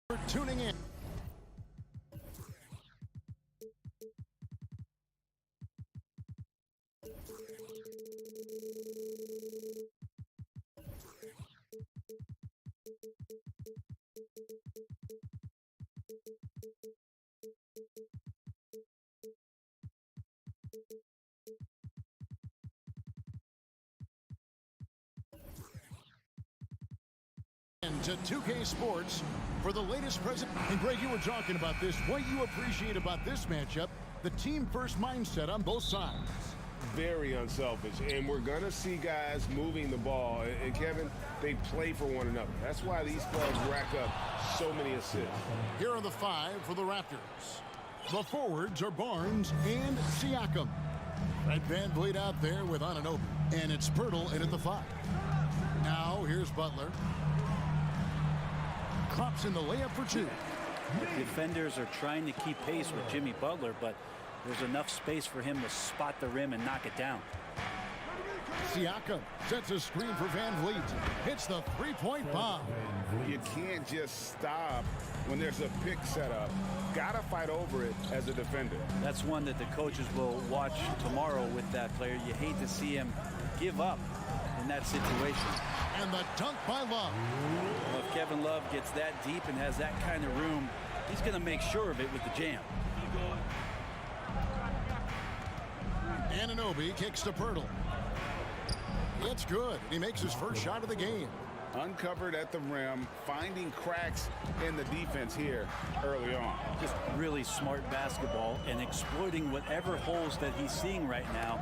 For tuning in. To 2K Sports for the latest present. And Greg, you were talking about this. What you appreciate about this matchup, the team first mindset on both sides. Very unselfish, and we're going to see guys moving the ball. And Kevin, they play for one another. That's why these clubs rack up so many assists. Here are the five for the Raptors. The forwards are Barnes and Siakam. Fred VanVleet out there with Anunoby. And it's Pirtle in at the five. Now here's Butler. Klopp's in the layup for two. The defenders are trying to keep pace with Jimmy Butler, but there's enough space for him to spot the rim and knock it down. Siakam sets a screen for VanVleet. Hits the three-point bomb. You can't just stop when there's a pick set up. Got to fight over it as a defender. That's one that the coaches will watch tomorrow with that player. You hate to see him give up in that situation. And the dunk by Love. Well, if Kevin Love gets that deep and has that kind of room, he's going to make sure of it with the jam. Anunoby kicks to Pirtle. It's good. He makes his first shot of the game. Uncovered at the rim, finding cracks in the defense here early on. Just really smart basketball and exploiting whatever holes that he's seeing right now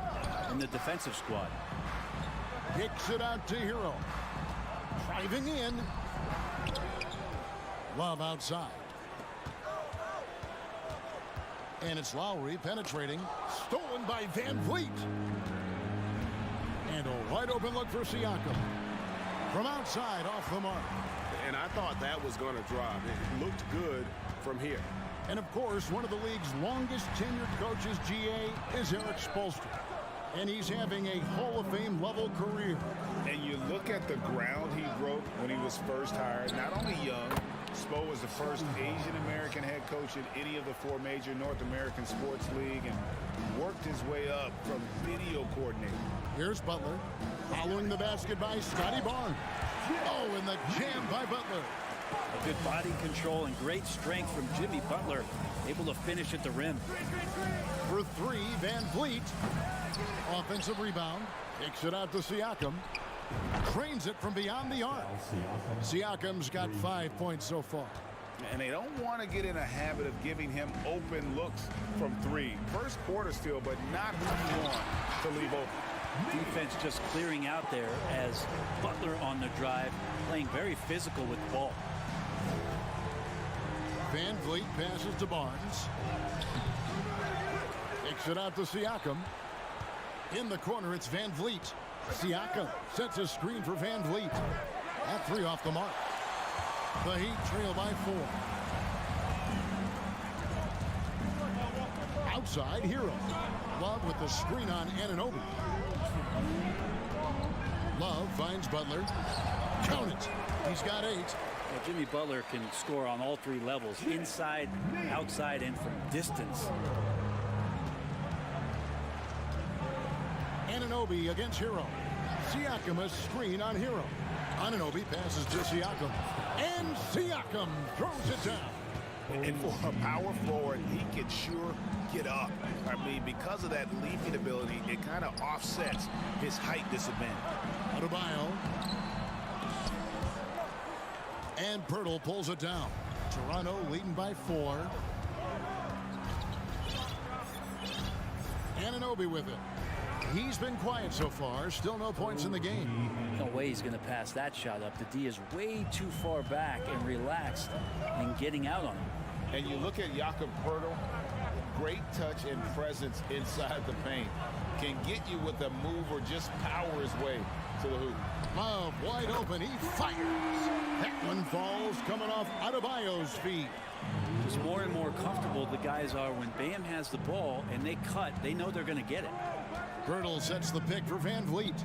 in the defensive squad. Kicks it out to Hero. Driving in. Love outside. And it's Lowry penetrating. Stolen by VanVleet. And a wide open look for Siakam. From outside off the mark. And I thought that was going to drop. It looked good from here. And of course, one of the league's longest tenured coaches, GA, is Eric Spoelstra. And he's having a Hall of Fame level career. And you look at the ground he broke when he was first hired. Not only young, Spo was the first Asian American head coach in any of the four major North American sports league and worked his way up from video coordinator. Here's Butler. Following the basket by Scotty Barnes. Oh, and the jam by Butler. A good body control and great strength from Jimmy Butler. Able to finish at the rim. For three, VanVleet. Offensive rebound. Kicks it out to Siakam. Trains it from beyond the arc. Siakam's got 5 points so far. And they don't want to get in a habit of giving him open looks from three. First quarter still, but not who you want to leave open. Defense just clearing out there as Butler on the drive, playing very physical with the ball. VanVleet passes to Barnes. Kicks it out to Siakam. In the corner, it's VanVleet. Siakam sets a screen for VanVleet. That three off the mark. The Heat trail by 4. Outside, Hero. Love with the screen on Anunoby. Love finds Butler. Count it. He's got 8. Well, Jimmy Butler can score on all three levels, inside, outside, and from distance. Anunoby against Hero. Siakam a screen on Hero. Anunoby passes to Siakam. And Siakam throws it down. And for a power forward, he can sure get up. I mean, because of that leaping ability, it kind of offsets his height disadvantage. Adebayo. And Pirtle pulls it down. Toronto leading by 4. Anunoby with it. He's been quiet so far. Still no points in the game. No way he's going to pass that shot up. The D is way too far back and relaxed and getting out on him. And you look at Jakob Poeltl, great touch and presence inside the paint. Can get you with a move or just power his way to the hoop. Love wide open. He fires. That one falls coming off Adebayo's feet. Just more and more comfortable the guys are when Bam has the ball and they cut. They know they're going to get it. Pirtle sets the pick for Van Vliet.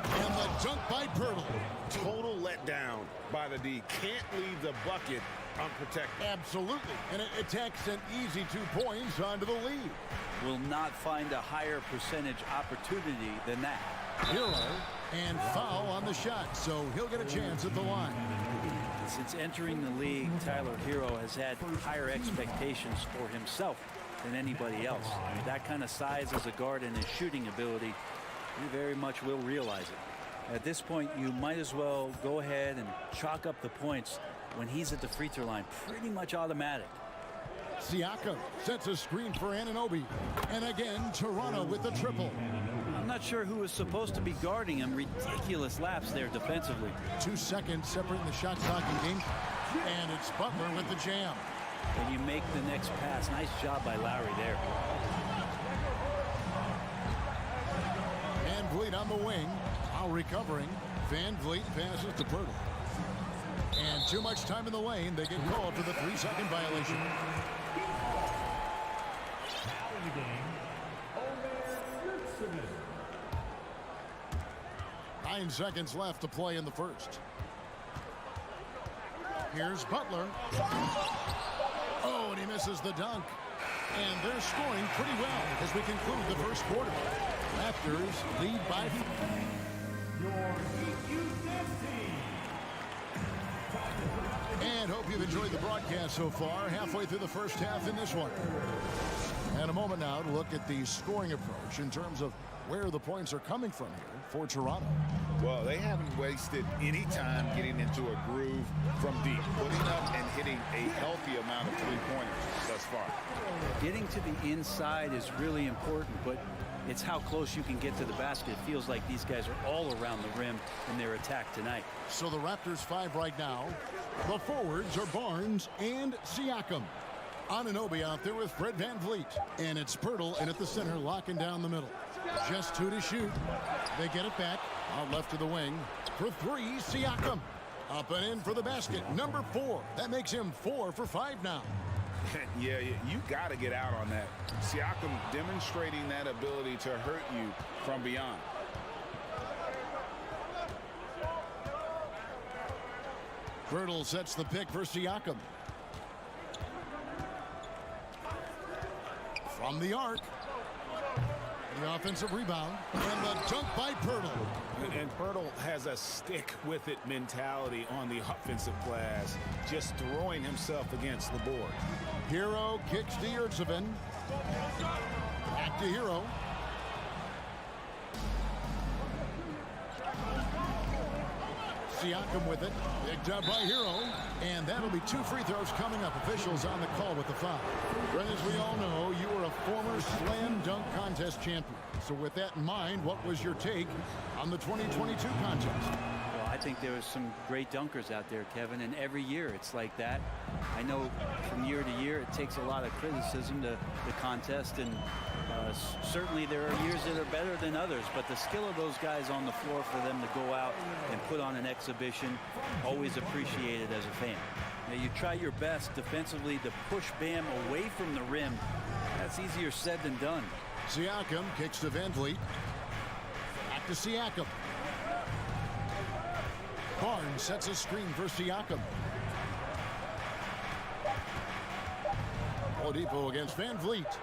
And the dunk by Pirtle. Total letdown by the D. Can't leave the bucket unprotected. Absolutely. And it takes an easy 2 points onto the lead. Will not find a higher percentage opportunity than that. Hero and foul on the shot, so he'll get a chance at the line. Since entering the league, Tyler Hero has had higher expectations for himself than anybody else. That kind of size as a guard and his shooting ability, he very much will realize it. At this point, you might as well go ahead and chalk up the points when he's at the free throw line. Pretty much automatic. Siakam sets a screen for Anunoby. And again, Toronto with the triple. I'm not sure who is supposed to be guarding him. Ridiculous lapse there defensively. 2 seconds separating the shot clock and game. And it's Butler with the jam. And you make the next pass. Nice job by Lowry there. Van Vliet on the wing. While recovering, Van Vliet passes to Pirtle. And too much time in the lane. They get called for the 3-second violation. 9 seconds left to play in the first. Here's Butler. Oh, and he misses the dunk. And they're scoring pretty well as we conclude the first quarter. Raptors lead by. And hope you've enjoyed the broadcast so far. Halfway through the first half in this one. And a moment now to look at the scoring approach in terms of where the points are coming from here for Toronto. Well, they haven't wasted any time getting into a groove from deep, putting up and hitting a healthy amount of three-pointers thus far. Getting to the inside is really important, but it's how close you can get to the basket. It feels like these guys are all around the rim in their attack tonight. So the Raptors 5 right now. The forwards are Barnes and Siakam. Anunoby out there with Fred Van Vliet. And it's Pirtle in at the center, locking down the middle. Just 2 to shoot. They get it back. Out left to the wing. For 3, Siakam. Up and in for the basket. Number 4. That makes him 4 for 5 now. Yeah, you got to get out on that. Siakam demonstrating that ability to hurt you from beyond. Pirtle sets the pick for Siakam. From the arc. The offensive rebound. And the dunk by Pirtle. And Pirtle has a stick-with-it mentality on the offensive glass, just throwing himself against the board. Hero kicks to Yurtseven. Back to Hero. Siakam with it. Picked up by Hero. And that'll be 2 free throws coming up. Officials on the call with the foul. But as we all know, you were a former slam dunk contest champion. So with that in mind, what was your take on the 2022 contest? Well, I think there was some great dunkers out there, Kevin, and every year it's like that. I know from year to year it takes a lot of criticism to the contest, and certainly there are years that are better than others, but the skill of those guys on the floor for them to go out and put on an exhibition, always appreciated as a fan. Now, you try your best defensively to push Bam away from the rim. That's easier said than done. Siakam kicks to Van Vliet. Back to Siakam. Barnes sets a screen for Siakam. Oladipo against Van Vliet.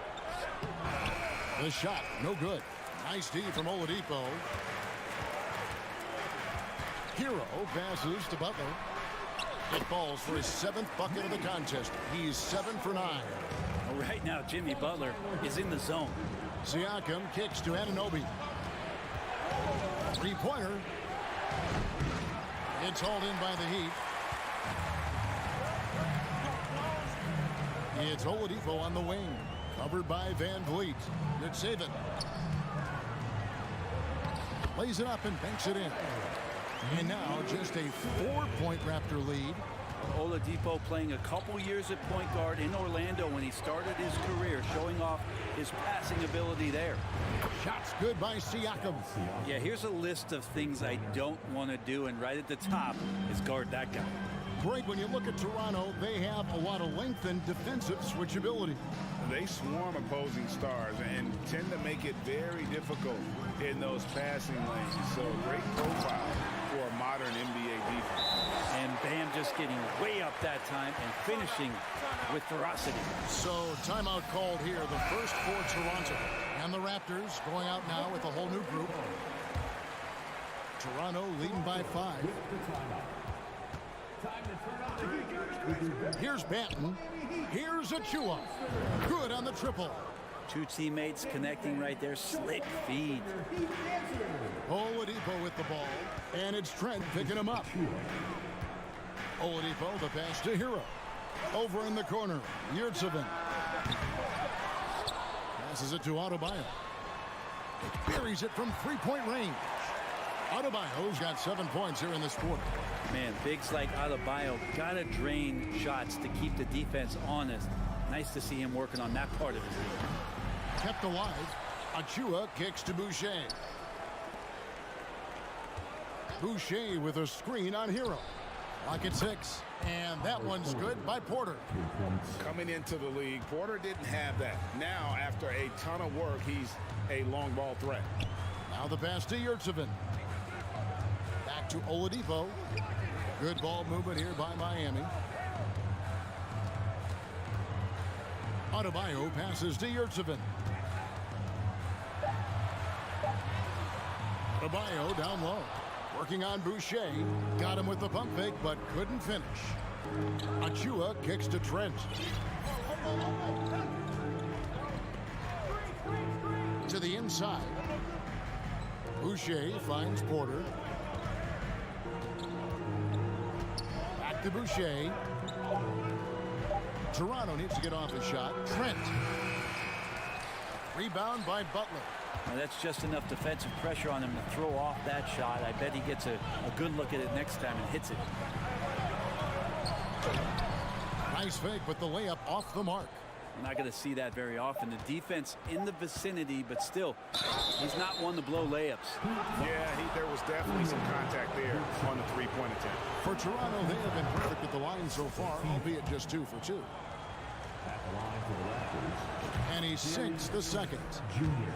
The shot, no good. Nice D from Oladipo. Hero passes to Butler. It falls for his 7th bucket of the contest. He's 7 for 9. Right now, Jimmy Butler is in the zone. Siakam kicks to Anunoby. 3-pointer. It's hauled in by the Heat. It's Oladipo on the wing. Covered by Van Vliet. Let's save it. Lays it up and banks it in. And now just a 4-point Raptor lead. Oladipo playing a couple years at point guard in Orlando when he started his career, showing off his passing ability there. Shots good by Siakam. Yeah, here's a list of things I don't want to do, and right at the top is guard that guy. Greg, when you look at Toronto, they have a lot of length and defensive switchability. They swarm opposing stars and tend to make it very difficult in those passing lanes. So great profile for a modern NBA defense. And Bam just getting way up that time and finishing with ferocity. So timeout called here, the first for Toronto. And the Raptors going out now with a whole new group. Toronto leading by 5. Here's Banton. Here's Achua. Good on the triple. Two teammates connecting right there. Slick feed. Oladipo with the ball. And it's Trent picking him up. Oladipo, the pass to Hero. Over in the corner. Yurtseven. Passes it to Adebayo. Buries it from three-point range. Adebayo's got 7 points here in this quarter. Man, bigs like Adebayo got to drain shots to keep the defense honest. Nice to see him working on that part of his game. Kept alive. Achua kicks to Boucher. Boucher with a screen on Hero. Lock at 6. And that one's good by Porter. Coming into the league, Porter didn't have that. Now, after a ton of work, he's a long ball threat. Now the pass to Yurtseven. Back to Oladipo. Good ball movement here by Miami. Adebayo passes to Yurtseven. Adebayo down low. Working on Boucher. Got him with the pump fake, but couldn't finish. Achua kicks to Trent. To the inside. Boucher finds Porter. Back to Boucher. Toronto needs to get off his shot. Trent. Rebound by Butler. Now that's just enough defensive pressure on him to throw off that shot. I bet he gets a good look at it next time and hits it. Nice fake, but the layup off the mark. We're not going to see that very often. The defense in the vicinity, but still, he's not one to blow layups. Yeah, there was definitely some contact there on the three-point attempt. For Toronto, they have been perfect at the line so far, albeit just 2 for 2. At the line for the Raptors. And he sinks the second. Junior.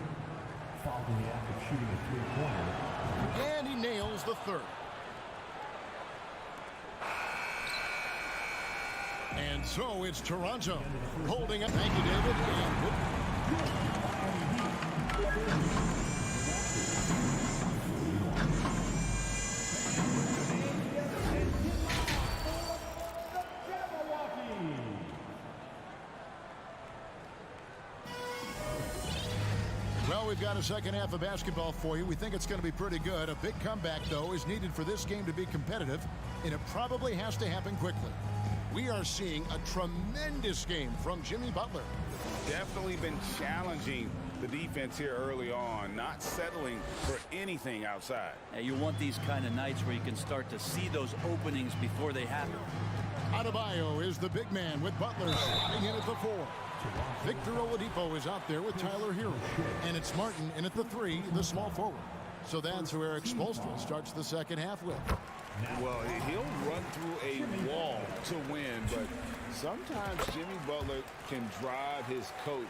Fouled in the act of shooting a three-pointer. And he nails the third. And so it's Toronto holding up. Thank you, David. Well, we've got a second half of basketball for you. We think it's going to be pretty good. A big comeback, though, is needed for this game to be competitive, and it probably has to happen quickly. We are seeing a tremendous game from Jimmy Butler. Definitely been challenging the defense here early on, not settling for anything outside. You want these kind of nights where you can start to see those openings before they happen. Adebayo is the big man with Butler sliding in at the 4. Victor Oladipo is out there with Tyler Hero. And it's Martin in at the 3, the small forward. So that's who Eric Spoelstra starts the second half with. Well, he'll run through a wall to win, but sometimes Jimmy Butler can drive his coach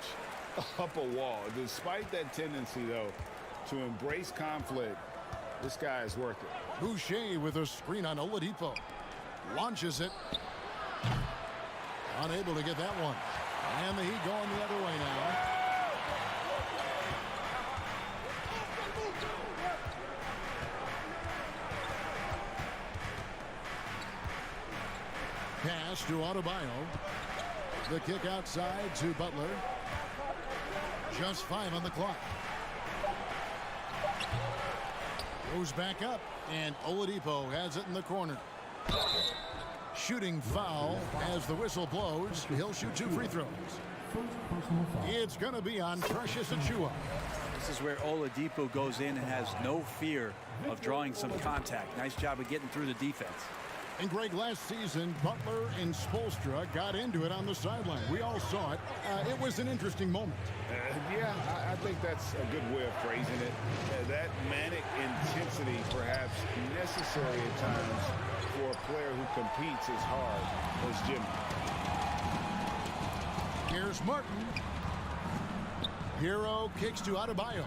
up a wall. Despite that tendency, though, to embrace conflict, this guy is working. Boucher with a screen on Oladipo. Launches it. Unable to get that one. And the Heat going the other way now. Pass to Adebayo. The kick outside to Butler. Just 5 on the clock. Goes back up, and Oladipo has it in the corner. Shooting foul as the whistle blows. He'll shoot 2 free throws. It's going to be on Precious Achua. This is where Oladipo goes in and has no fear of drawing some contact. Nice job of getting through the defense. And Greg, last season, Butler and Spoelstra got into it on the sideline. We all saw it. It was an interesting moment. Yeah, I think that's a good way of phrasing it. That manic intensity, perhaps necessary at times for a player who competes as hard as Jimmy. Here's Martin. Hero kicks to Adebayo.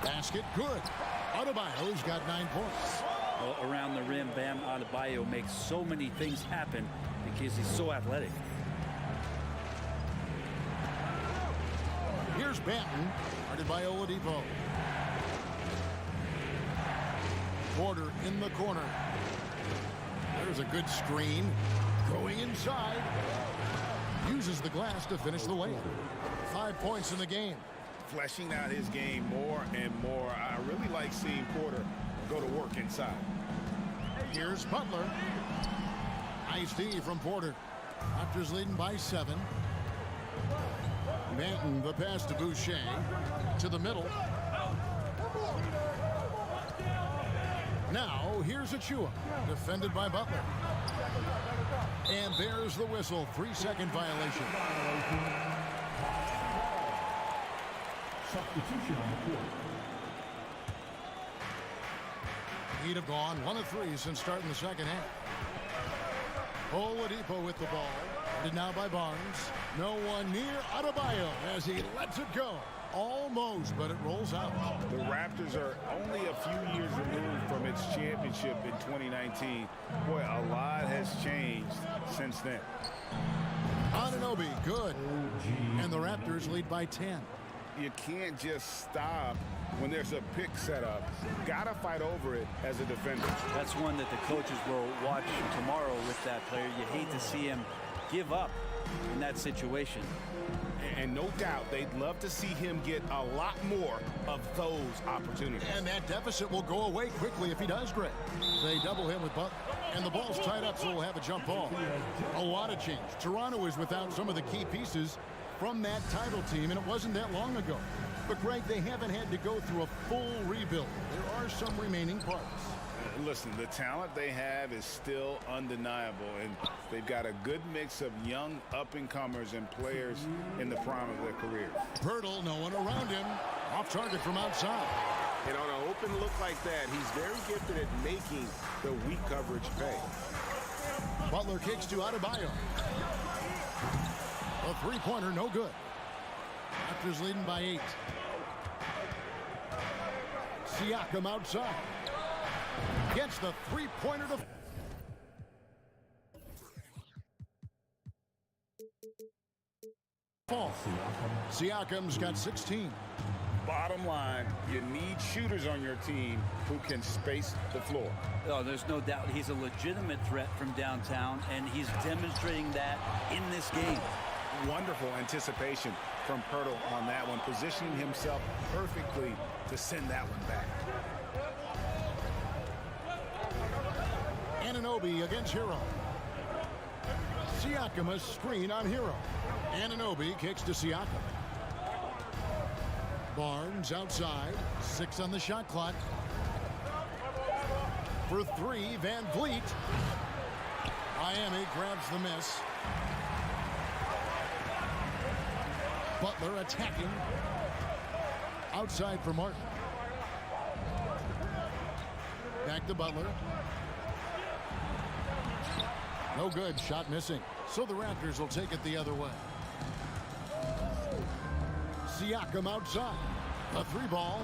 Basket, good. Adebayo's got 9 points. Well, around the rim, Bam Adebayo makes so many things happen because he's so athletic. Here's Banton, guarded by Oladipo. Porter in the corner. There's a good screen. Going inside. Uses the glass to finish the layup. 5 points in the game. Fleshing out his game more and more. I really like seeing Porter go to work inside. Here's Butler. Nice D from Porter. Raptors leading by 7. Banton, the pass to Boucher. To the middle. Now, here's Achua. Defended by Butler. And there's the whistle. 3-second violation. Substitution on the court. Heat have gone 1 of 3 since starting the second half. Oladipo with the ball. Guarded now by Barnes. No one near Adebayo as he lets it go. Almost, but it rolls out. The Raptors are only a few years removed from its championship in 2019. Boy, a lot has changed since then. Anunoby, good. And the Raptors lead by 10. You can't just stop when there's a pick set up. Gotta fight over it as a defender. That's one that the coaches will watch tomorrow with that player. You hate to see him give up in that situation. And no doubt they'd love to see him get a lot more of those opportunities. And that deficit will go away quickly if he does, Greg. They double him with Butler. And the ball's tied up, so we'll have a jump ball. A lot of change. Toronto is without some of the key pieces from that title team, and it wasn't that long ago. But, Greg, they haven't had to go through a full rebuild. There are some remaining parts. Listen, the talent they have is still undeniable, and they've got a good mix of young up-and-comers and players in the prime of their career. Pirtle, no one around him. Off target from outside. And on an open look like that, he's very gifted at making the weak coverage pay. Butler kicks to Adebayo. A three-pointer, no good. Raptors leading by 8. Siakam outside. Gets the three-pointer to... fall. Siakam's got 16. Bottom line, you need shooters on your team who can space the floor. Oh, there's no doubt he's a legitimate threat from downtown, and he's demonstrating that in this game. Wonderful anticipation from Pirtle on that one, positioning himself perfectly to send that one back. Anunoby against Hero. Siakam a screen on Hero. Anunoby kicks to Siakam. Barnes outside. 6 on the shot clock. For 3, Van Vliet. Miami grabs the miss. Butler attacking. Outside for Martin. Back to Butler. No good. Shot missing. So the Raptors will take it the other way. Siakam outside. A 3-ball.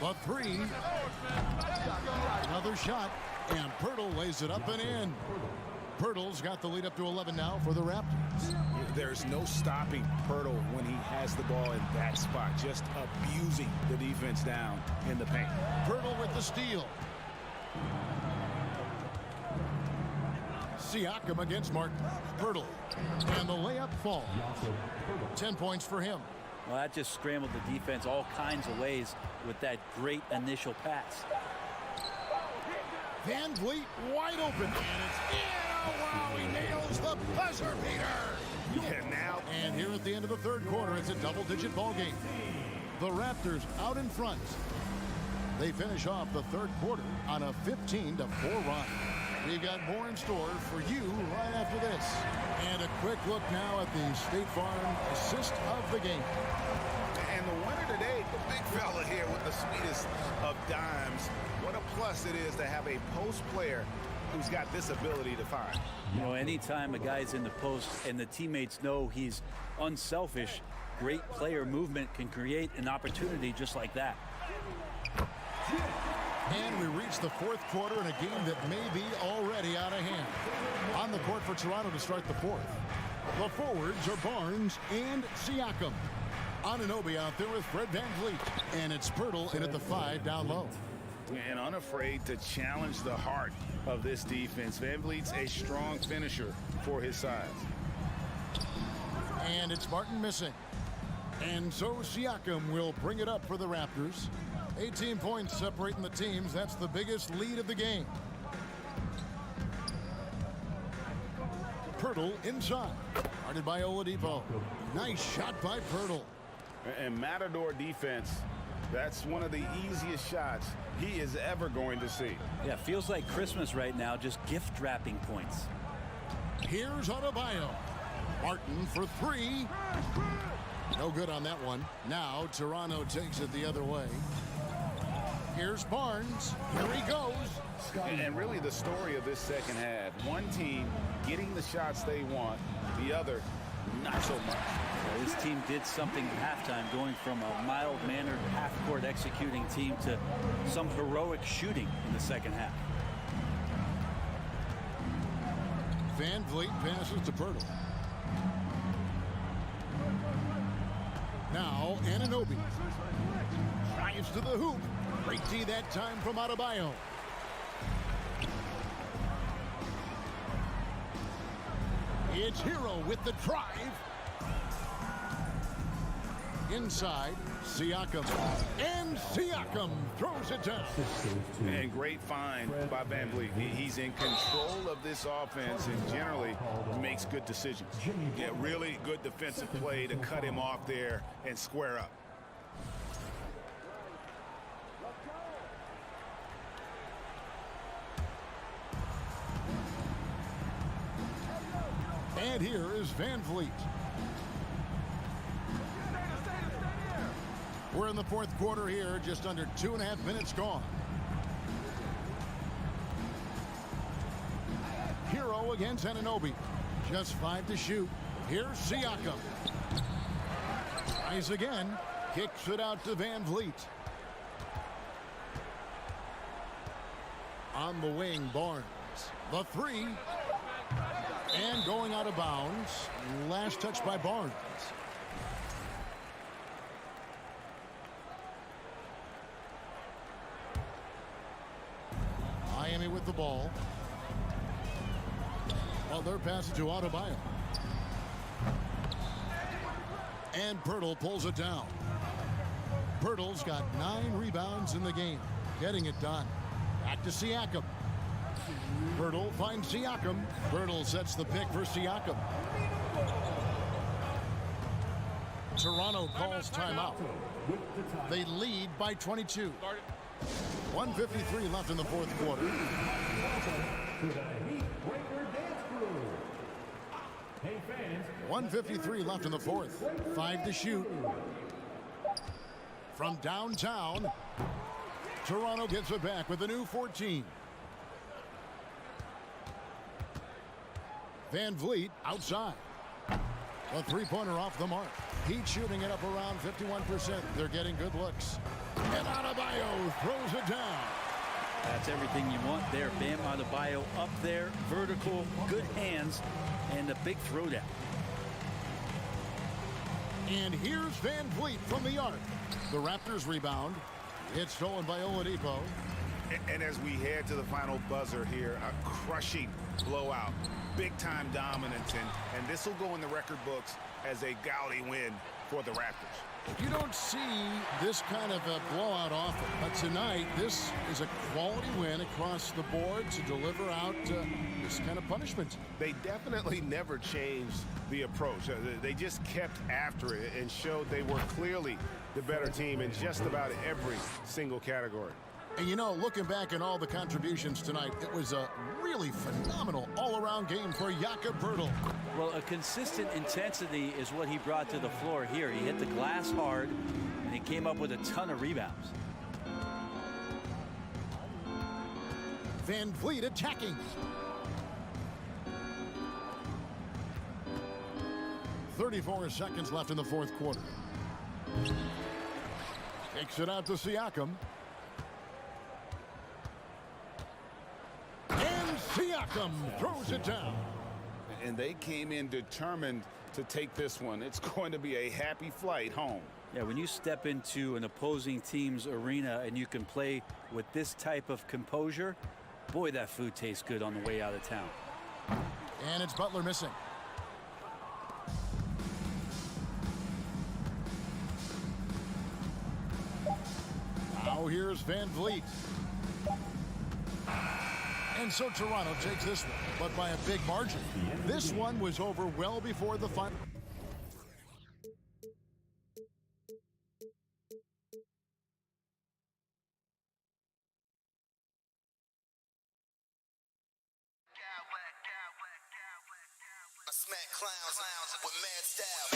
A 3. Another shot. And Pirtle lays it up and in. Pirtle's got the lead up to 11 now for the Raptors. There's no stopping Pirtle when he has the ball in that spot, just abusing the defense down in the paint. Pirtle with the steal. Siakam against Martin. Pirtle. And the layup falls. 10 points for him. Well, that just scrambled the defense all kinds of ways with that great initial pass. Van Vliet wide open. And it's in. Oh, wow, he nails the buzzer beater. Yeah, now. And here at the end of the third quarter, it's a double-digit ball game. The Raptors out in front. They finish off the third quarter on a 15-4 run. We've got more in store for you right after this. And a quick look now at the State Farm assist of the game. And the winner today big fella here with the sweetest of dimes. What a plus it is to have a post player who's got this ability to find. You know, anytime a guy's in the post and the teammates know he's unselfish, great player movement can create an opportunity just like that. And we reach the fourth quarter in a game that may be already out of hand. On the court for Toronto to start the fourth. The forwards are Barnes and Siakam. Anunoby out there with Fred VanVleet. And it's Pirtle in at the 5 down low. And unafraid to challenge the heart of this defense. VanVleet's a strong finisher for his size. And it's Martin missing. And so Siakam will bring it up for the Raptors. 18 points separating the teams. That's the biggest lead of the game. Pirtle inside. Guarded by Oladipo. Nice shot by Pirtle. And Matador defense, that's one of the easiest shots he is ever going to see. Yeah, feels like Christmas right now, just gift wrapping points. Here's Adebayo. Martin for 3. No good on that one. Now Toronto takes it the other way. Here's Barnes. Here he goes. And really the story of this second half. One team getting the shots they want, the other not so much. Well, this team did something at halftime, going from a mild-mannered half-court executing team to some heroic shooting in the second half. VanVleet passes to Pirtle. Now Anunoby drives to the hoop. Great D that time from Adebayo. It's Hero with the drive. Inside, Siakam. And Siakam throws it down. And great find by VanVleet. He's in control of this offense and generally makes good decisions. Yeah, really good defensive play to cut him off there and square up. And here is VanVleet. We're in the fourth quarter here, just under 2.5 minutes gone. Hero against Anunoby. Just 5 to shoot. Here's Siakam. Tries again. Kicks it out to VanVleet. On the wing, Barnes. The 3. And going out of bounds. Last touch by Barnes. Miami with the ball. Well, they're passing to Adebayo. And Pirtle pulls it down. Pirtle's got 9 rebounds in the game. Getting it done. Back to Siakam. Pirtle finds Siakam. Pirtle sets the pick for Siakam. Toronto calls timeout. They lead by 22. 1:53 left in the fourth quarter. 1:53 left in the fourth. 5 to shoot. From downtown, Toronto gets it back with a new 14. VanVleet outside. A 3-pointer off the mark. Heat shooting it up around 51%. They're getting good looks. And Adebayo throws it down. That's everything you want there. Bam Adebayo up there, vertical, good hands, and a big throwdown. And here's VanVleet from the arc. The Raptors rebound. It's stolen by Oladipo. And as we head to the final buzzer here, a crushing blowout. Big-time dominance, and this will go in the record books as a gaudy win for the Raptors. You don't see this kind of a blowout often, but tonight this is a quality win across the board to deliver out this kind of punishment. They definitely never changed the approach. They just kept after it and showed they were clearly the better team in just about every single category. And you know, looking back at all the contributions tonight, it was a really phenomenal all-around game for Jakob Pirtle. Well, a consistent intensity is what he brought to the floor here. He hit the glass hard, and he came up with a ton of rebounds. Van Vliet attacking. 34 seconds left in the fourth quarter. Takes it out to Siakam. And Siakam throws it down. And they came in determined to take this one. It's going to be a happy flight home. Yeah, when you step into an opposing team's arena and you can play with this type of composure, boy, that food tastes good on the way out of town. And it's Butler missing. Now here's Van Vliet. And so Toronto takes this one, but by a big margin. This one was over well before the final. Smack clowns with mad style.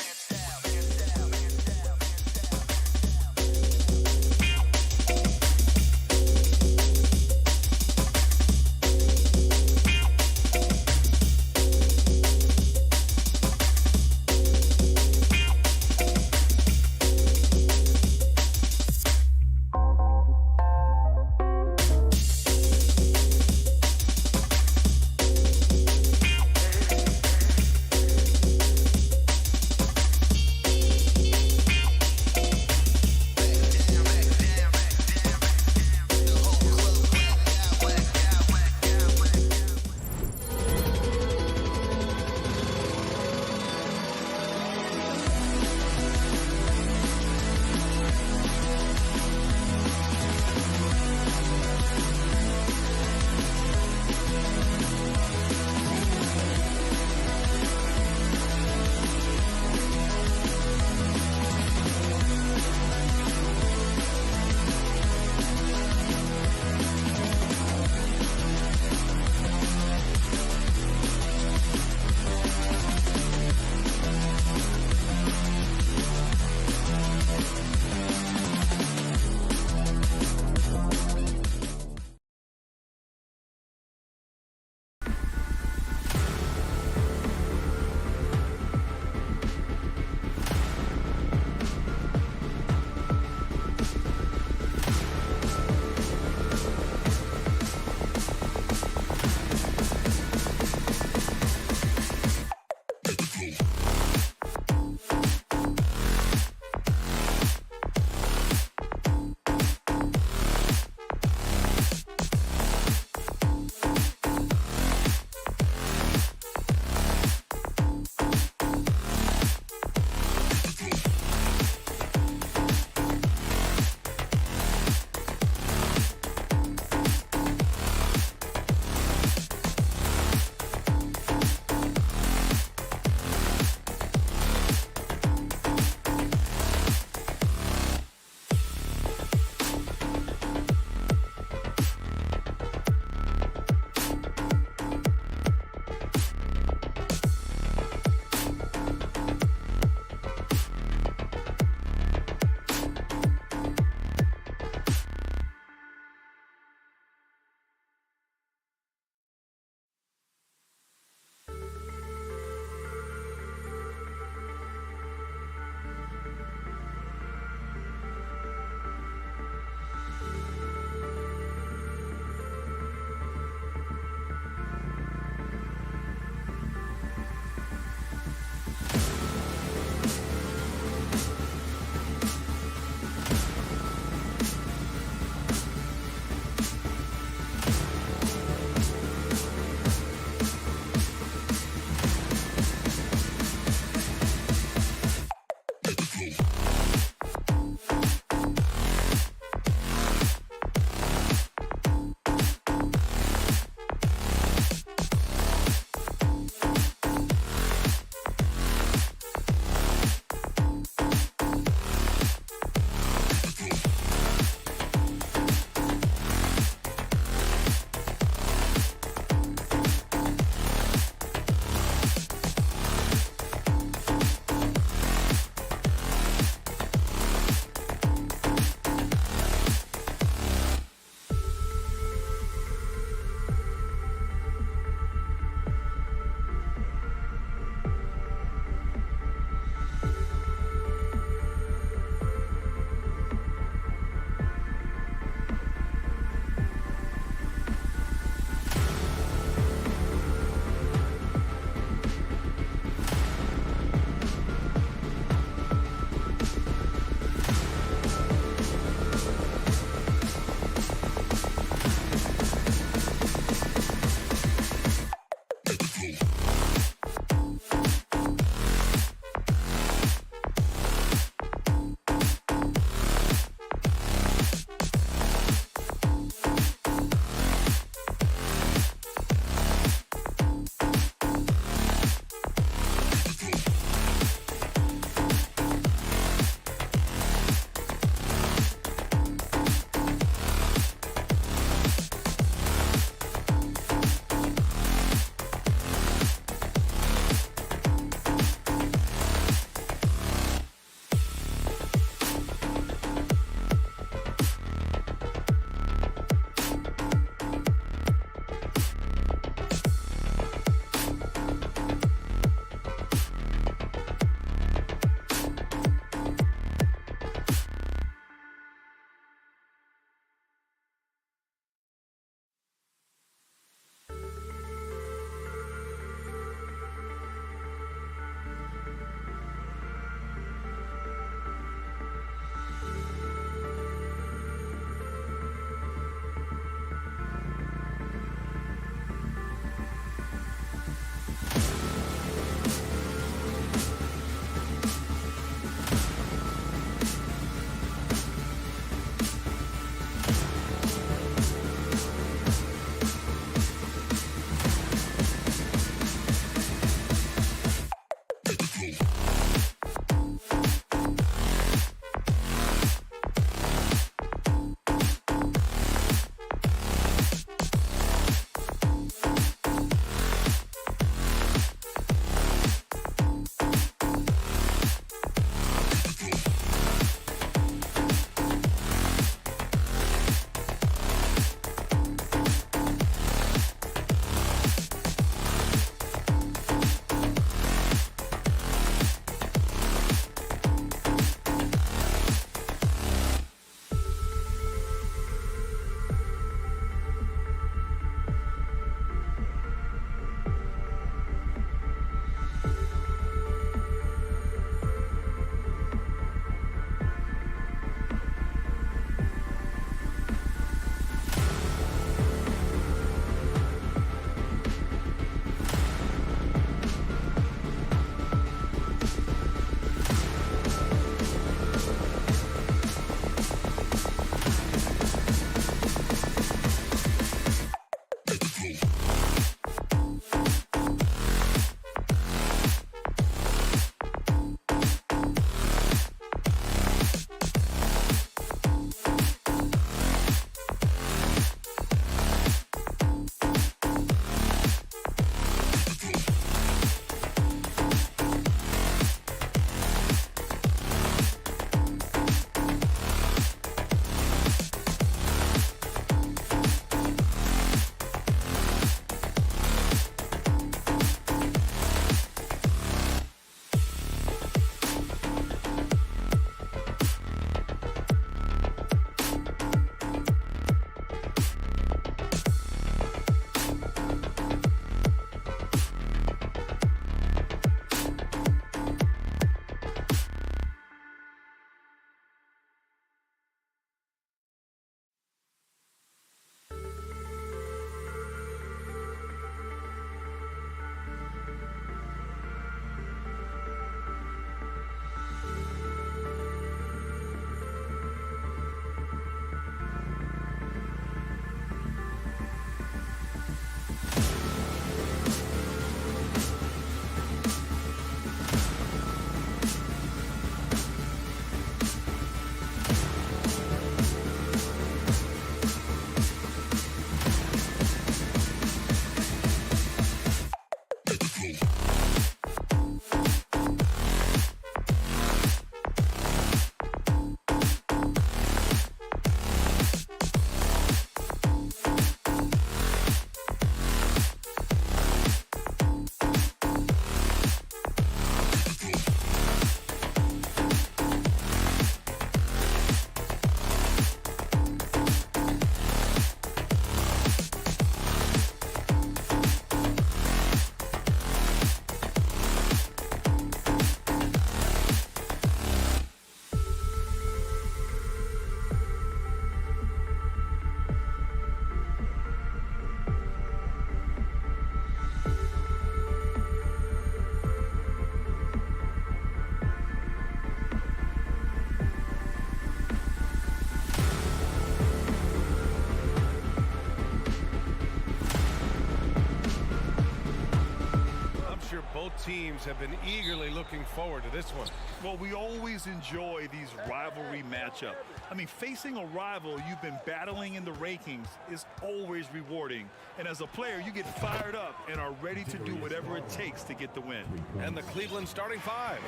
Both teams have been eagerly looking forward to this one. Well, we always enjoy these rivalry matchups. I mean, facing a rival you've been battling in the rankings is always rewarding. And as a player, you get fired up and are ready to do whatever it takes to get the win. And the Cleveland starting five.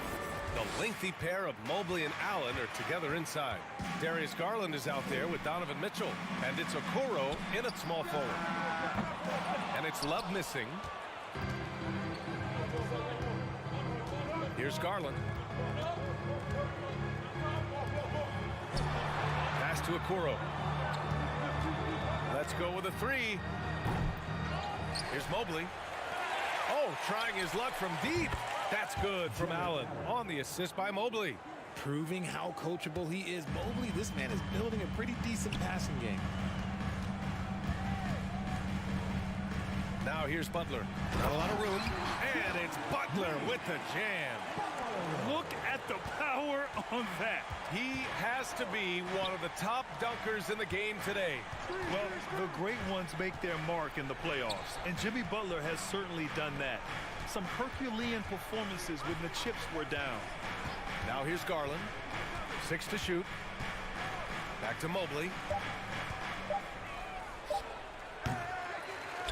The lengthy pair of Mobley and Allen are together inside. Darius Garland is out there with Donovan Mitchell. And it's Okoro in at small forward. And it's Love missing. Here's Garland. Pass to Okoro. Let's go with a three. Here's Mobley. Oh, trying his luck from deep. That's good from Allen on the assist by Mobley. Proving how coachable he is. Mobley, this man is building a pretty decent passing game. Now here's Butler. Not a lot of room. And it's Butler with the jam. Look at the power on that. He has to be one of the top dunkers in the game today. Well, the great ones make their mark in the playoffs, and Jimmy Butler has certainly done that. Some Herculean performances when the chips were down. Now here's Garland. 6 to shoot. Back to Mobley.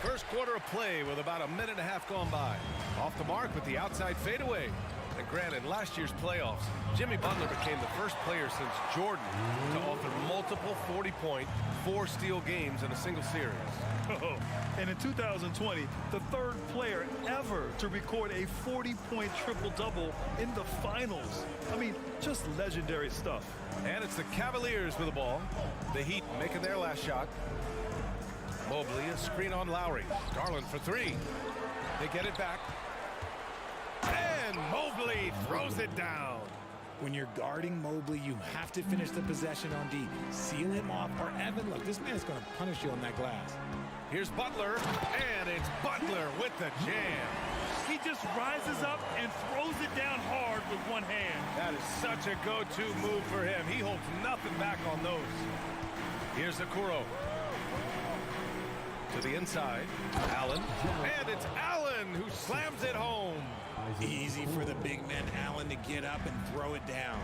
First quarter of play with about a minute and a half gone by. Off the mark with the outside fadeaway. And granted, last year's playoffs, Jimmy Butler became the first player since Jordan to author multiple 40-point, 4-steal games in a single series. Oh, and in 2020, the third player ever to record a 40-point triple-double in the finals. I mean, just legendary stuff. And it's the Cavaliers with the ball. The Heat making their last shot. Mobley, a screen on Lowry. Garland for three. They get it back. And Mobley throws it down. When you're guarding Mobley, you have to finish the possession on D. Seal him off, or Evan, look, this man is going to punish you on that glass. Here's Butler, and it's Butler with the jam. He just rises up and throws it down hard with one hand. That is such a go-to move for him. He holds nothing back on those. Here's Okoro. To the inside, Allen, and it's Allen who slams it home. Easy for the big man Allen to get up and throw it down.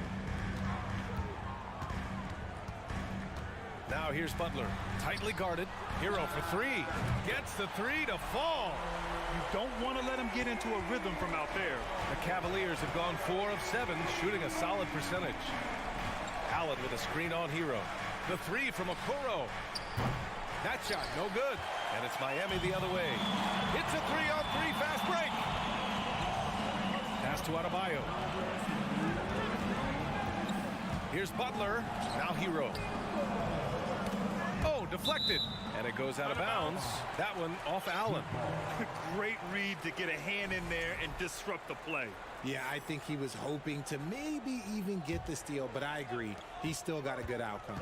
Now here's Butler, tightly guarded. Hero for three, gets the three to fall. You don't want to let him get into a rhythm from out there. The Cavaliers have gone 4 of 7, shooting a solid percentage. Allen with a screen on Hero. The three from Okoro. That shot, no good. And it's Miami the other way. It's a 3-on-3 fast break. Pass to Adebayo. Here's Butler. Now Hero. Oh, deflected. And it goes out of bounds. That one off Allen. Great read to get a hand in there and disrupt the play. Yeah, I think he was hoping to maybe even get the steal, but I agree. He still got a good outcome.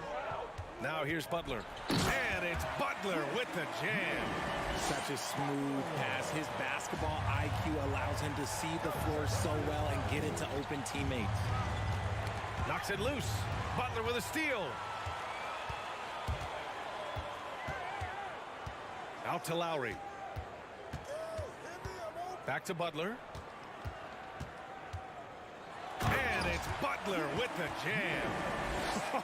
Now here's Butler. And it's Butler with the jam. Such a smooth pass. His basketball IQ allows him to see the floor so well and get it to open teammates. Knocks it loose. Butler with a steal. Out to Lowry. Back to Butler. And it's Butler with the jam.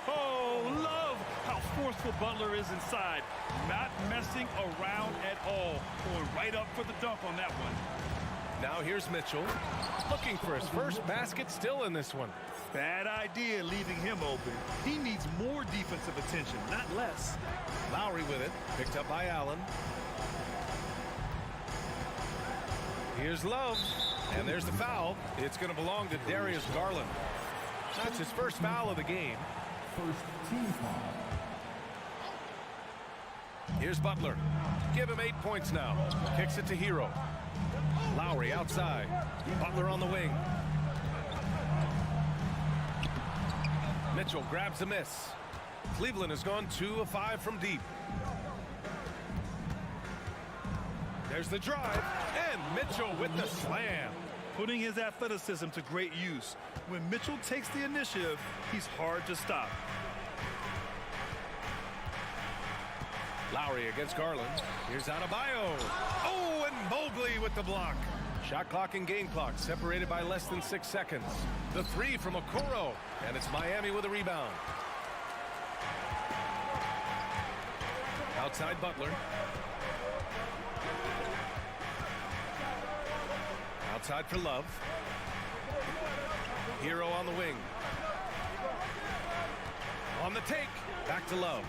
Oh, love how forceful Butler is inside. Not messing around at all. Going right up for the dunk on that one. Now here's Mitchell. Looking for his first basket still in this one. Bad idea leaving him open. He needs more defensive attention, not less. Lowry with it. Picked up by Allen. Here's Love. And there's the foul. It's going to belong to Darius Garland. That's his first foul of the game. First team foul. Here's Butler. Give him 8 points now. Kicks it to Hero. Lowry outside. Butler on the wing. Mitchell grabs a miss. Cleveland has gone 2 of 5 from deep. There's the drive. And Mitchell with the slam. Putting his athleticism to great use. When Mitchell takes the initiative, he's hard to stop. Lowry against Garland. Here's Adebayo. Oh, and Mobley with the block. Shot clock and game clock separated by less than 6 seconds. The three from Okoro, and it's Miami with a rebound. Outside Butler. Outside for Love. Hero on the wing. On the take. Back to Love.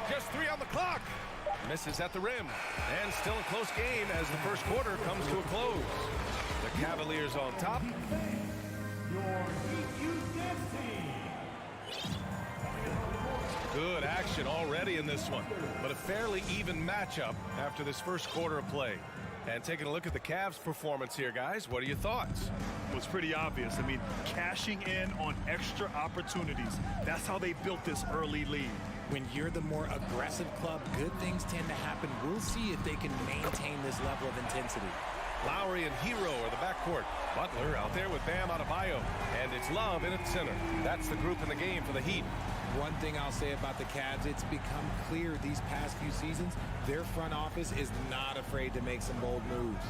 Just 3 on the clock. Misses at the rim. And still a close game as the first quarter comes to a close. The Cavaliers on top. Good action already in this one, but a fairly even matchup after this first quarter of play. And taking a look at the Cavs' performance here, guys, what are your thoughts? Well, it's pretty obvious. I mean, cashing in on extra opportunities. That's how they built this early lead. When you're the more aggressive club, good things tend to happen. We'll see if they can maintain this level of intensity. Lowry and Hero are the backcourt. Butler out there with Bam Adebayo. And it's Love in at center. That's the group in the game for the Heat. One thing I'll say about the Cavs, it's become clear these past few seasons, their front office is not afraid to make some bold moves.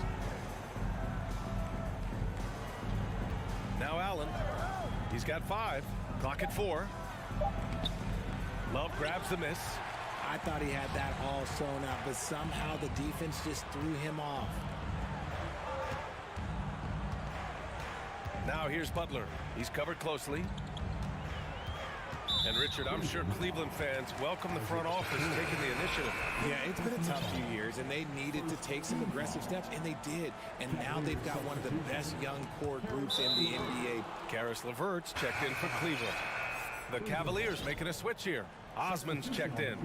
Now Allen. He's got 5. Clock at 4. Love grabs the miss. I thought he had that all sewn up, but somehow the defense just threw him off. Now here's Butler. He's covered closely. And Richard, I'm sure Cleveland fans welcome the front office taking the initiative. Yeah, it's been a tough few years, and they needed to take some aggressive steps, and they did. And now they've got one of the best young core groups in the NBA. Karis LeVert's checked in for Cleveland. The Cavaliers making a switch here. Osman's checked in.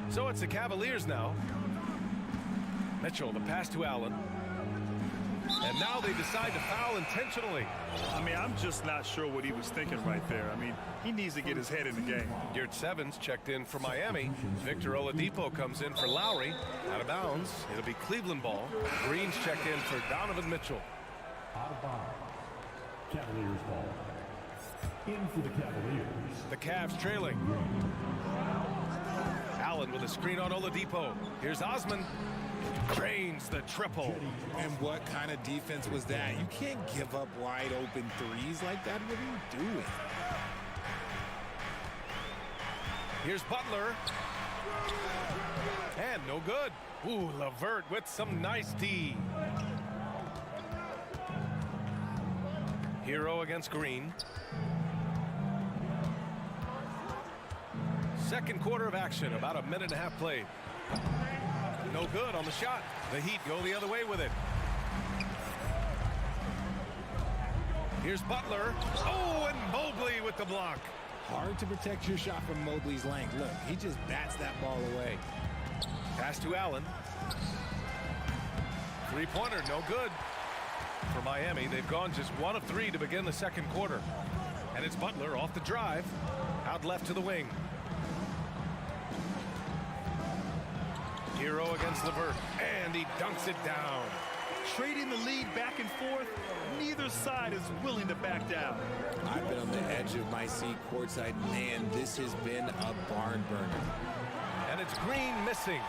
So it's the Cavaliers now. Mitchell, the pass to Allen. And now they decide to foul intentionally. I mean, I'm just not sure what he was thinking right there. I mean, he needs to get his head in the game. Yurt-Seven's checked in for Miami. Victor Oladipo comes in for Lowry. Out of bounds. It'll be Cleveland ball. Green's checked in for Donovan Mitchell. Out of bounds. Cavaliers ball. In for the Cavaliers. The Cavs trailing. Allen with a screen on Oladipo. Here's Osman. Drains the triple. And what kind of defense was that? You can't give up wide open threes like that. What are you doing? Here's Butler. And no good. Ooh, LeVert with some nice D. Hero against Green. Second quarter of action, about a minute and a half played. No good on the shot. The Heat go the other way with it. Here's Butler. Oh, and Mobley with the block. Hard to protect your shot from Mobley's length. Look, he just bats that ball away. Pass to Allen. Three-pointer, no good. For Miami, they've gone just 1 of 3 to begin the second quarter. And it's Butler off the drive. Out left to the wing. Hero against LeVert, and he dunks it down. Trading the lead back and forth, neither side is willing to back down. I've been on the edge of my seat courtside. Man, this has been a barn burner. And it's Green missing.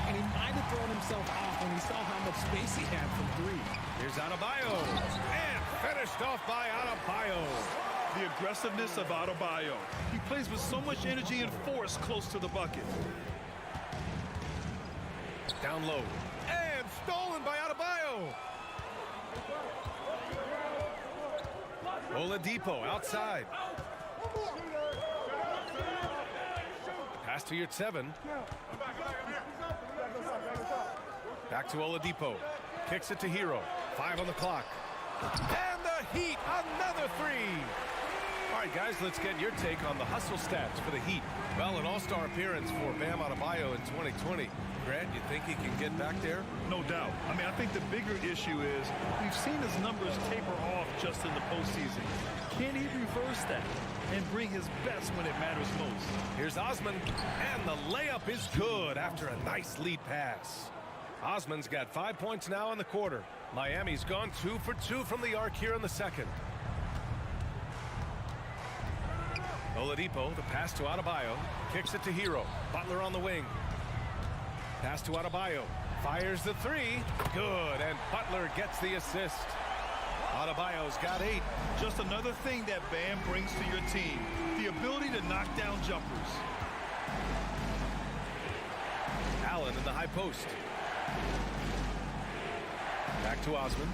And he might have thrown himself off when he saw how much space he had from 3. Here's Adebayo, and finished off by Adebayo. The aggressiveness of Adebayo. He plays with so much energy and force close to the bucket. Down low. And stolen by Adebayo. Oladipo outside. Pass to Yurt-Seven. Back to Oladipo. Kicks it to Hero. 5 on the clock. And the Heat, another 3. All right, guys, let's get your take on the hustle stats for the Heat. Well, an all-star appearance for Bam Adebayo in 2020. Grant, you think he can get back there? No doubt. I mean, I think the bigger issue is we've seen his numbers taper off just in the postseason. Can he reverse that and bring his best when it matters most? Here's Osman, and the layup is good after a nice lead pass. Osman's got 5 points now in the quarter. Miami's gone 2 for 2 from the arc here in the second. Oladipo, the pass to Adebayo, kicks it to Hero. Butler on the wing. Pass to Adebayo. Fires the three. Good. And Butler gets the assist. Adebayo's got 8. Just another thing that Bam brings to your team. The ability to knock down jumpers. Allen in the high post. Back to Osman.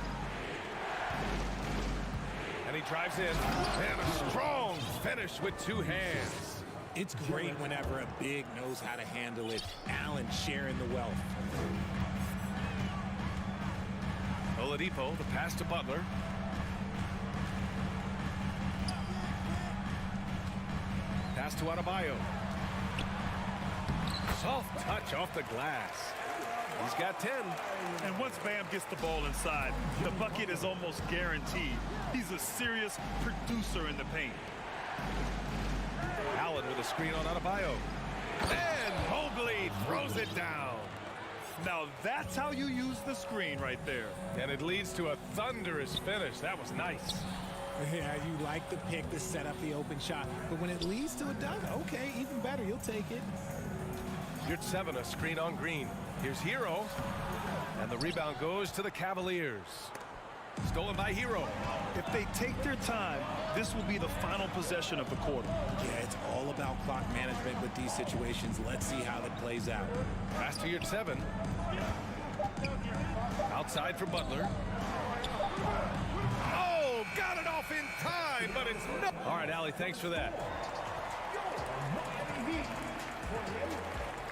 And he drives in. And a strong finish with 2 hands. It's great whenever a big knows how to handle it. Allen sharing the wealth. Oladipo, the pass to Butler. Pass to Adebayo. Soft touch off the glass. He's got 10. And once Bam gets the ball inside, the bucket is almost guaranteed. He's a serious producer in the paint. Allen with a screen on Adebayo. And Mobley throws it down. Now that's how you use the screen right there. And it leads to a thunderous finish. That was nice. Yeah, you like the pick to set up the open shot. But when it leads to a dunk, okay, even better. You'll take it. You're 7, a screen on Green. Here's Hero. And the rebound goes to the Cavaliers. Stolen by Hero. If they take their time, this will be the final possession of the quarter. Yeah, it's all about clock management with these situations. Let's see how that plays out. Pass to your 7. Outside for Butler. Oh, got it off in time, but it's no. All right, Allie, thanks for that.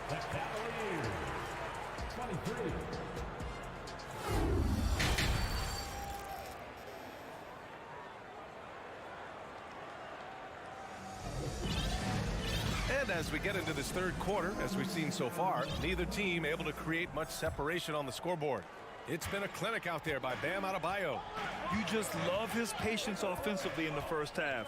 The Cavaliers, 23. And as we get into this third quarter, as we've seen so far, neither team able to create much separation on the scoreboard. It's been a clinic out there by Bam Adebayo. You just love his patience offensively in the first half.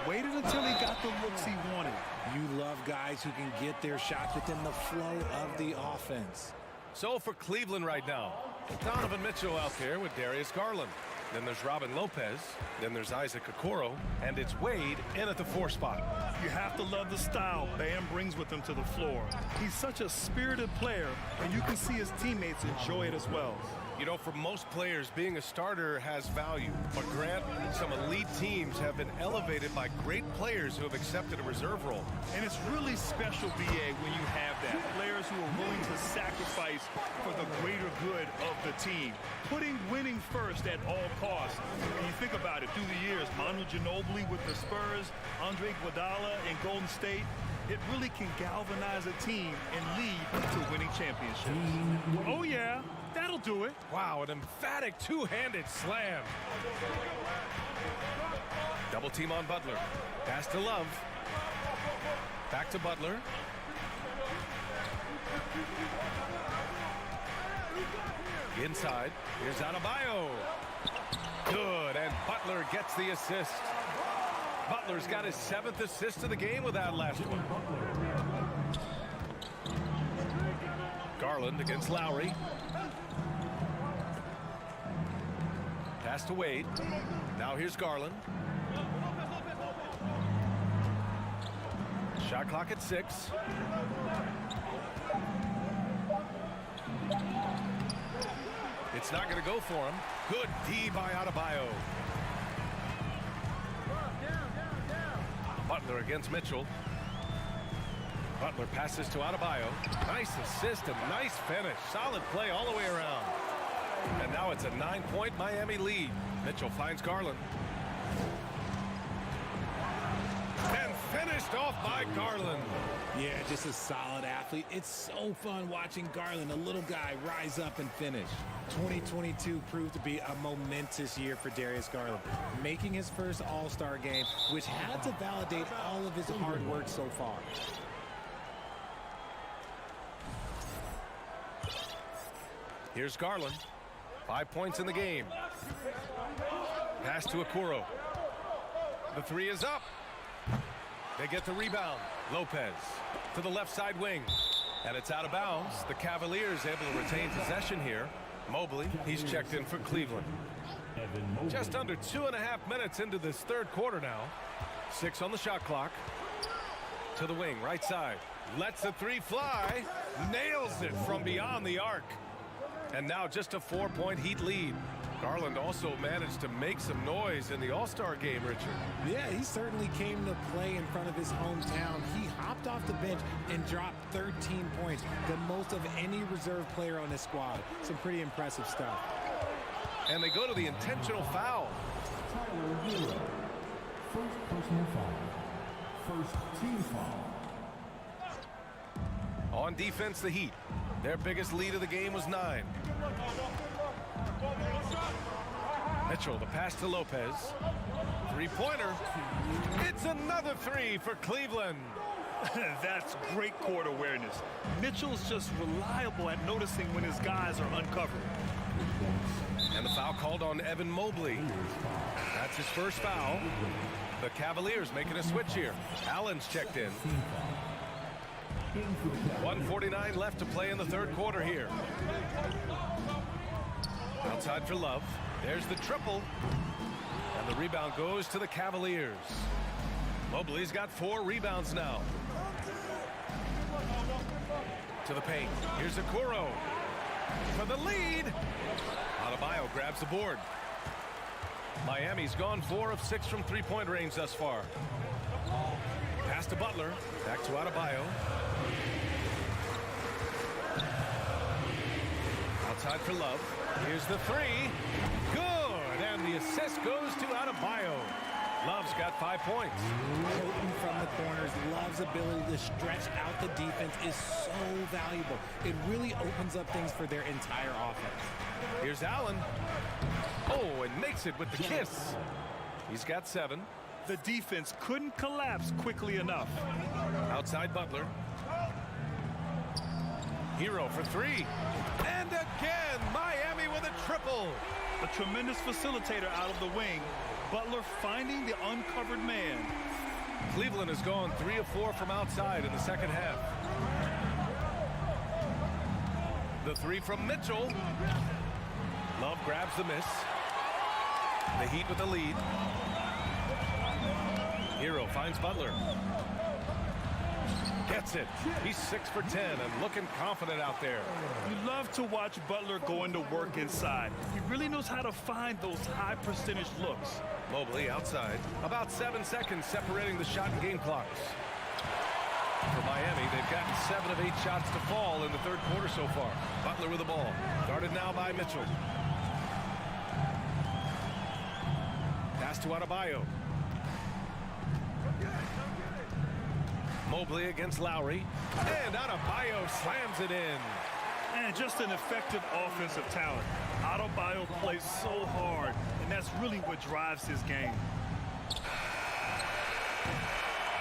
Waited until he got the looks he wanted. You love guys who can get their shots within the flow of the offense. So for Cleveland right now, Donovan Mitchell out there with Darius Garland. Then there's Robin Lopez. Then there's Isaac Okoro. And it's Wade in at the 4 spot. You have to love the style Bam brings with him to the floor. He's such a spirited player, and you can see his teammates enjoy it as well. You know, for most players, being a starter has value. But Grant, some elite teams have been elevated by great players who have accepted a reserve role. And it's really special, BA, when you have that. Players who are willing to sacrifice for the greater good of the team. Putting winning first at all costs. And you think about it, through the years, Manu Ginobili with the Spurs, Andre Iguodala in Golden State, it really can galvanize a team and lead to winning championships. Oh, yeah. That'll do it. Wow, an emphatic two-handed slam. Double team on Butler. Pass to Love. Back to Butler. Inside. Here's Adebayo. Good, and Butler gets the assist. Butler's got his 7th assist of the game with that last one. Garland against Lowry. Pass to Wade. Now here's Garland. Shot clock at 6. It's not going to go for him. Good D by Adebayo. Butler against Mitchell. Butler passes to Adebayo. Nice assist and nice finish. Solid play all the way around. And now it's a 9-point Miami lead. Mitchell finds Garland. And finished off by Garland. Yeah, just a solid athlete. It's so fun watching Garland, a little guy, rise up and finish. 2022 proved to be a momentous year for Darius Garland, making his first All-Star game, which had to validate all of his hard work so far. Here's Garland. 5 points in the game. Pass to Okoro. The 3 is up. They get the rebound. Lopez to the left side wing. And it's out of bounds. The Cavaliers able to retain possession here. Mobley, he's checked in for Cleveland. Just under 2.5 minutes into this third quarter now. 6 on the shot clock. To the wing, right side. Lets the three fly. Nails it from beyond the arc. And now just a 4-point Heat lead. Garland also managed to make some noise in the All-Star game, Richard. Yeah, he certainly came to play in front of his hometown. He hopped off the bench and dropped 13 points, the most of any reserve player on this squad. Some pretty impressive stuff. And they go to the intentional foul. Tyler Hero. First personal foul. First team foul. On defense, the Heat. Their biggest lead of the game was 9. Mitchell, the pass to Lopez. Three-pointer. It's another three for Cleveland. That's great court awareness. Mitchell's just reliable at noticing when his guys are uncovered. And the foul called on Evan Mobley. That's his first foul. The Cavaliers making a switch here. Allen's checked in. 1:49 left to play in the third quarter here. Outside for Love. There's the triple. And the rebound goes to the Cavaliers. Mobley's got 4 rebounds now. To the paint. Here's Okoro. For the lead. Adebayo grabs the board. Miami's gone 4 of 6 from three-point range thus far. Pass to Butler. Back to Adebayo. Outside for Love. Here's the three. Good. And the assist goes to Adebayo. Love's got 5 points. Potent from the corners. Love's ability to stretch out the defense is so valuable. It really opens up things for their entire offense. Here's Allen. Oh, and makes it with the kiss. He's got 7. The defense couldn't collapse quickly enough. Outside Butler. Hero for 3. And again, Miami with a triple. A tremendous facilitator out of the wing. Butler finding the uncovered man. Cleveland has gone 3 of 4 from outside in the second half. The 3 from Mitchell. Love grabs the miss. The Heat with the lead. Hero finds Butler. Gets it. He's 6 for 10 and looking confident out there. You love to watch Butler go into work inside. He really knows how to find those high percentage looks. Mobley outside. About 7 seconds separating the shot and game clocks. For Miami, they've gotten 7 of 8 shots to fall in the third quarter so far. Butler with the ball. Guarded now by Mitchell. Pass to Adebayo. Mobley against Lowry. And Adebayo slams it in. And just an effective offensive talent. Adebayo plays so hard, and that's really what drives his game.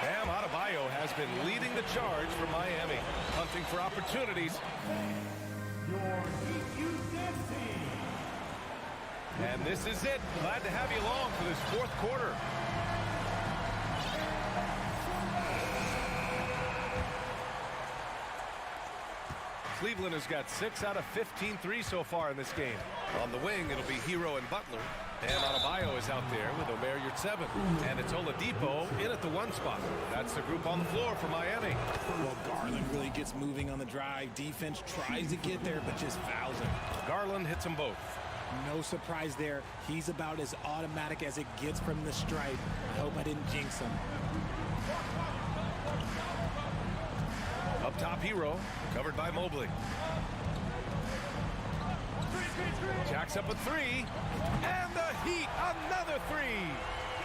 Bam Adebayo has been leading the charge for Miami, hunting for opportunities. And this is it. Glad to have you along for this fourth quarter. Cleveland has got 6 out of 15 threes so far in this game. On the wing, it'll be Hero and Butler. And Adebayo is out there with Omer Yurtseven. And it's Oladipo in at the 1 spot. That's the group on the floor for Miami. Well, Garland really gets moving on the drive. Defense tries to get there, but just fouls him. Garland hits them both. No surprise there. He's about as automatic as it gets from the stripe. I hope I didn't jinx him. Up top, Hero, covered by Mobley. Jacks up a 3, and the Heat, another 3.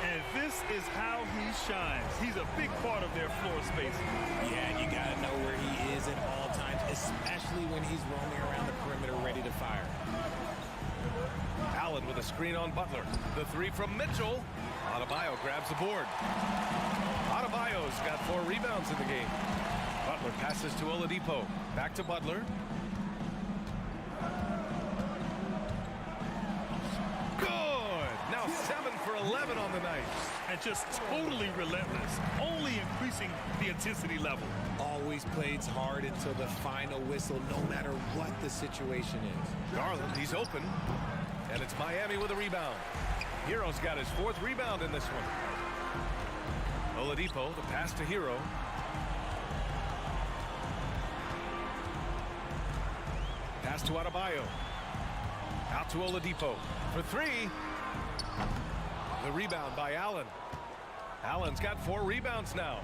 And this is how he shines. He's a big part of their floor space. Yeah, and you got to know where he is at all times, especially when he's roaming around the perimeter ready to fire. Allen with a screen on Butler. The 3 from Mitchell. Adebayo grabs the board. Adebayo's got 4 rebounds in the game. Butler passes to Oladipo. Back to Butler. Good! Now 7 for 11 on the night. And just totally relentless, only increasing the intensity level. Always plays hard until the final whistle, no matter what the situation is. Garland, he's open. And it's Miami with a rebound. Hero's got his 4th rebound in this one. Oladipo, the pass to Hero. Pass to Adebayo. Out to Oladipo for three. The rebound by Allen. Allen's got 4 rebounds now.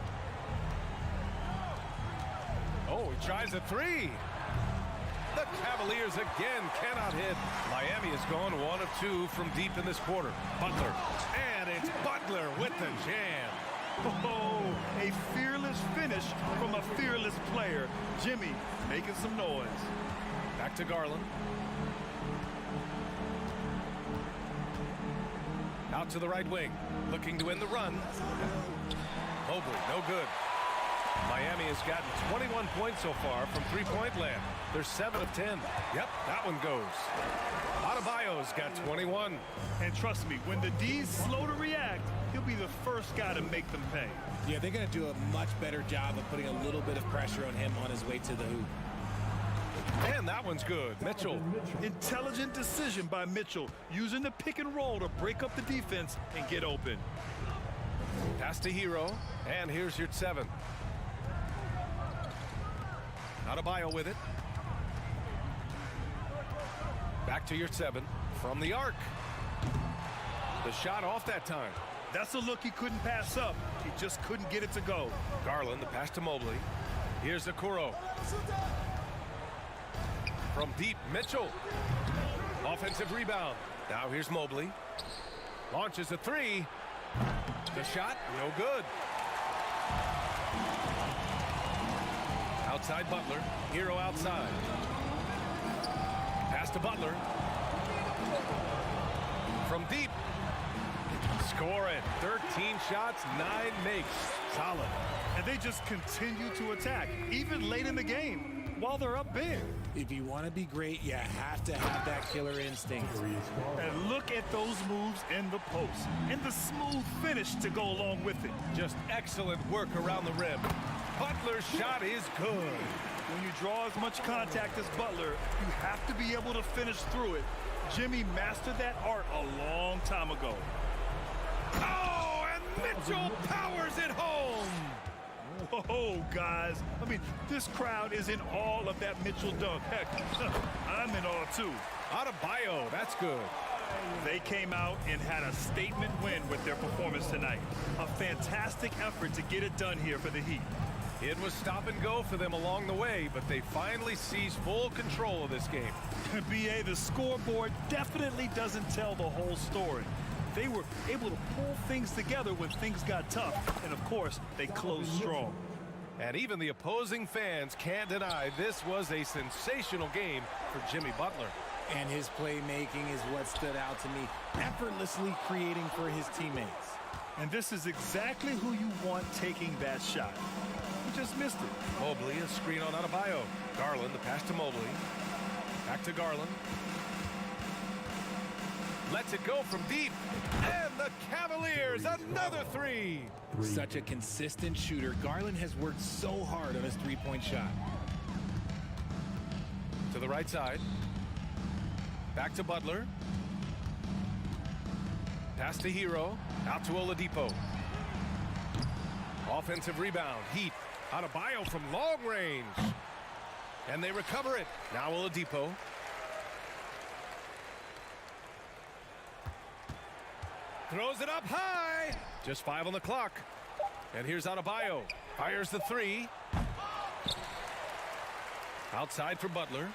Oh, he tries a three. The Cavaliers again cannot hit. Miami has gone 1 of 2 from deep in this quarter. Butler. And it's Butler with the jam. Oh, a fearless finish from a fearless player. Jimmy making some noise. Back to Garland. Out to the right wing. Looking to win the run. Mobley, no good. Miami has gotten 21 points so far from three-point land. They're 7 of 10. Yep, that one goes. Adebayo's got 21. And trust me, when the D's slow to react, he'll be the first guy to make them pay. Yeah, they're going to do a much better job of putting a little bit of pressure on him on his way to the hoop. And that one's good. Mitchell. Intelligent decision by Mitchell, using the pick and roll to break up the defense and get open. Pass to Hero, and here's your 7. Adebayo with it. Back to your 7 from the arc. The shot off that time. That's a look he couldn't pass up. He just couldn't get it to go. Garland, the pass to Mobley. Here's Okoro. From deep, Mitchell. Offensive rebound. Now here's Mobley. Launches a 3. The shot, no good. Outside Butler. Hero outside. Pass to Butler. From deep. Scoring. 13 shots, 9 makes. Solid. And they just continue to attack, even late in the game, while they're up big. If you want to be great, you have to have that killer instinct. And look at those moves in the post and the smooth finish to go along with it. Just excellent work around the rim. Butler's shot is good. When you draw as much contact as Butler, you have to be able to finish through it. Jimmy mastered that art a long time ago. Oh, and Mitchell powers it home. Whoa, guys. I mean, this crowd is in awe of that Mitchell dunk. Heck, I'm in awe too. Adebayo, that's good. They came out and had a statement win with their performance tonight. A fantastic effort to get it done here for the Heat. It was stop and go for them along the way, but they finally seized full control of this game. BA, the scoreboard definitely doesn't tell the whole story. They were able to pull things together when things got tough, and of course, they closed strong. And even the opposing fans can't deny this was a sensational game for Jimmy Butler. And his playmaking is what stood out to me, effortlessly creating for his teammates. And this is exactly who you want taking that shot. He just missed it. Mobley, a screen on Adebayo. Garland, the pass to Mobley. Back to Garland. Lets it go from deep. And the Cavaliers, another 3. Such a consistent shooter. Garland has worked so hard on his three-point shot. To the right side. Back to Butler. Pass to Hero. Out to Oladipo. Offensive rebound. Heat. Adebayo from long range. And they recover it. Now Oladipo. Throws it up high. Just 5 on the clock. And here's Adebayo. Fires the 3. Outside for Butler.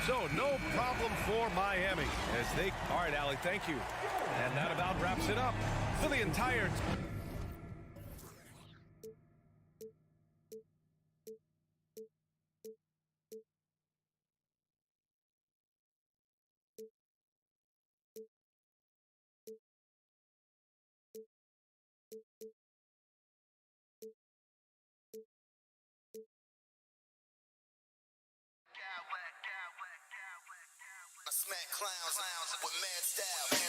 So no problem for Miami as they... All right, Allie, thank you. And that about wraps it up for the entire... I smack clowns with mad style.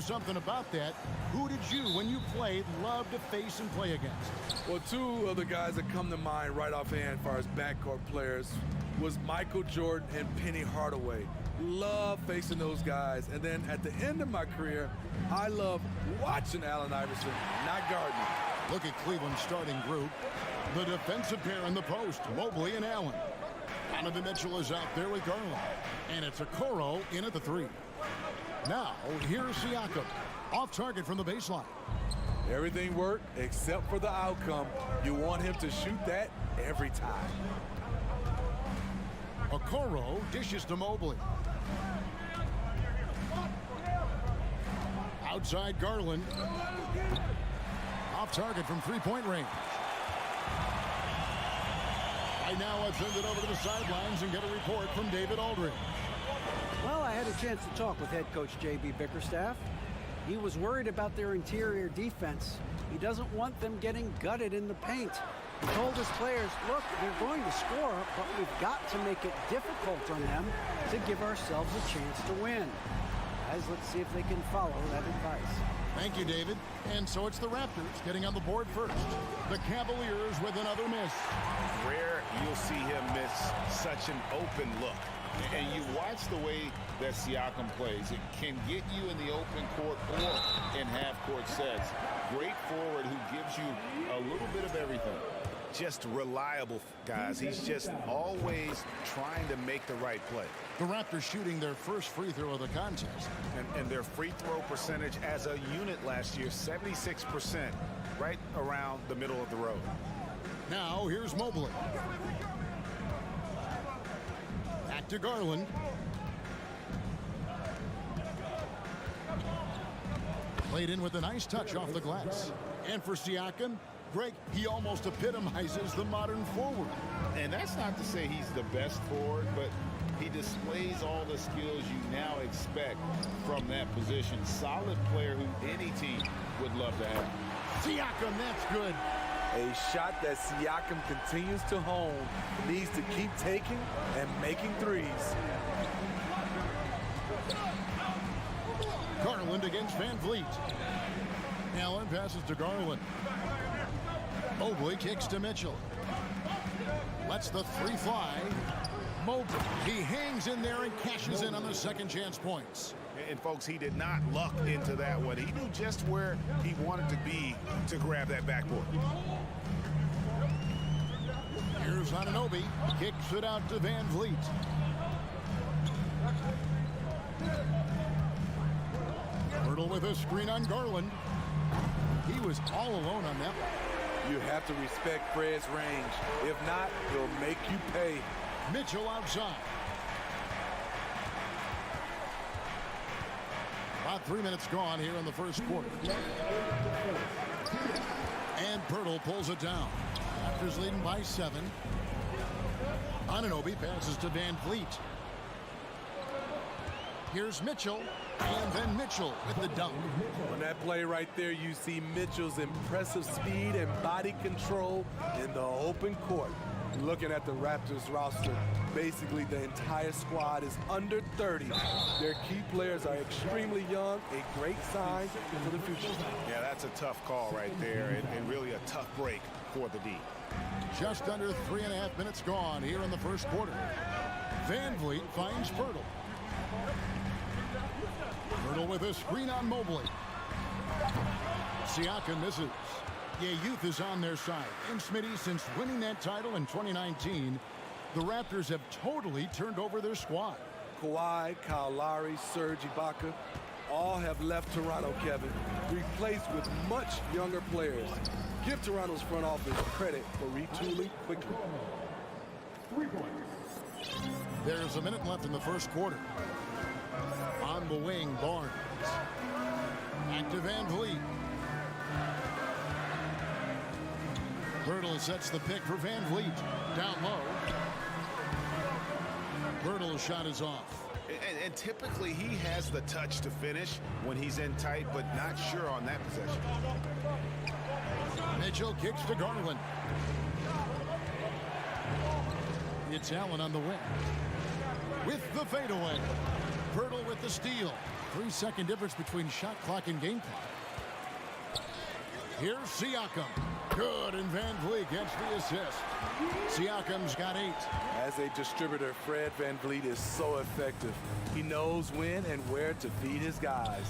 something about that. Who did you, when you played, love to face and play against? Well, two of the guys that come to mind right offhand as far as backcourt players was Michael Jordan and Penny Hardaway. Love facing those guys. And then at the end of my career, I love watching Allen Iverson, not guarding. Look at Cleveland's starting group. The defensive pair in the post, Mobley and Allen. Donovan Mitchell is out there with Garland. And it's Okoro in at the 3. Now, here's Siakam. Off target from the baseline. Everything worked except for the outcome. You want him to shoot that every time. Okoro dishes to Mobley. Outside Garland. Off target from three-point range. Right now, let's send it over to the sidelines and get a report from David Aldridge. Well, I had a chance to talk with head coach J.B. Bickerstaff. He was worried about their interior defense. He doesn't want them getting gutted in the paint. He told his players, look, they're going to score, but we've got to make it difficult on them to give ourselves a chance to win. Guys, let's see if they can follow that advice. Thank you, David. And so it's the Raptors getting on the board first. The Cavaliers with another miss. Rare you'll see him miss such an open look. And you watch the way that Siakam plays. It can get you in the open court or in half-court sets. Great forward who gives you a little bit of everything. Just reliable, guys. He's just always trying to make the right play. The Raptors shooting their first free throw of the contest. And their free throw percentage as a unit last year, 76%, right around the middle of the road. Now, here's Mobley. Back to Garland. Played in with a nice touch off the glass. And for Siakam, Greg, he almost epitomizes the modern forward. And that's not to say he's the best forward, but he displays all the skills you now expect from that position. Solid player who any team would love to have. Siakam, that's good. A shot that Siakam continues to hone, needs to keep taking and making threes. Garland against Van Vliet. Allen passes to Garland. Mobley kicks to Mitchell. Lets the 3 fly. Mobley, he hangs in there and cashes in on the second chance points. And folks, he did not luck into that one. He knew just where he wanted to be to grab that backboard. Here's Anunoby, kicks it out to Van Vliet. Pirtle with a screen on Garland. He was all alone on that one. You have to respect Fred's range. If not, he'll make you pay. Mitchell outside. About 3 minutes gone here in the first quarter. And Pirtle pulls it down. Raptors leading by 7. Anunoby passes to Van Vliet. Here's Mitchell, and then Mitchell with the dunk. On that play right there, you see Mitchell's impressive speed and body control in the open court. Looking at the Raptors roster, basically the entire squad is under 30. Their key players are extremely young, a great sign for the future. Yeah, that's a tough call right there, and really a tough break for the D. Just under 3.5 minutes gone here in the first quarter. Van Vliet finds Pirtle. Pirtle with a screen on Mobley. Siakam misses. Yeah, youth is on their side. And Smitty, since winning that title in 2019, the Raptors have totally turned over their squad. Kawhi, Kyle Lowry, Serge Ibaka, all have left Toronto, Kevin, replaced with much younger players. Give Toronto's front office credit for retooling quickly. There's a minute left in the first quarter. On the wing, Barnes. Back to Van Vliet. Pirtle sets the pick for Van Vliet. Down low. Pirtle's shot is off. And typically he has the touch to finish when he's in tight, but not sure on that possession. Mitchell kicks to Garland. It's Allen on the wing. With the fadeaway. Pirtle with the steal. 3-second difference between shot clock and game clock. Here's Siakam. Good, and Van Vliet gets the assist. Siakam's got 8. As a distributor, Fred Van Vliet is so effective. He knows when and where to feed his guys.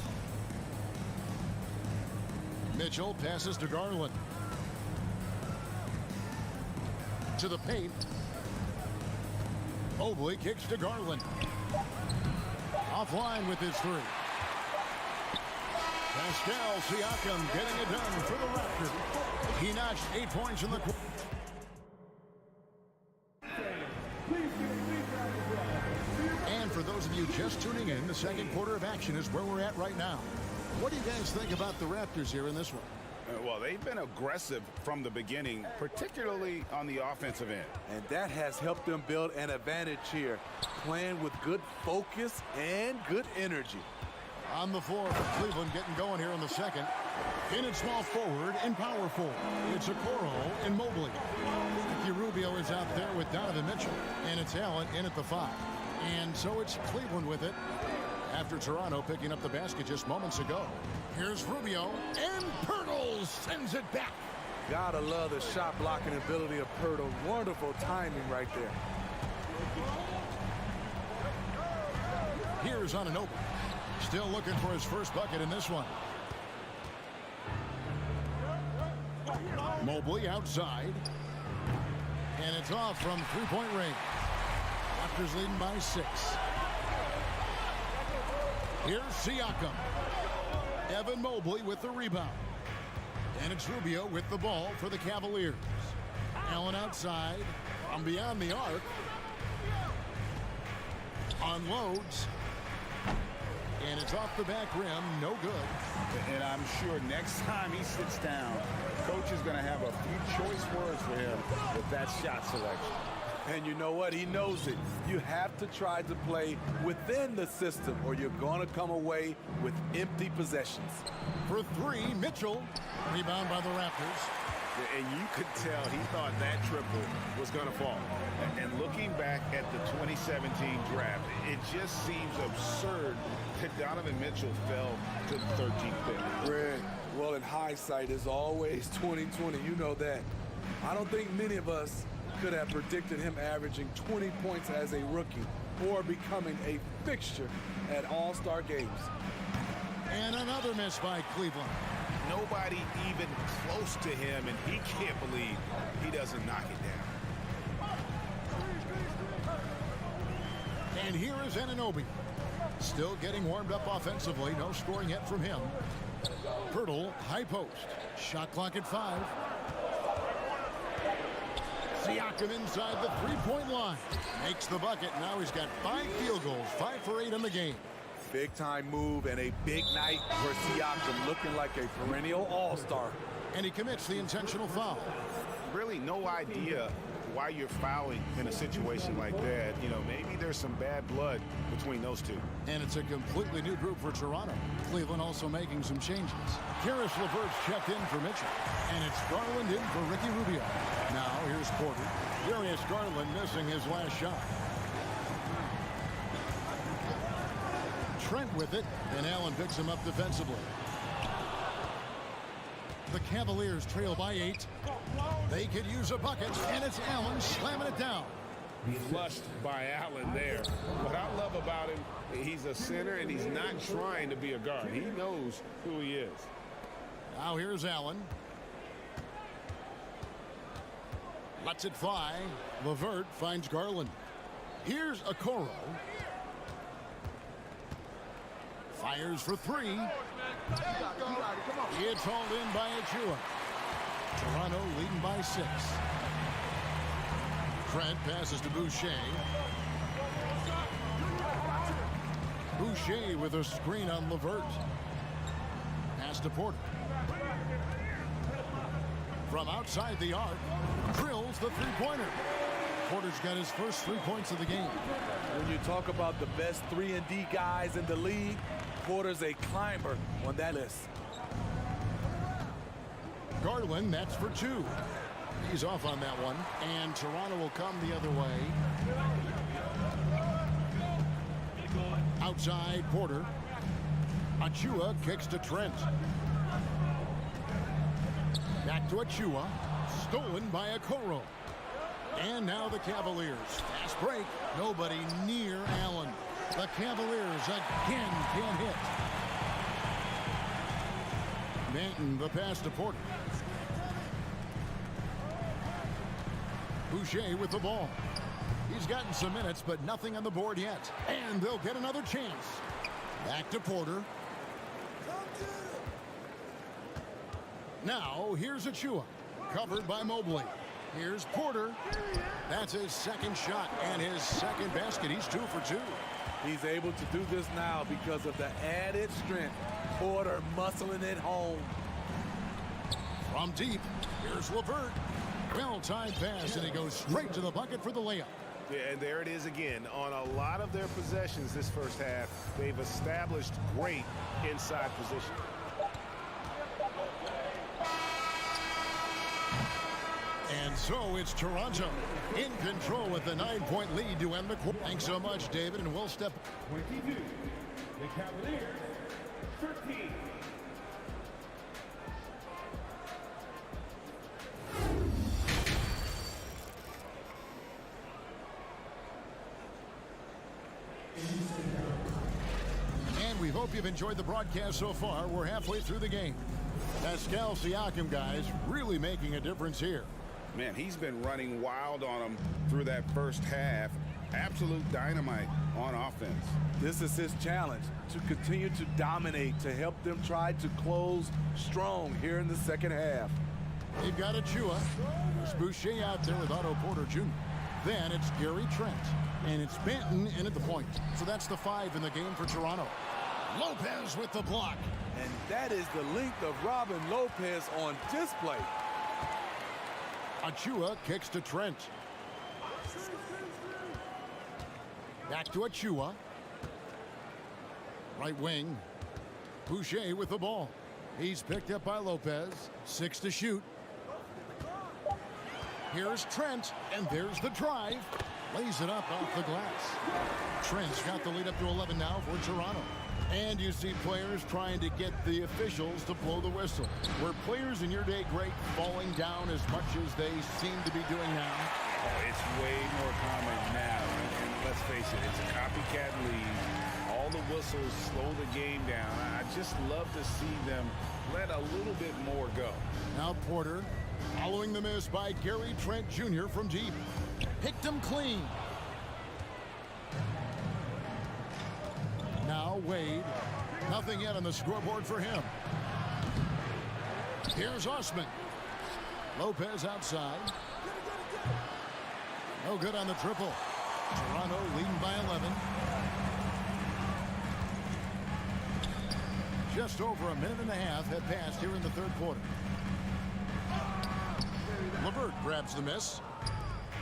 Mitchell passes to Garland. To the paint. Mobley kicks to Garland. Offline with his 3. Pascal Siakam getting it done for the Raptors. He notched 8 points in the quarter. And for those of you just tuning in, the second quarter of action is where we're at right now. What do you guys think about the Raptors here in this one? Well, they've been aggressive from the beginning, particularly on the offensive end. And that has helped them build an advantage here, playing with good focus and good energy. On the floor for Cleveland, getting going here in the second. In at small forward and power forward. It's Okoro and Mobley. Ricky Rubio is out there with Donovan Mitchell. And it's Allen in at the 5. And so it's Cleveland with it, after Toronto picking up the basket just moments ago. Here's Rubio, and Pirtle sends it back. Gotta love the shot blocking ability of Pirtle. Wonderful timing right there. Here's Anunoby. Still looking for his first bucket in this one. Mobley outside. And it's off from three-point range. Raptors leading by 6. Here's Siakam. Evan Mobley with the rebound. And it's Rubio with the ball for the Cavaliers. Allen outside from beyond the arc. Unloads. And it's off the back rim. No good. And I'm sure next time he sits down, coach is going to have a few choice words for him with that shot selection. And you know what? He knows it. You have to try to play within the system or you're going to come away with empty possessions. For 3, Mitchell. Rebound by the Raptors. And you could tell he thought that triple was going to fall. And looking back at the 2017 draft, it just seems absurd that Donovan Mitchell fell to the 13th pick. Greg, well, in hindsight, is always 20/20. You know that. I don't think many of us could have predicted him averaging 20 points as a rookie or becoming a fixture at All-Star games. And another miss by Cleveland. Nobody even close to him, and he can't believe he doesn't knock it down. And here is Anunoby. Still getting warmed up offensively. No scoring yet from him. Pirtle, high post. Shot clock at 5. Siakam inside the three-point line. Makes the bucket. Now he's got 5 field goals. 5 for 8 in the game. Big-time move and a big night for Siakam, looking like a perennial all-star. And he commits the intentional foul. Really no idea why you're fouling in a situation like that. You know, maybe there's some bad blood between those two. And it's a completely new group for Toronto. Cleveland also making some changes. Karis LeVert's checked in for Mitchell. And it's Garland in for Ricky Rubio. Now here's Porter. Darius Garland missing his last shot. Trent with it, and Allen picks him up defensively. The Cavaliers trail by 8. They could use a bucket, and it's Allen slamming it down. Flushed by Allen there. What I love about him, he's a center, and he's not trying to be a guard. He knows who he is. Now here's Allen. Lets it fly. LeVert finds Garland. Here's Okoro. Fires for 3. It's hauled in by Achua. Toronto leading by 6. Trent passes to Boucher. Boucher with a screen on LeVert. Pass to Porter. From outside the arc, drills the three-pointer. Porter's got his first 3 points of the game. When you talk about the best 3-and-D guys in the league, Porter's a climber on that list. Garland, that's for 2. He's off on that one, and Toronto will come the other way. Outside, Porter. Achua kicks to Trent. Back to Achua. Stolen by Okoro. And now the Cavaliers. Fast break. Nobody near Allen. The Cavaliers again can't hit. Manton the pass to Porter. Boucher with the ball. He's gotten some minutes, but nothing on the board yet. And they'll get another chance. Back to Porter. Now, here's Achua. Covered by Mobley. Here's Porter. That's his second shot and his second basket. He's 2 for 2. He's able to do this now because of the added strength. Porter muscling it home. From deep, here's LeVert. Well-timed pass, and he goes straight to the bucket for the layup. Yeah, and there it is again. On a lot of their possessions this first half, they've established great inside position. And so it's Toronto in control with the 9-point lead to end the quarter. Thanks so much, David, and we'll step. 22. The Cavaliers, 13. And we hope you've enjoyed the broadcast so far. We're halfway through the game. Pascal Siakam, guys, really making a difference here. Man, he's been running wild on them through that first half. Absolute dynamite on offense. This is his challenge, to continue to dominate, to help them try to close strong here in the second half. They've got Achua. There's Boucher out there with Otto Porter Jr. Then it's Gary Trent. And it's Manton in at the point. So that's the 5 in the game for Toronto. Lopez with the block. And that is the length of Robin Lopez on display. Achua kicks to Trent. Back to Achua. Right wing. Boucher with the ball. He's picked up by Lopez. 6 to shoot. Here's Trent, and there's the drive. Lays it up off the glass. Trent's got the lead up to 11 now for Toronto. And you see players trying to get the officials to blow the whistle. Were players in your day great falling down as much as they seem to be doing now? Oh, it's way more common now. And let's face it, it's a copycat league. All the whistles slow the game down. I just love to see them let a little bit more go. Now Porter, following the miss by Gary Trent Jr. from deep. Picked him clean. Now Wade. Nothing yet on the scoreboard for him. Here's Osman. Lopez outside. No good on the triple. Toronto leading by 11. Just over a minute and a half had passed here in the third quarter. LeVert grabs the miss.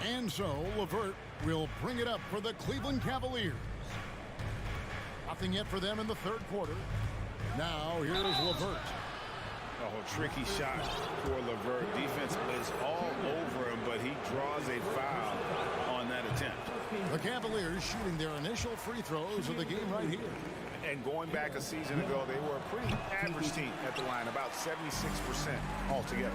And so LeVert will bring it up for the Cleveland Cavaliers. Nothing yet for them in the third quarter. Now here's LeVert. Oh, tricky shot for LeVert. Defense is all over him, but he draws a foul on that attempt. The Cavaliers shooting their initial free throws of the game right here. And going back a season ago, they were a pretty average team at the line, about 76% altogether.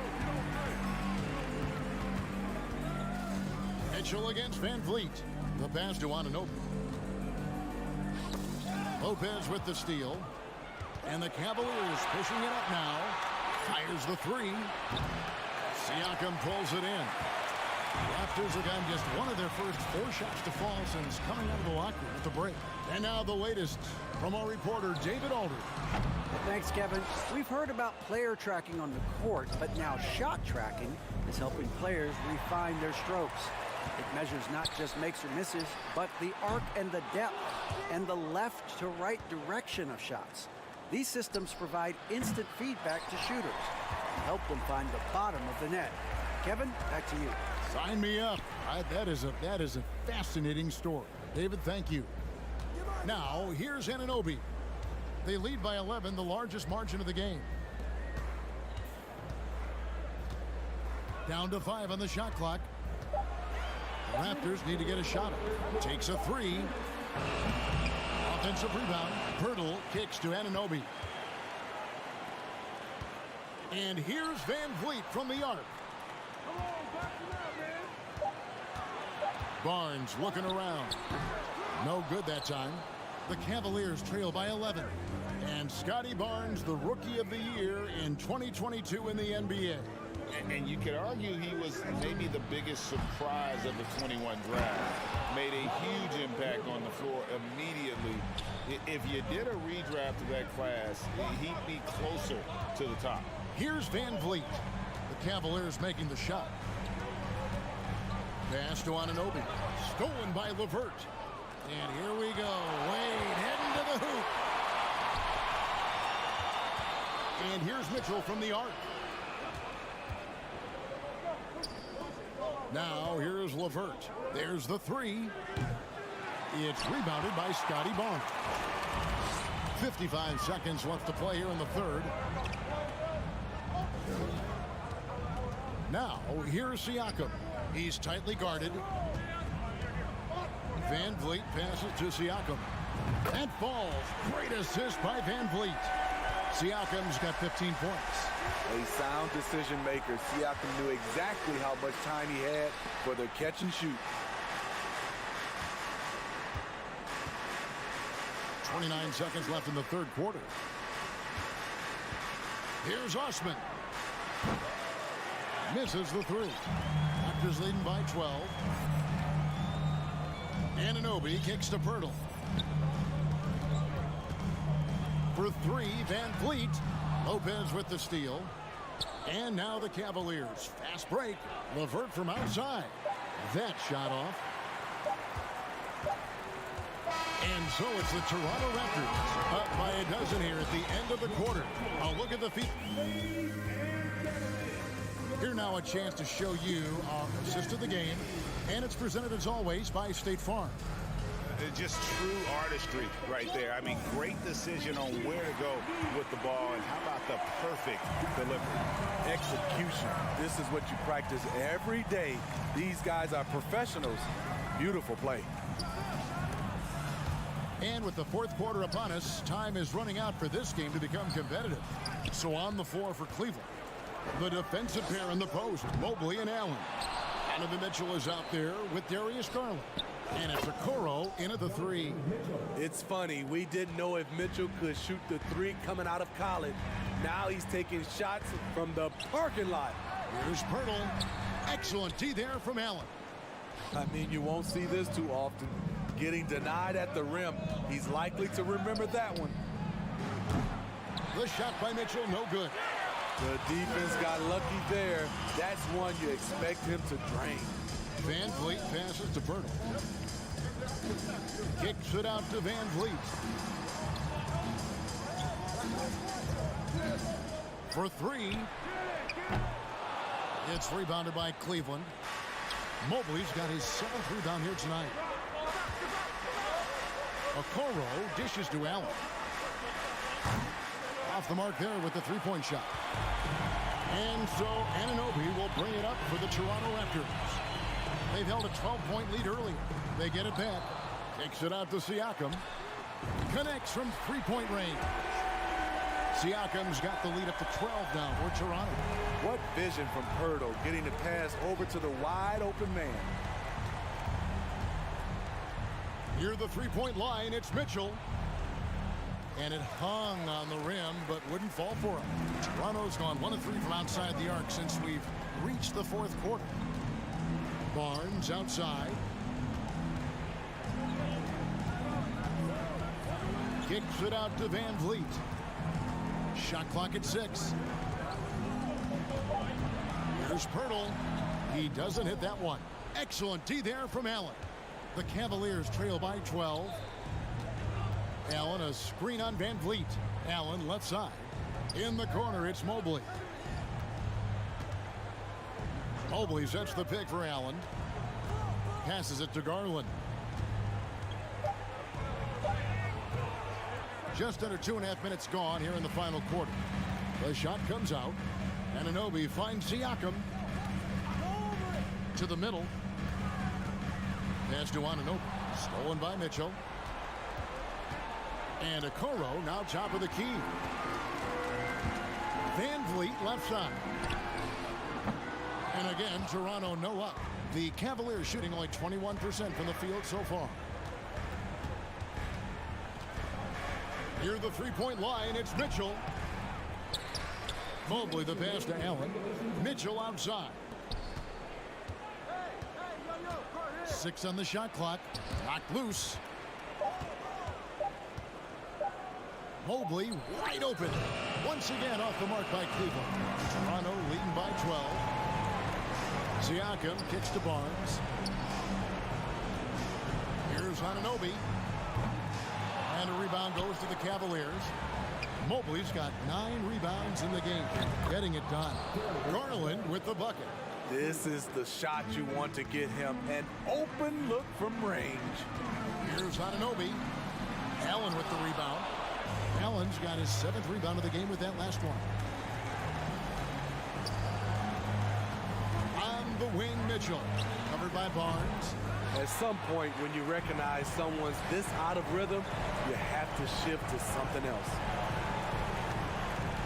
Mitchell against Van Vliet. The pass to Anunoby. Lopez with the steal. And the Cavaliers pushing it up now. Fires the 3. Siakam pulls it in. Raptors have gotten just one of their first 4 shots to fall since coming out of the locker room at the break. And now the latest from our reporter, David Aldridge. Thanks, Kevin. We've heard about player tracking on the court, but now shot tracking is helping players refine their strokes. It measures not just makes or misses, but the arc and the depth and the left to right direction of shots. These systems provide instant feedback to shooters and help them find the bottom of the net. Kevin, back to you. Sign me up. That is a fascinating story. David, thank you. Now, here's Anunoby. They lead by 11, the largest margin of the game. Down to 5 on the shot clock. The Raptors need to get a shot up. Takes a 3. Offensive Offensive rebound. Pirtle kicks to Anunoby. And here's Van Vliet from the arc. Barnes looking around. No good that time. The Cavaliers trail by 11. And Scotty Barnes, the Rookie of the Year in 2022 in the NBA. And you could argue he was maybe the biggest surprise of the 21 draft. Made a huge impact on the floor immediately. If you did a redraft of that class, he'd be closer to the top. Here's Van Vliet. The Cavaliers making the shot. Pass to Anunoby. Stolen by LeVert. And here we go. Wade heading to the hoop. And here's Mitchell from the arc. Now here's LeVert. There's the three. It's rebounded by Scotty Barnes. 55 seconds left to play here in the third. Now here's Siakam. He's tightly guarded. Van Vliet passes to Siakam. And falls. Great assist by Van Vliet. Siakam's got 15 points. A sound decision maker. Siakam knew exactly how much time he had for the catch and shoot. 29 seconds left in the third quarter. Here's Osman. Misses the three. Raptors leading by 12. Anunoby kicks to Pirtle. For three, Van Vliet. Lopez with the steal. And now the Cavaliers. Fast break. LeVert from outside. That shot off. And so it's the Toronto Raptors up by a dozen here at the end of the quarter. A look at the feet. Here now a chance to show you our assist of the game. And it's presented as always by State Farm. Just true artistry right there. I mean, great decision on where to go with the ball. And how about the perfect delivery? Execution. This is what you practice every day. These guys are professionals. Beautiful play. And with the fourth quarter upon us, time is running out for this game to become competitive. So on the floor for Cleveland, the defensive pair in the post, Mobley and Allen. Donovan Mitchell is out there with Darius Garland. And it's Okoro in at the three. It's funny, we didn't know if Mitchell could shoot the three coming out of college. Now he's taking shots from the parking lot. Here's Pirtle. Excellent D there from Allen. I mean, you won't see this too often. Getting denied at the rim. He's likely to remember that one. The shot by Mitchell, no good. The defense got lucky there. That's one you expect him to drain. Van Vliet passes to Pirtle. Kicks it out to Van Vliet. For three. It's rebounded by Cleveland. Mobley's got his 7th rebound here tonight. Okoro dishes to Allen. Off the mark there with the three-point shot. And so Anunoby will bring it up for the Toronto Raptors. They've held a 12-point lead earlier. They get it back. Kicks it out to Siakam. Connects from three-point range. Siakam's got the lead up to 12 now for Toronto. What vision from Pirtle, getting the pass over to the wide-open man. Near the three-point line, it's Mitchell. And it hung on the rim, but wouldn't fall for him. Toronto's gone 1 of 3 from outside the arc since we've reached the fourth quarter. Barnes outside. Kicks it out to Van Vliet. Shot clock at 6. Here's Pirtle. He doesn't hit that one. Excellent D there from Allen. The Cavaliers trail by 12. Allen, a screen on Van Vliet. Allen left side. In the corner, it's Mobley. Mobley sets the pick for Allen. Passes it to Garland. Just under 2.5 minutes gone here in the final quarter. The shot comes out. Anunoby finds Siakam. To the middle. Pass to Anunoby. Stolen by Mitchell. And Okoro now top of the key. Van Vliet left side. And again, Toronto no up. The Cavaliers shooting only 21% from the field so far. Near the three-point line, it's Mitchell. Mobley the pass to Allen. Mitchell outside. 6 on the shot clock. Knocked loose. Mobley wide open. Once again off the mark by Cleveland. Toronto leading by 12. Siakam kicks to Barnes. Here's Anunoby. And a rebound goes to the Cavaliers. Mobley's got 9 rebounds in the game. Getting it done. Garland with the bucket. This is the shot you want to get him. An open look from range. Here's Anunoby. Allen with the rebound. Allen's got his 7th rebound of the game with that last one. On the wing, Mitchell. Covered by Barnes. At some point, when you recognize someone's this out of rhythm, you have to shift to something else.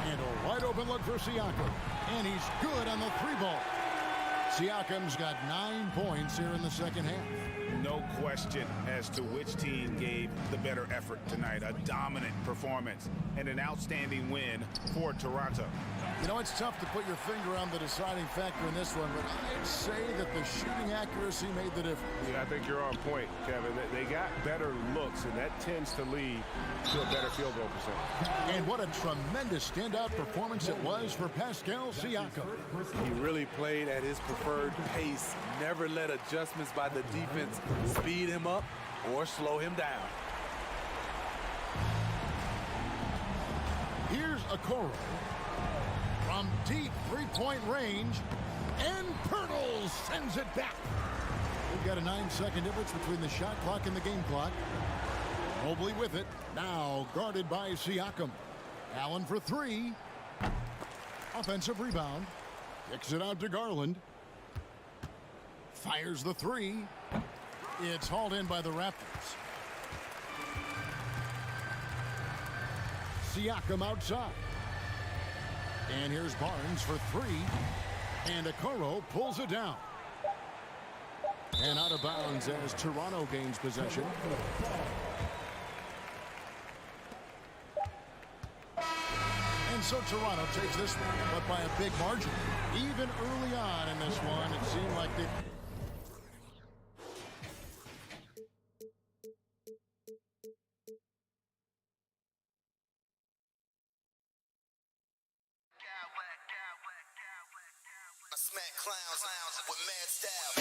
And a wide open look for Siakam. And he's good on the 3-ball. Siakam's got 9 points here in the second half. No question as to which team gave the better effort tonight. A dominant performance and an outstanding win for Toronto. You know, it's tough to put your finger on the deciding factor in this one, but I'd say that the shooting accuracy made the difference. Yeah, I think you're on point, Kevin. They got better looks, and that tends to lead to a better field goal percentage. And what a tremendous standout performance it was for Pascal Siakam. He really played at his preferred pace. Never let adjustments by the defense speed him up or slow him down. Here's Okoro from deep 3-point range, and Pirtle sends it back. We've got a 9-second difference between the shot clock and the game clock. Mobley with it, now guarded by Siakam. Allen for 3. Offensive rebound. Kicks it out to Garland. Fires the 3. It's hauled in by the Raptors. Siakam outside. And here's Barnes for 3. And Okoro pulls it down. And out of bounds as Toronto gains possession. And so Toronto takes this one, but by a big margin. Even early on in this one, it seemed like they... Smack clowns with mad style.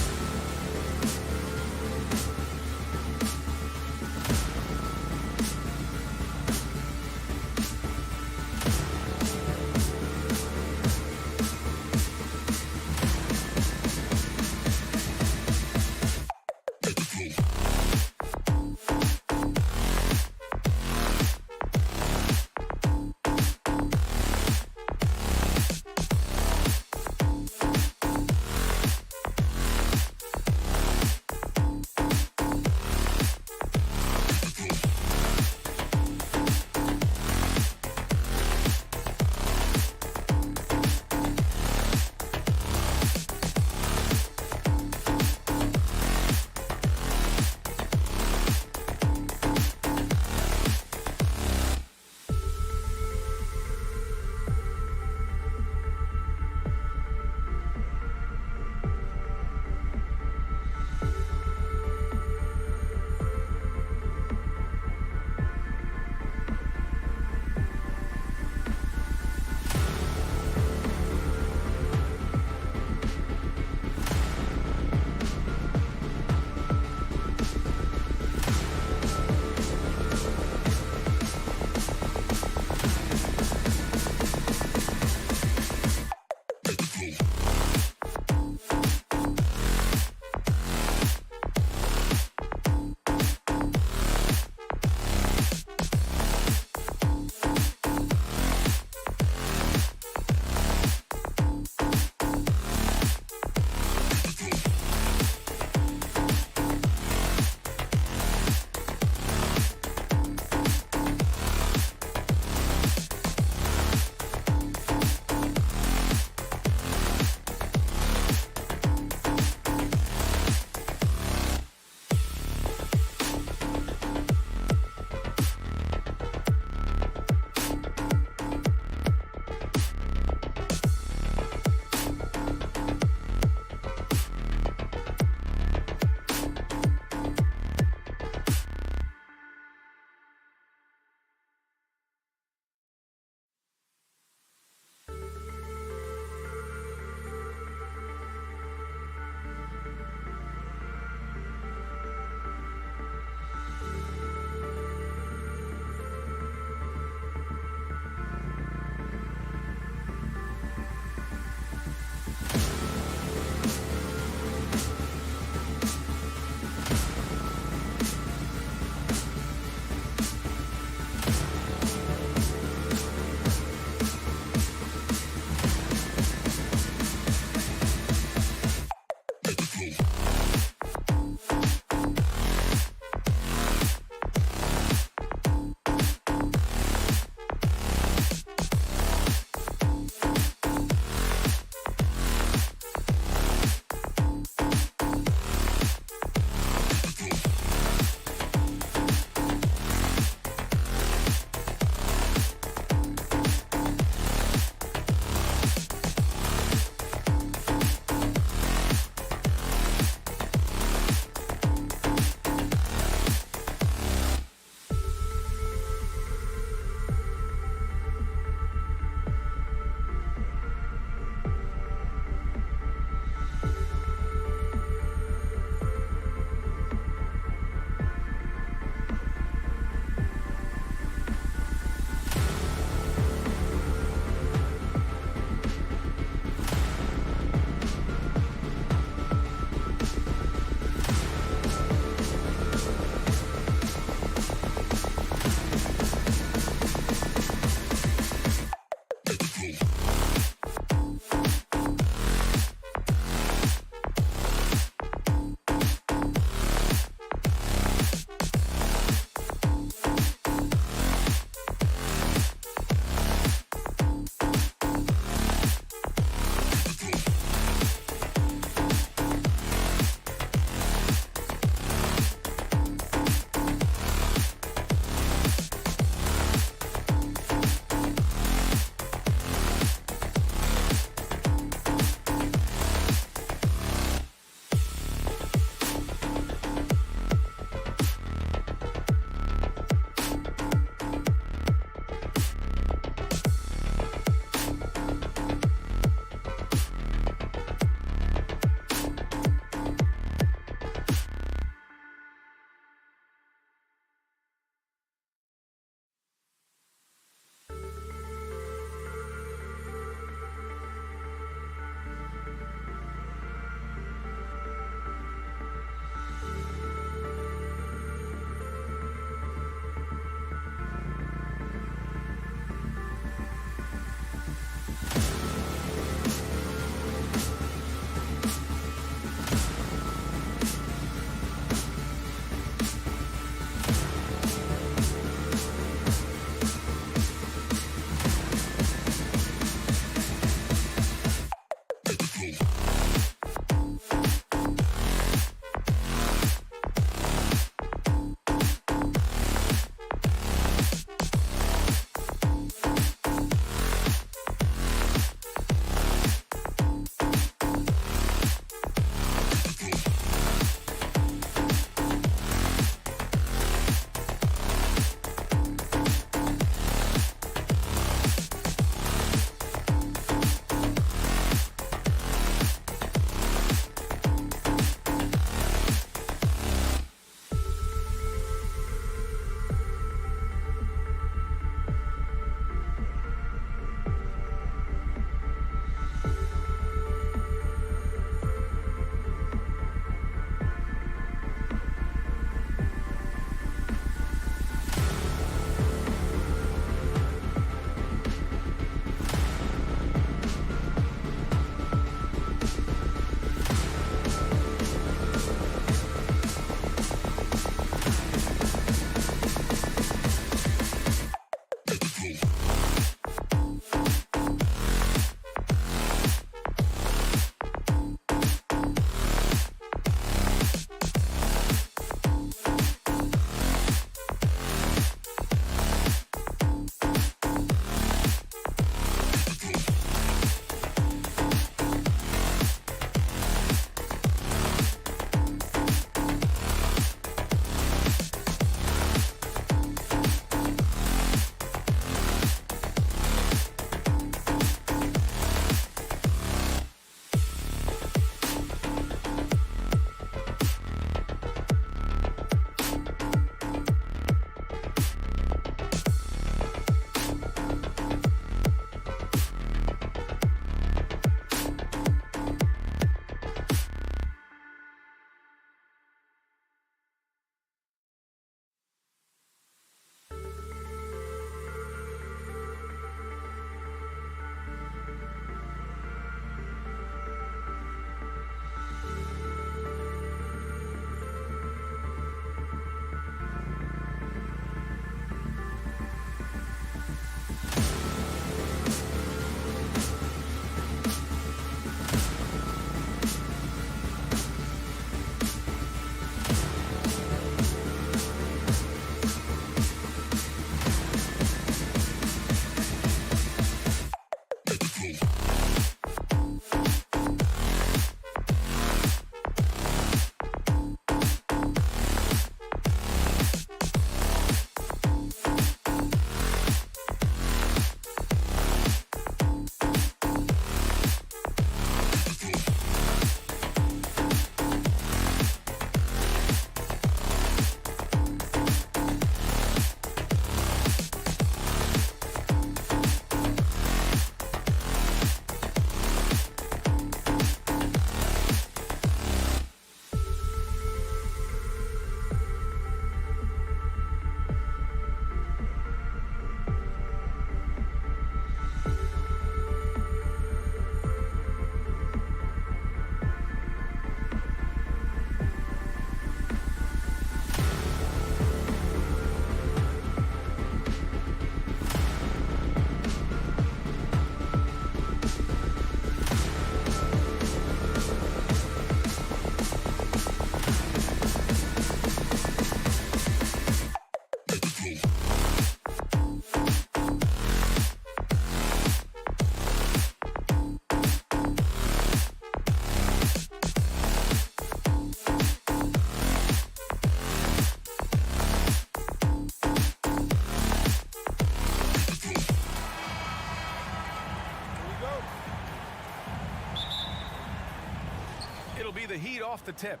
the Heat off the tip.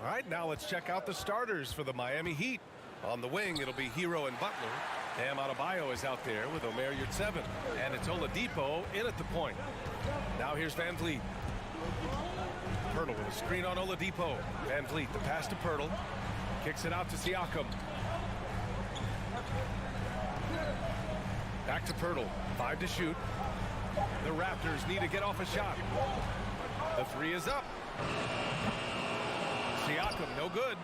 All right, now let's check out the starters for the Miami Heat. On the wing, it'll be Hero and Butler. Bam Adebayo is out there with Omer Yurtseven. And it's Oladipo in at the point. Now here's Van Vliet. Pirtle with a screen on Oladipo. Van Vliet, the pass to Pirtle. Kicks it out to Siakam. Back to Pirtle. 5 to shoot. The Raptors need to get off a shot. The 3 is up. Siakam, no good.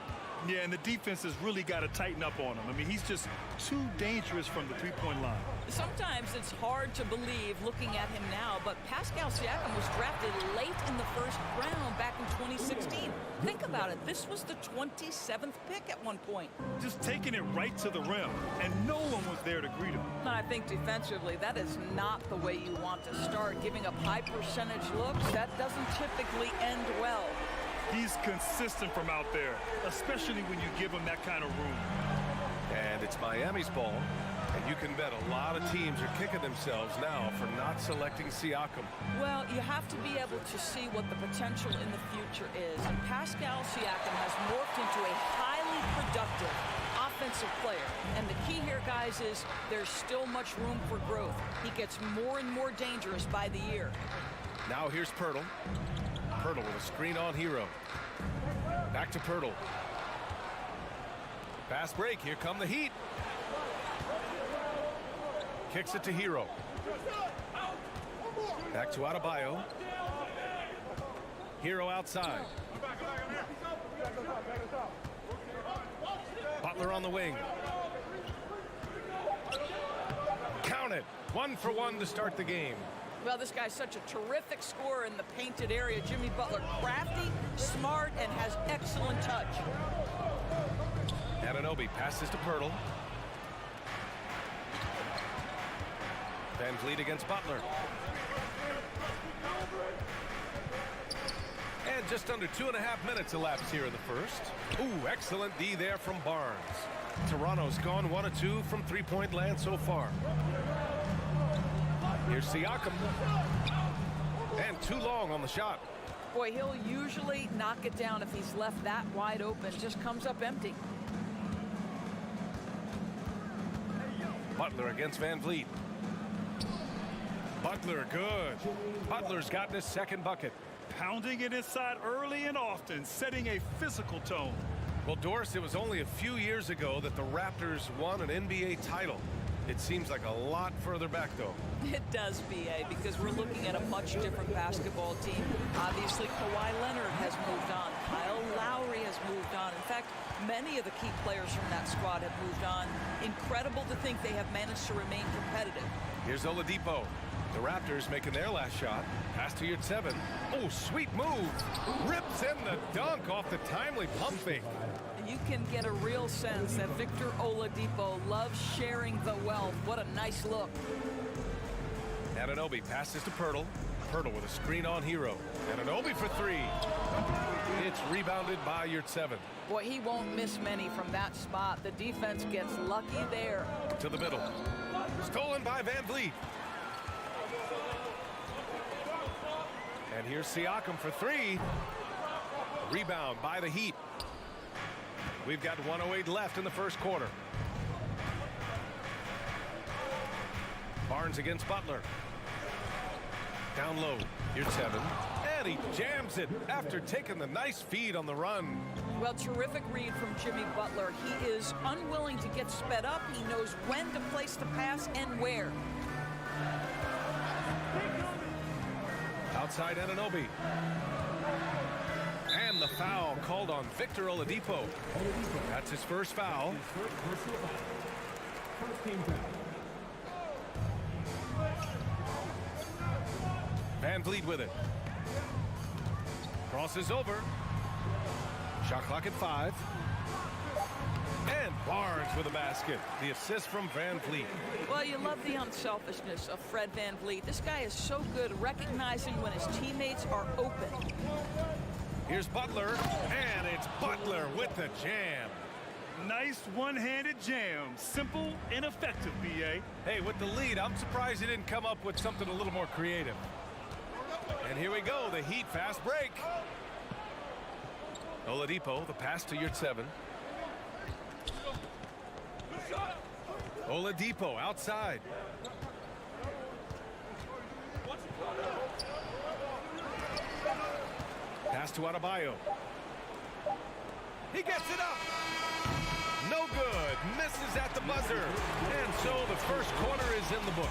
Yeah, and the defense has really got to tighten up on him. I mean, he's just too dangerous from the three-point line. Sometimes it's hard to believe looking at him now, but Pascal Siakam was drafted late in the first round back in 2016. Think about it. This was the 27th pick at one point. Just taking it right to the rim, and no one was there to greet him. I think defensively, that is not the way you want to start. Giving up high percentage looks, that doesn't typically end well. He's consistent from out there, especially when you give him that kind of room. And it's Miami's ball. And you can bet a lot of teams are kicking themselves now for not selecting Siakam. Well, you have to be able to see what the potential in the future is. And Pascal Siakam has morphed into a highly productive offensive player. And the key here, guys, is there's still much room for growth. He gets more and more dangerous by the year. Now here's Pirtle. Pirtle with a screen on Hero. Back to Pirtle. Fast break. Here come the Heat. Kicks it to Hero. Back to Adebayo. Hero outside. Butler on the wing. Count it. 1 for 1 to start the game. Well, this guy's such a terrific scorer in the painted area. Jimmy Butler, crafty, smart, and has excellent touch. Anunoby passes to Pirtle. Van Vliet against Butler. And just under 2.5 minutes elapsed here in the first. Ooh, excellent D there from Barnes. Toronto's gone 1 of 2 from three-point land so far. Here's Siakam. And too long on the shot. Boy, he'll usually knock it down if he's left that wide open. Just comes up empty. Butler against Van Vliet. Butler, good. Butler's gotten his second bucket. Pounding it inside early and often, setting a physical tone. Well, Doris, it was only a few years ago that the Raptors won an NBA title. It seems like a lot further back, though. It does, B.A., because we're looking at a much different basketball team. Obviously, Kawhi Leonard has moved on. Kyle Lowry has moved on. In fact, many of the key players from that squad have moved on. Incredible to think they have managed to remain competitive. Here's Oladipo. The Raptors making their last shot. Pass to Yurtseven. Oh, sweet move. Rips in the dunk off the timely pump fake. You can get a real sense that Victor Oladipo loves sharing the wealth. What a nice look. Anunoby passes to Pirtle. Pirtle with a screen on Hero. Anunoby for 3. It's rebounded by Yurtseven. Boy, he won't miss many from that spot. The defense gets lucky there. To the middle. Stolen by Van Vliet. And here's Siakam for 3. Rebound by the Heat. We've got 1:08 left in the first quarter. Barnes against Butler. Down low. Yurtseven. And he jams it after taking the nice feed on the run. Well, terrific read from Jimmy Butler. He is unwilling to get sped up. He knows when to place the pass and where. Outside Anunoby. And the foul called on Victor Oladipo. That's his first foul. Van Vliet with it. Crosses over. Shot clock at 5. And Barnes with a basket. The assist from Van Vliet. Well, you love the unselfishness of Fred Van Vliet. This guy is so good recognizing when his teammates are open. Here's Butler, and it's Butler with the jam. Nice one-handed jam. Simple and effective, B.A. Hey, with the lead, I'm surprised he didn't come up with something a little more creative. And here we go, the Heat fast break. Oladipo, the pass to your 7. Oladipo outside. Pass to Adebayo. He gets it up. No good. Misses at the buzzer. And so the first quarter is in the books.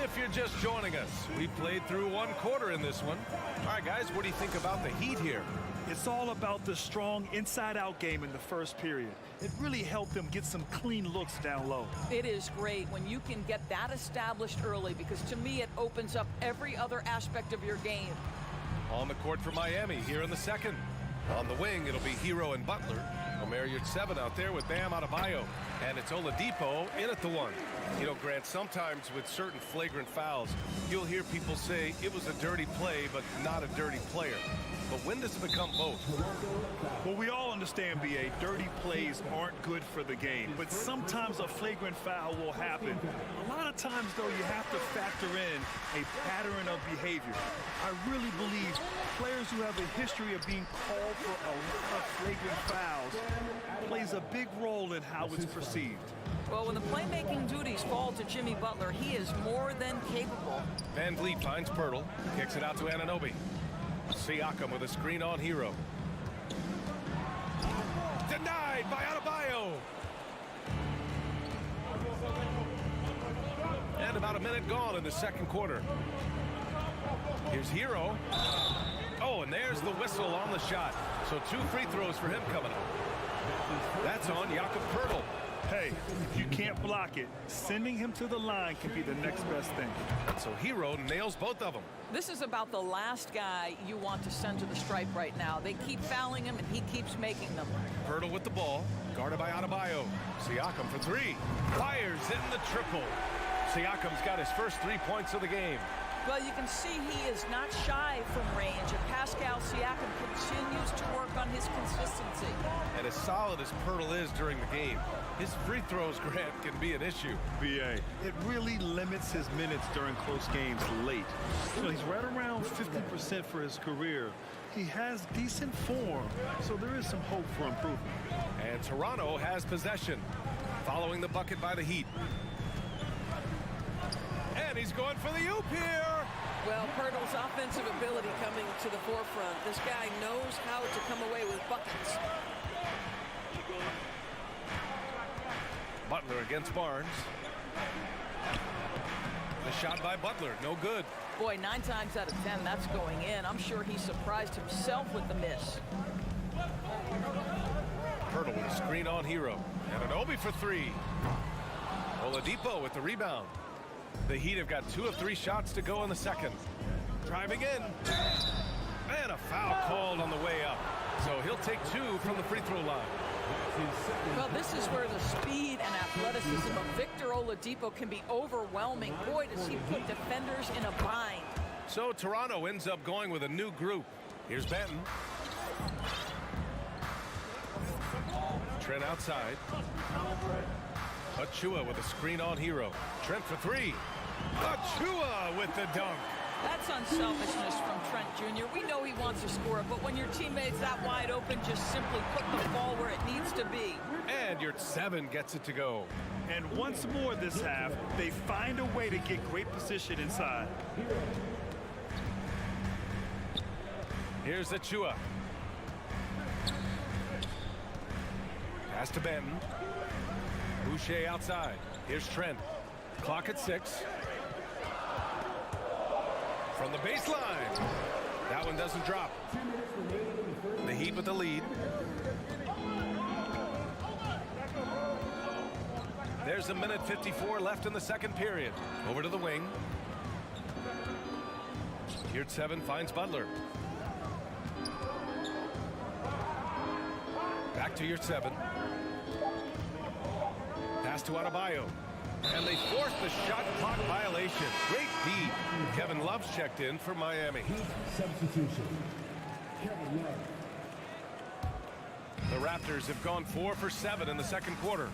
If you're just joining us, we played through one quarter in this one. All right, guys, what do you think about the Heat here? It's all about the strong inside-out game in the first period. It really helped them get some clean looks down low. It is great when you can get that established early, because to me it opens up every other aspect of your game. On the court for Miami here in the second. On the wing, it'll be Hero and Butler. Omer, your 7 out there with Bam Adebayo. And it's Oladipo in at the 1. You know, Grant, sometimes with certain flagrant fouls, you'll hear people say it was a dirty play, but not a dirty player. But when does it become both? Well, we all understand, B.A., dirty plays aren't good for the game. But sometimes a flagrant foul will happen. A lot of times, though, you have to factor in a pattern of behavior. I really believe players who have a history of being called for a lot of flagrant fouls plays a big role in how it's perceived. Well, when the playmaking duties fall to Jimmy Butler, he is more than capable. Van Vliet finds Pirtle, kicks it out to Anunoby. Siakam with a screen on Hero. Denied by Adebayo. And about a minute gone in the second quarter. Here's Hero. Oh, and there's the whistle on the shot. So 2 free throws for him coming up. That's on Jakob Pirtle. Hey, if you can't block it, sending him to the line can be the next best thing. So Hero nails both of them. This is about the last guy you want to send to the stripe right now. They keep fouling him, and he keeps making them. Pirtle with the ball, guarded by Adebayo. Siakam for 3. Fires in the triple. Siakam's got his first 3 points of the game. Well, you can see he is not shy from range, and Pascal Siakam continues to work on his consistency. And as solid as Pirtle is during the game, his free throws, Grant, can be an issue. B.A., it really limits his minutes during close games late. You know, he's right around 50% for his career. He has decent form, so there is some hope for improvement. And Toronto has possession, following the bucket by the Heat. And he's going for the oop here. Well, Pirtle's offensive ability coming to the forefront. This guy knows how to come away with buckets. Butler against Barnes. The shot by Butler, no good. Boy, 9 times out of 10, that's going in. I'm sure he surprised himself with the miss. Pirtle with a screen on Hero. And Anunoby for 3. Oladipo with the rebound. The Heat have got 2 of 3 shots to go in the second. Driving in. And a foul called on the way up. So he'll take 2 from the free throw line. Well, this is where the speed and athleticism of Victor Oladipo can be overwhelming. Boy, does he put defenders in a bind. So Toronto ends up going with a new group. Here's Benton. Trent outside. Achua with a screen on Hero. Trent for 3. Achua with the dunk. That's unselfishness from Trent Jr. We know he wants to score, but when your teammate's that wide open, just simply put the ball where it needs to be. And your 7 gets it to go. And once more this half, they find a way to get great position inside. Here's Achua. Pass to Benton. Boucher outside. Here's Trent. Clock at 6. From the baseline. That one doesn't drop. The Heat with the lead. There's a minute 54 left in the second period. Over to the wing. Here at 7 finds Butler. Back to your 7. Pass to Adebayo. And they force the shot clock violation. Great beat. Kevin Love's checked in for Miami. Substitution. Kevin Love. The Raptors have gone 4 for 7 in the second quarter.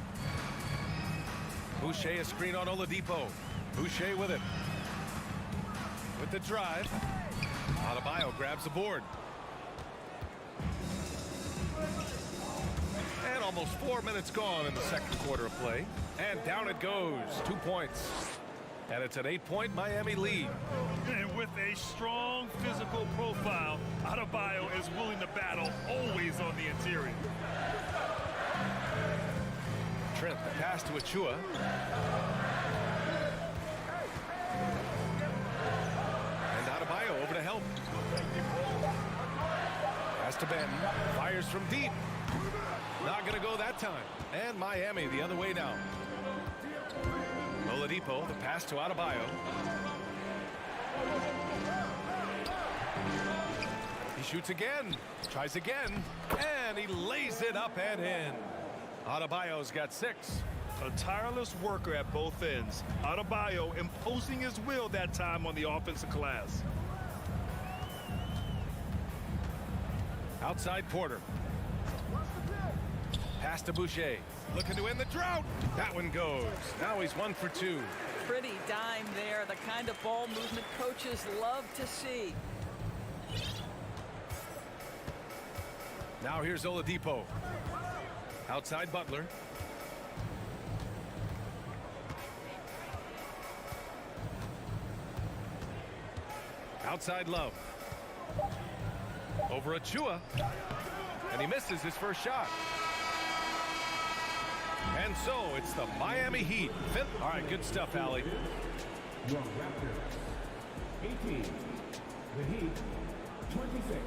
Boucher a screen on Oladipo. Boucher with it. With the drive. Adebayo grabs the board. And almost 4 minutes gone in the second quarter of play. And down it goes. 2 points. And it's an 8-point Miami lead. And with a strong physical profile, Adebayo is willing to battle, always on the interior. Trent, the pass to Achua. And Adebayo over to help. Pass to Benton. Fires from deep. Not going to go that time. And Miami the other way now. Oladipo, the pass to Adebayo. He shoots again. Tries again. And he lays it up and in. Adebayo's got 6. A tireless worker at both ends. Adebayo imposing his will that time on the offensive glass. Outside Porter. Pass to Boucher. Looking to end the drought. That one goes. Now he's 1 for 2. Pretty dime there. The kind of ball movement coaches love to see. Now here's Oladipo. Outside Butler. Outside Love. Over Achua. And he misses his first shot. And so it's the Miami Heat. All right, good stuff, Allie. Your Raptors, 18. The Heat, 26.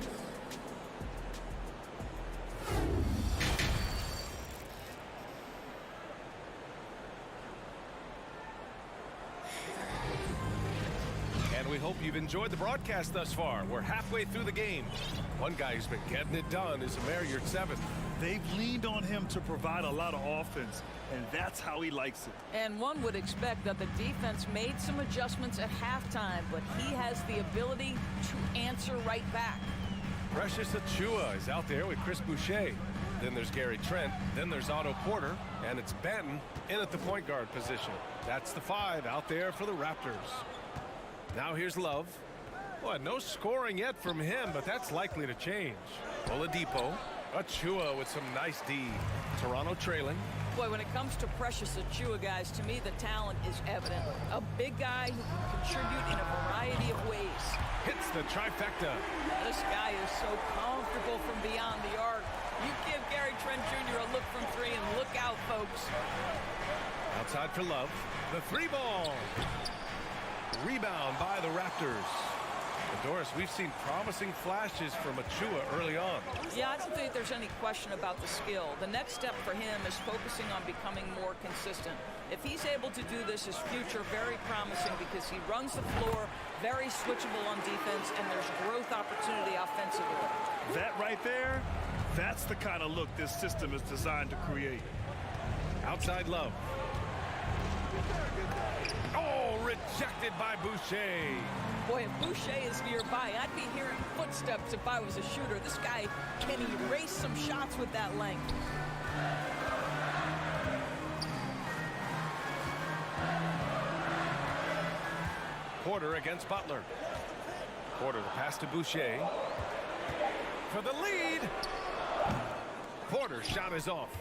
And we hope you've enjoyed the broadcast thus far. We're halfway through the game. One guy who's been getting it done is Amir Yurtseven. They've leaned on him to provide a lot of offense, and that's how he likes it. And one would expect that the defense made some adjustments at halftime, but he has the ability to answer right back. Precious Achua is out there with Chris Boucher. Then there's Gary Trent. Then there's Otto Porter. And it's Benton in at the point guard position. That's the 5 out there for the Raptors. Now here's Love. Boy, no scoring yet from him, but that's likely to change. Oladipo. Achua with some nice D. Toronto trailing. Boy, when it comes to Precious Achua, guys, to me the talent is evident. A big guy who can contribute in a variety of ways. Hits the trifecta. This guy is so comfortable from beyond the arc. You give Gary Trent Jr. a look from 3 and look out, folks. Outside for Love. The 3 ball. Rebound by the Raptors. And Doris, we've seen promising flashes from Achua early on. Yeah, I don't think there's any question about the skill. The next step for him is focusing on becoming more consistent. If he's able to do this, his future very promising because he runs the floor, very switchable on defense, and there's growth opportunity offensively. That right there, that's the kind of look this system is designed to create. Outside Love. Oh, rejected by Boucher. Boy, if Boucher is nearby, I'd be hearing footsteps if I was a shooter. This guy can erase some shots with that length. Porter against Butler. Porter, the pass to Boucher. For the lead. Porter's shot is off.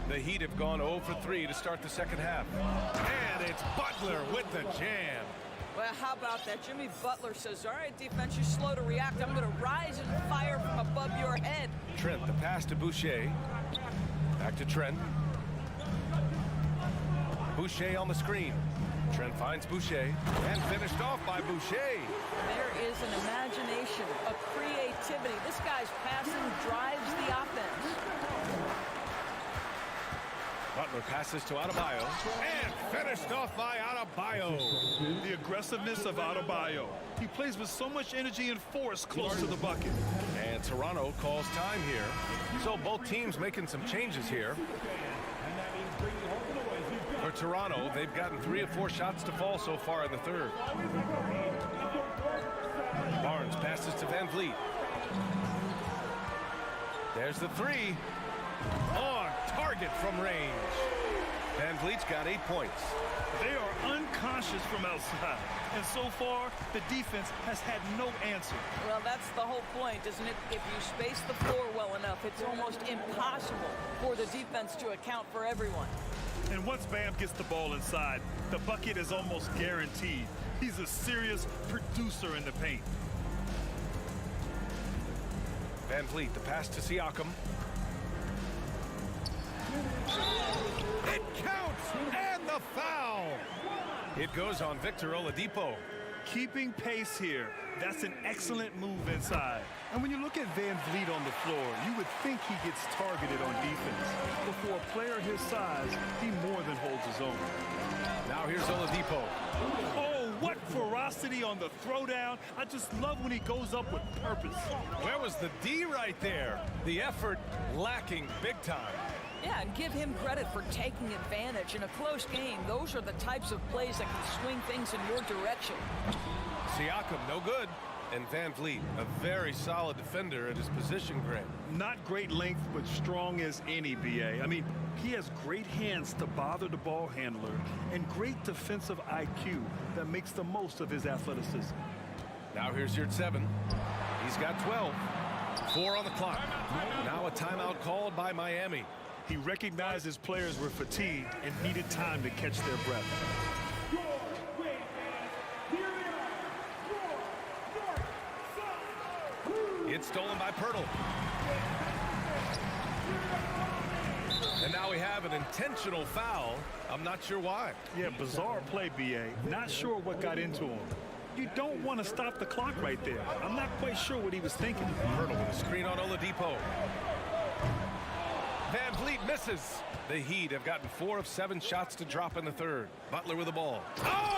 The Heat have gone 0 for 3 to start the second half. And it's Butler with the jam. Well, how about that? Jimmy Butler says, all right, defense, you're slow to react. I'm going to rise and fire from above your head. Trent, the pass to Boucher. Back to Trent. Boucher on the screen. Trent finds Boucher. And finished off by Boucher. There is an imagination, a creativity. This guy's passing drives the offense. Butler passes to Adebayo. And finished off by Adebayo. The aggressiveness of Adebayo. He plays with so much energy and force close to the bucket. And Toronto calls time here. So both teams making some changes here. For Toronto, they've gotten 3 of 4 shots to fall so far in the third. Barnes passes to Van Vliet. There's the 3. On target from range. Van Vliet's got 8 points. They are unconscious from outside. And so far, the defense has had no answer. Well, that's the whole point, isn't it? If you space the floor well enough, it's almost impossible for the defense to account for everyone. And once Bam gets the ball inside, the bucket is almost guaranteed. He's a serious producer in the paint. Van Vliet, the pass to Siakam. It counts, and the foul. It goes on Victor Oladipo. Keeping pace here. That's an excellent move inside. And when you look at Van Vliet on the floor, you would think he gets targeted on defense. But for a player his size, he more than holds his own. Now here's Oladipo. Oh, what ferocity on the throwdown. I just love when he goes up with purpose. Where was the D right there? The effort lacking big time. Yeah, and give him credit for taking advantage. In a close game, those are the types of plays that can swing things in your direction. Siakam, no good. And Van Vliet, a very solid defender at his position grade. Not great length, but strong as any, BA. I mean, he has great hands to bother the ball handler and great defensive IQ that makes the most of his athleticism. Now here's your 7. He's got 12. 4 on the clock. Now a timeout called by Miami. He recognized his players were fatigued and needed time to catch their breath. It's stolen by Pirtle. And now we have an intentional foul. I'm not sure why. Yeah, bizarre play, BA. Not sure what got into him. You don't want to stop the clock right there. I'm not quite sure what he was thinking. Pirtle with a screen on Oladipo. Van Vliet misses. The Heat have gotten 4 of 7 shots to drop in the third. Butler with the ball. Oh!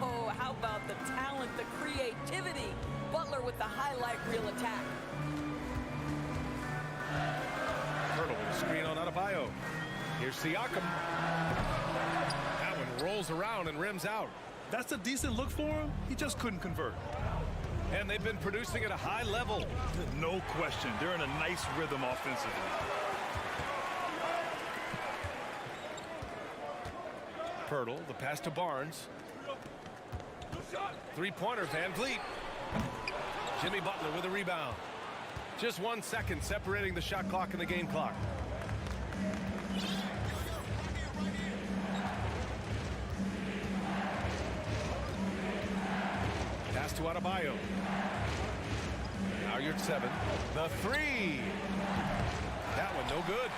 Oh, how about the talent, the creativity? Butler with the highlight reel attack. Pirtle with a screen on Adebayo. Here's Siakam. That one rolls around and rims out. That's a decent look for him. He just couldn't convert. And they've been producing at a high level. No question. They're in a nice rhythm offensively. Pirtle, the pass to Barnes. 3-pointer, Van Vliet. Jimmy Butler with a rebound. Just 1 second separating the shot clock and the game clock. Pass to Adebayo. Now you're at 7. The 3. That one no good.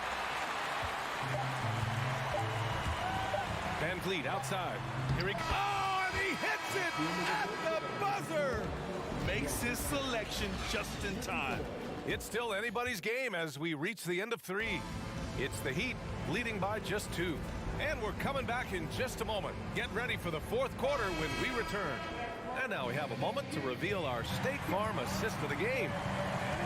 Van Vliet outside. Here he goes. Oh, and he hits it at the buzzer. Makes his selection just in time. It's still anybody's game as we reach the end of 3. It's the Heat leading by just 2. And we're coming back in just a moment. Get ready for the 4th quarter when we return. And now we have a moment to reveal our State Farm assist of the game.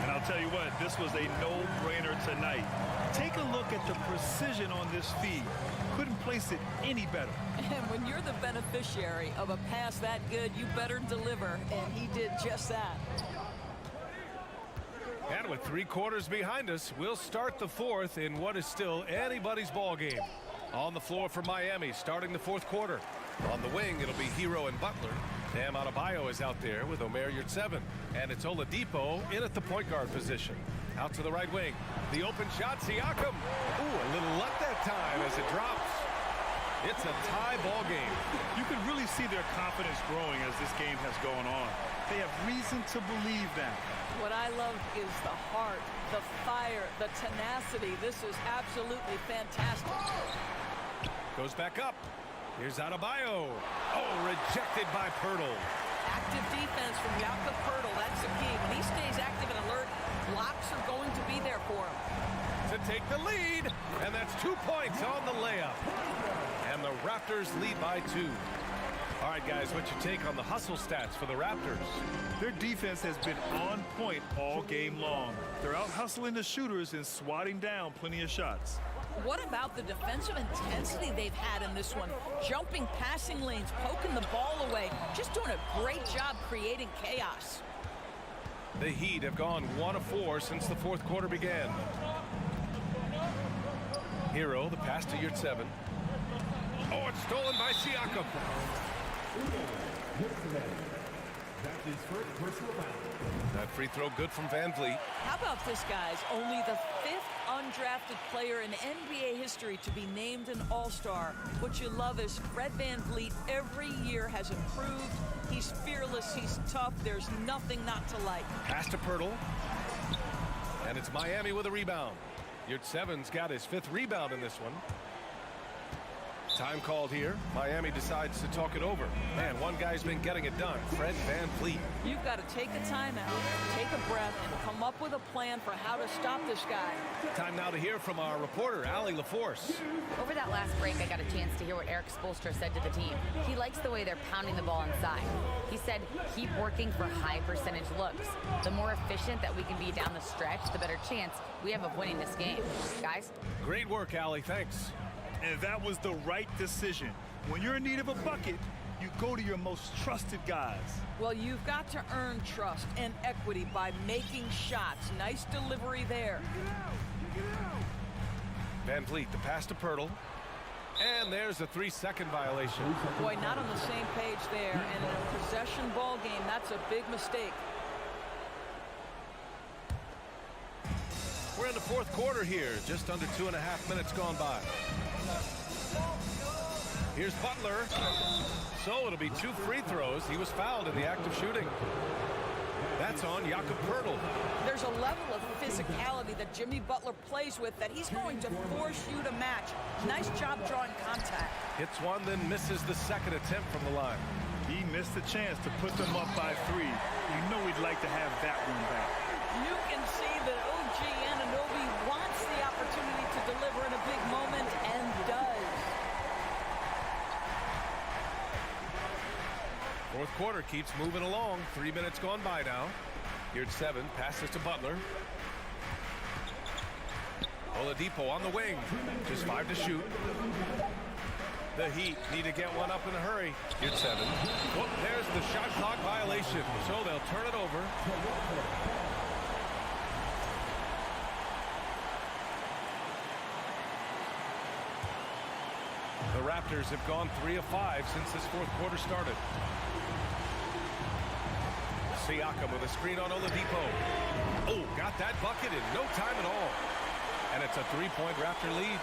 And I'll tell you what, this was a no-brainer tonight. Take a look at the precision on this feed. Couldn't place it any better. And when you're the beneficiary of a pass that good, you better deliver, and he did just that. And with 3 quarters behind us, we'll start the 4th in what is still anybody's ball game. On the floor for Miami, starting the 4th quarter. On the wing, it'll be Hero and Butler. Bam Adebayo is out there with Omer Yurtseven. And it's Oladipo in at the point guard position. Out to the right wing. The open shot, Siakam. Ooh, a little luck that time as it drops. It's a tie ball game. You can really see their confidence growing as this game has gone on. They have reason to believe that. What I love is the heart, the fire, the tenacity. This is absolutely fantastic. Goes back up. Here's Adebayo. Oh, rejected by Pirtle. Active defense from Jakob Pirtle. That's the key. When he stays active and alert, blocks are going to be there for him. To take the lead, and that's 2 points on the layup. And the Raptors lead by 2. All right, guys, what's your take on the hustle stats for the Raptors? Their defense has been on point all game long. They're out hustling the shooters and swatting down plenty of shots. What about the defensive intensity they've had in this one? Jumping passing lanes, poking the ball away, just doing a great job creating chaos. The Heat have gone 1 of 4 since the 4th quarter began. Hero, the pass to Yurt 7. Oh, it's stolen by Siakam. That's his first personal foul. That free throw good from Van Vliet. How about this, guys? Only the 5th undrafted player in NBA history to be named an All-Star. What you love is Fred Van Vliet every year has improved. He's fearless. He's tough. There's nothing not to like. Pass to Pirtle. And it's Miami with a rebound. Yurt 7's got his 5th rebound in this one. Time called here. Miami decides to talk it over. Man, one guy's been getting it done. Fred Van Vliet. You've got to take a timeout, take a breath, and come up with a plan for how to stop this guy. Time now to hear from our reporter, Allie LaForce. Over that last break, I got a chance to hear what Eric Spoelstra said to the team. He likes the way they're pounding the ball inside. He said, keep working for high percentage looks. The more efficient that we can be down the stretch, the better chance we have of winning this game. Guys? Great work, Allie. Thanks. And that was the right decision. When you're in need of a bucket, you go to your most trusted guys. Well, you've got to earn trust and equity by making shots. Nice delivery there. Van Vliet, the pass to Pirtle. And there's a 3-second violation. Boy, not on the same page there. And in a possession ball game, that's a big mistake. We're in the 4th quarter here. Just under 2.5 minutes gone by. Here's Butler. So it'll be 2 free throws. He was fouled in the act of shooting. That's on Jakob Poeltl. There's a level of physicality that Jimmy Butler plays with that he's going to force you to match. Nice job drawing contact. Hits one, then misses the 2nd attempt from the line. He missed a chance to put them up by 3. You know he'd like to have that one back. You can see that OG Anunoby wants the opportunity to deliver in a big moment and does. 4th quarter keeps moving along. 3 minutes gone by now. Yurt 7 passes to Butler. Oladipo on the wing. Just 5 to shoot. The Heat need to get one up in a hurry. Yurt 7. Oh, there's the shot clock violation. So they'll turn it over. The Raptors have gone 3 of 5 since this 4th quarter started. Siakam with a screen on Oladipo. Oh, got that bucket in no time at all. And it's a 3-point Raptor lead.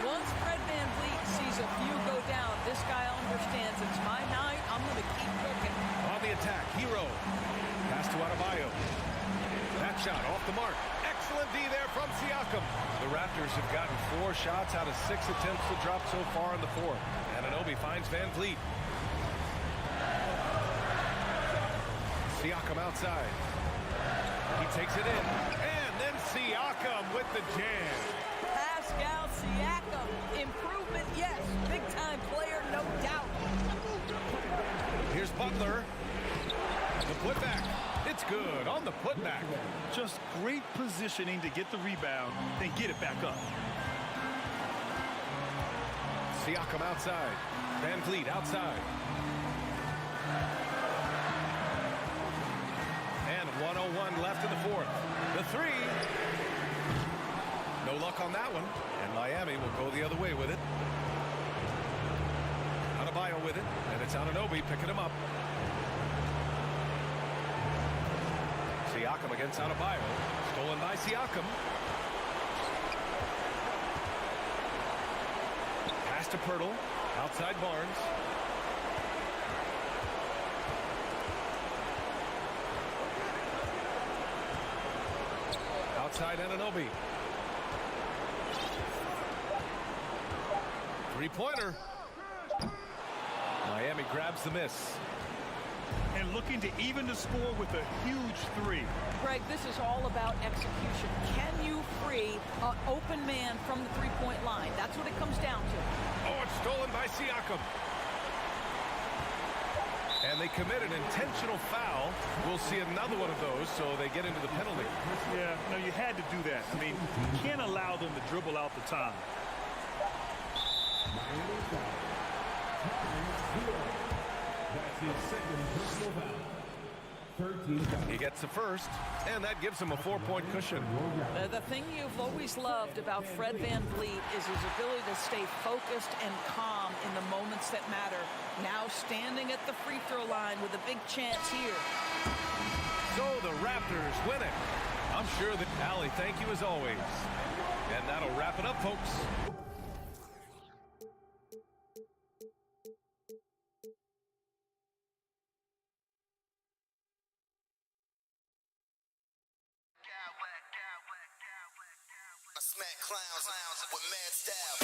Once Fred Van Vliet sees a few go down, this guy understands it's my night. I'm going to keep cooking. On the attack, Hero. Pass to Adebayo. That shot off the mark. Excellent D there from Siakam. The Raptors have gotten 4 shots out of 6 attempts to drop so far in the 4th. Anunoby finds Van Vliet. Siakam outside. He takes it in. And then Siakam with the jam. Pascal Siakam. Improvement, yes. Big-time player, no doubt. Here's Butler. The putback. It's good on the putback. Just great positioning to get the rebound, then get it back up. Siakam outside. Van Vliet outside. And 1:01 left in the 4th. The 3. No luck on that one. And Miami will go the other way with it. Adebayo with it. And it's Anunoby picking him up. Siakam against Adebayo. Stolen by Siakam. Pass to Pirtle. Outside Barnes. Outside Anunoby. 3-pointer. Miami grabs the miss. And looking to even the score with a huge 3. Greg, this is all about execution. Can you free an open man from the 3-point line? That's what it comes down to. Oh, it's stolen by Siakam. And they commit an intentional foul. We'll see another one of those, so they get into the penalty. Yeah, no, you had to do that. I mean, you can't allow them to dribble out the time. That's his 2nd personal foul. He gets the first, and that gives him a 4-point cushion. The thing you've always loved about Fred VanVleet is his ability to stay focused and calm in the moments that matter. Now standing at the free throw line with a big chance here. So the Raptors win it. I'm sure that Allie, thank you as always. And that'll wrap it up, folks. I smack clowns with mad style.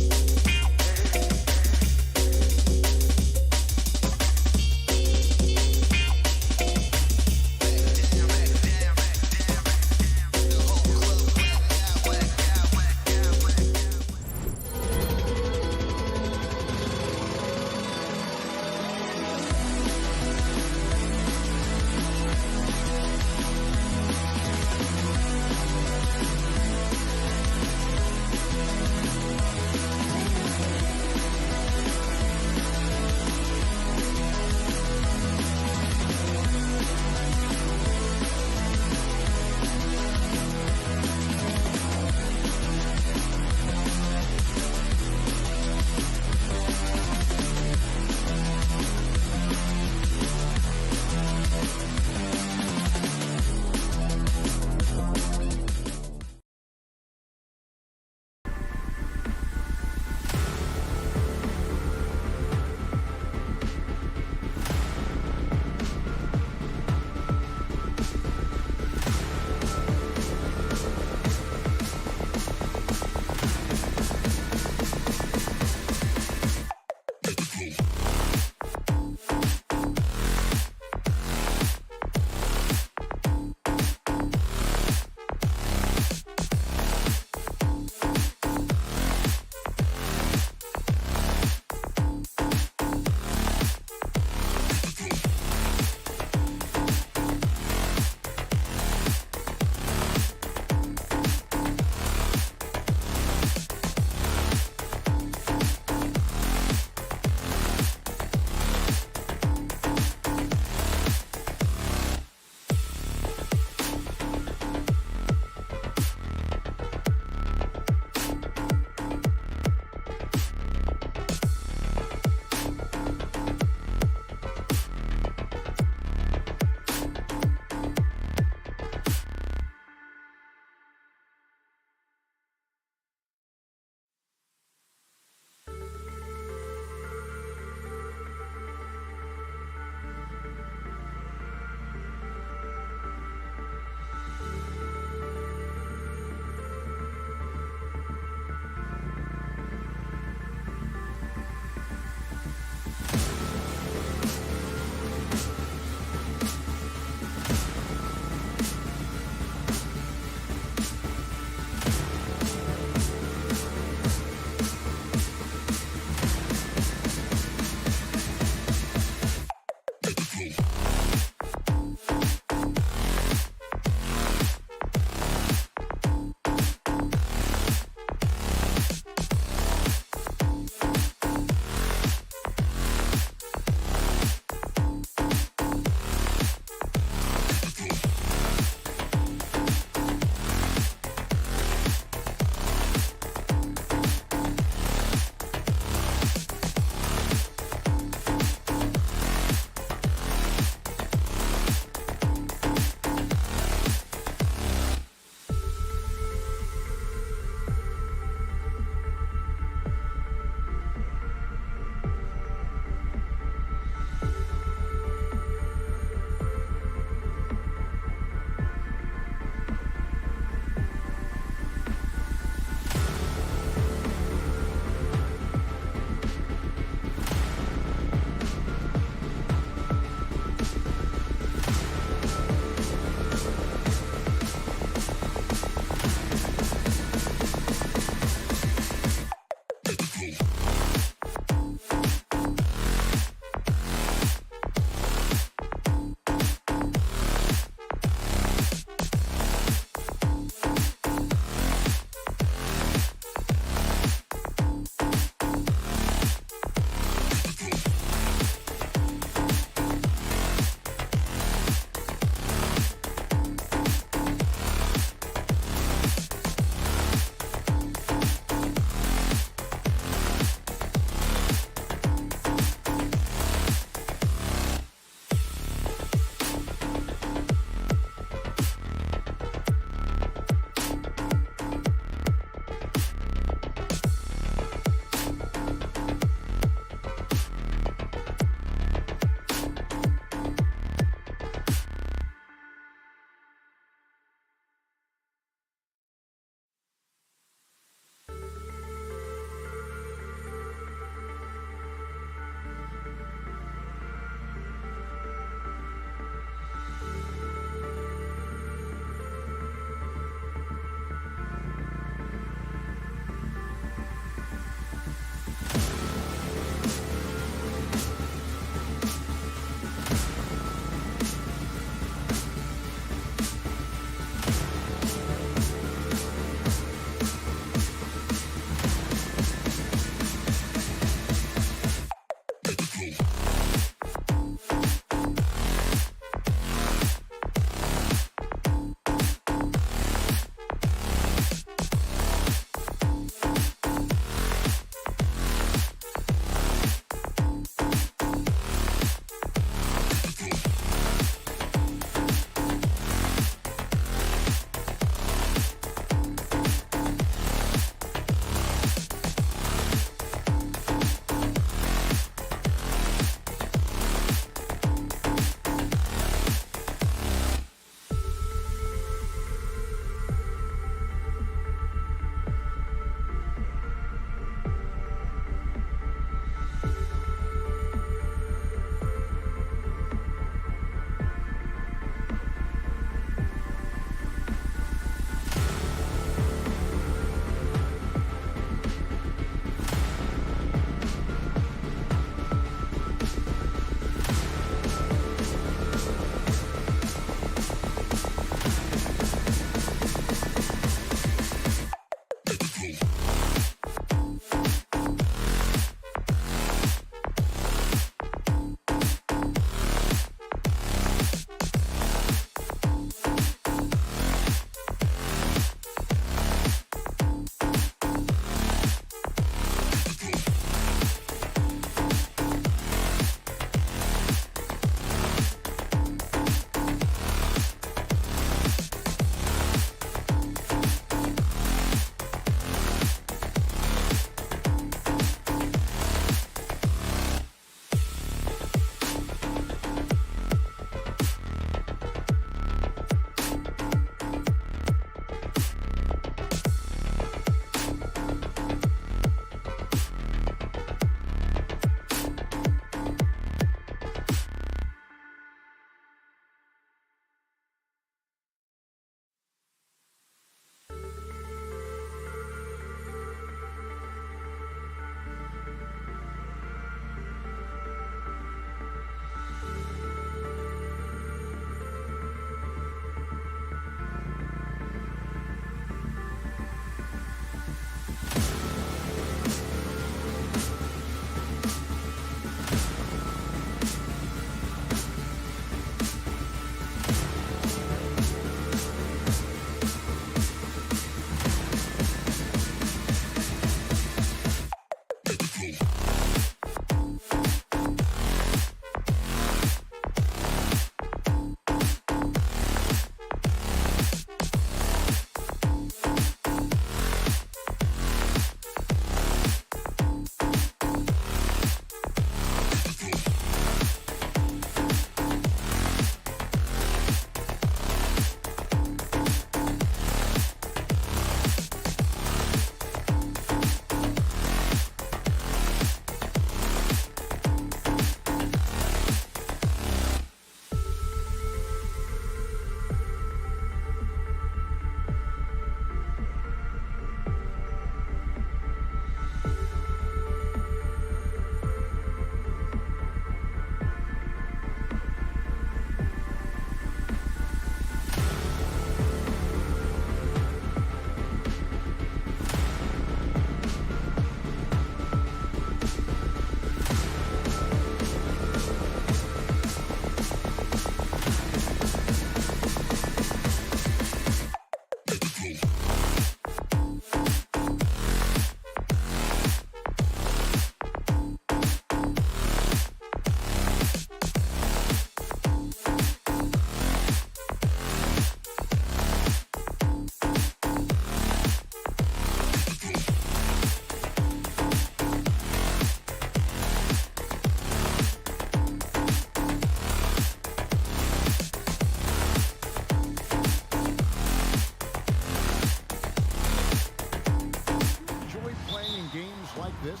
this?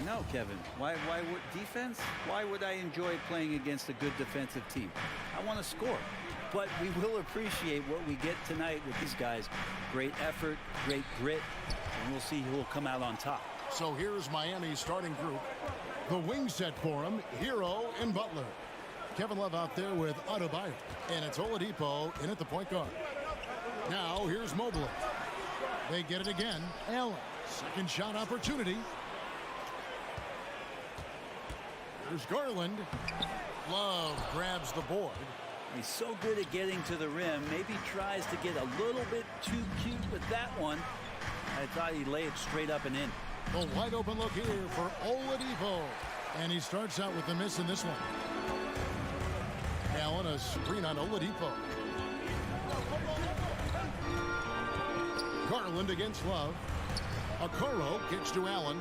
No, Kevin. Why would defense? Why would I enjoy playing against a good defensive team? I want to score. But we will appreciate what we get tonight with these guys. Great effort, great grit, and we'll see who will come out on top. So here's Miami's starting group. The wing set for him, Hero and Butler. Kevin Love out there with Adebayo. And it's Oladipo in at the point guard. Now here's Mobley. They get it again. Allen, second shot opportunity. Here's Garland. Love grabs the board. He's so good at getting to the rim. Maybe tries to get a little bit too cute with that one. I thought he'd lay it straight up and in. A wide open look here for Oladipo. And he starts out with the miss in this one. Allen, a screen on Oladipo. Garland against Love. Okoro kicks to Allen.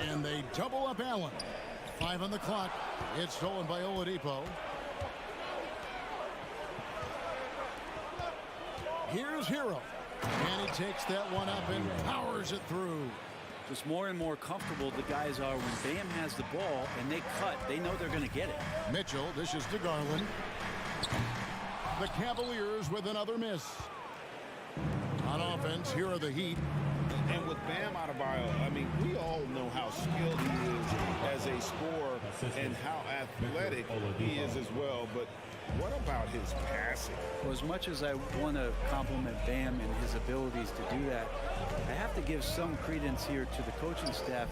And they double up Allen. 5 on the clock. It's stolen by Oladipo. Here's Hero. And he takes that one up and powers it through. Just more and more comfortable the guys are when Bam has the ball and they cut. They know they're going to get it. Mitchell dishes to Garland. The Cavaliers with another miss. On offense, here are the Heat. And with Bam Adebayo, I mean, we all know how skilled he is as a scorer and how athletic he is as well. But what about his passing? Well, as much as I want to compliment Bam and his abilities to do that, I have to give some credence here to the coaching staff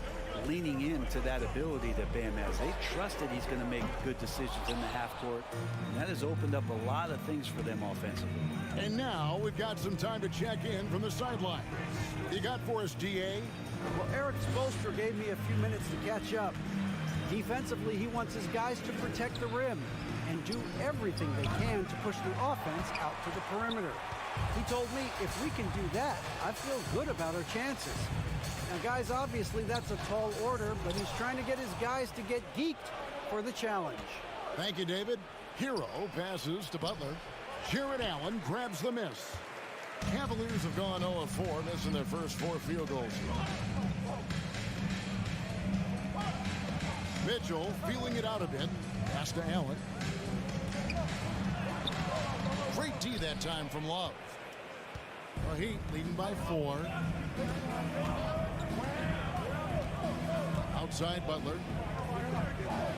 leaning into that ability that Bam has. They trusted he's going to make good decisions in the half court, and that has opened up a lot of things for them offensively. And now we've got some time to check in from the sideline. You got for us, DA? Well, Eric Spoelstra gave me a few minutes to catch up. Defensively, he wants his guys to protect the rim and do everything they can to push the offense out to the perimeter. He told me if we can do that, I feel good about our chances. Now, guys, obviously that's a tall order, but he's trying to get his guys to get geeked for the challenge. Thank you, David. Hero passes to Butler. Jared Allen grabs the miss. Cavaliers have gone 0 of 4, missing their first 4 field goals. Mitchell feeling it out a bit. Pass to Allen. Great D that time from Love. The Heat leading by 4. Outside Butler.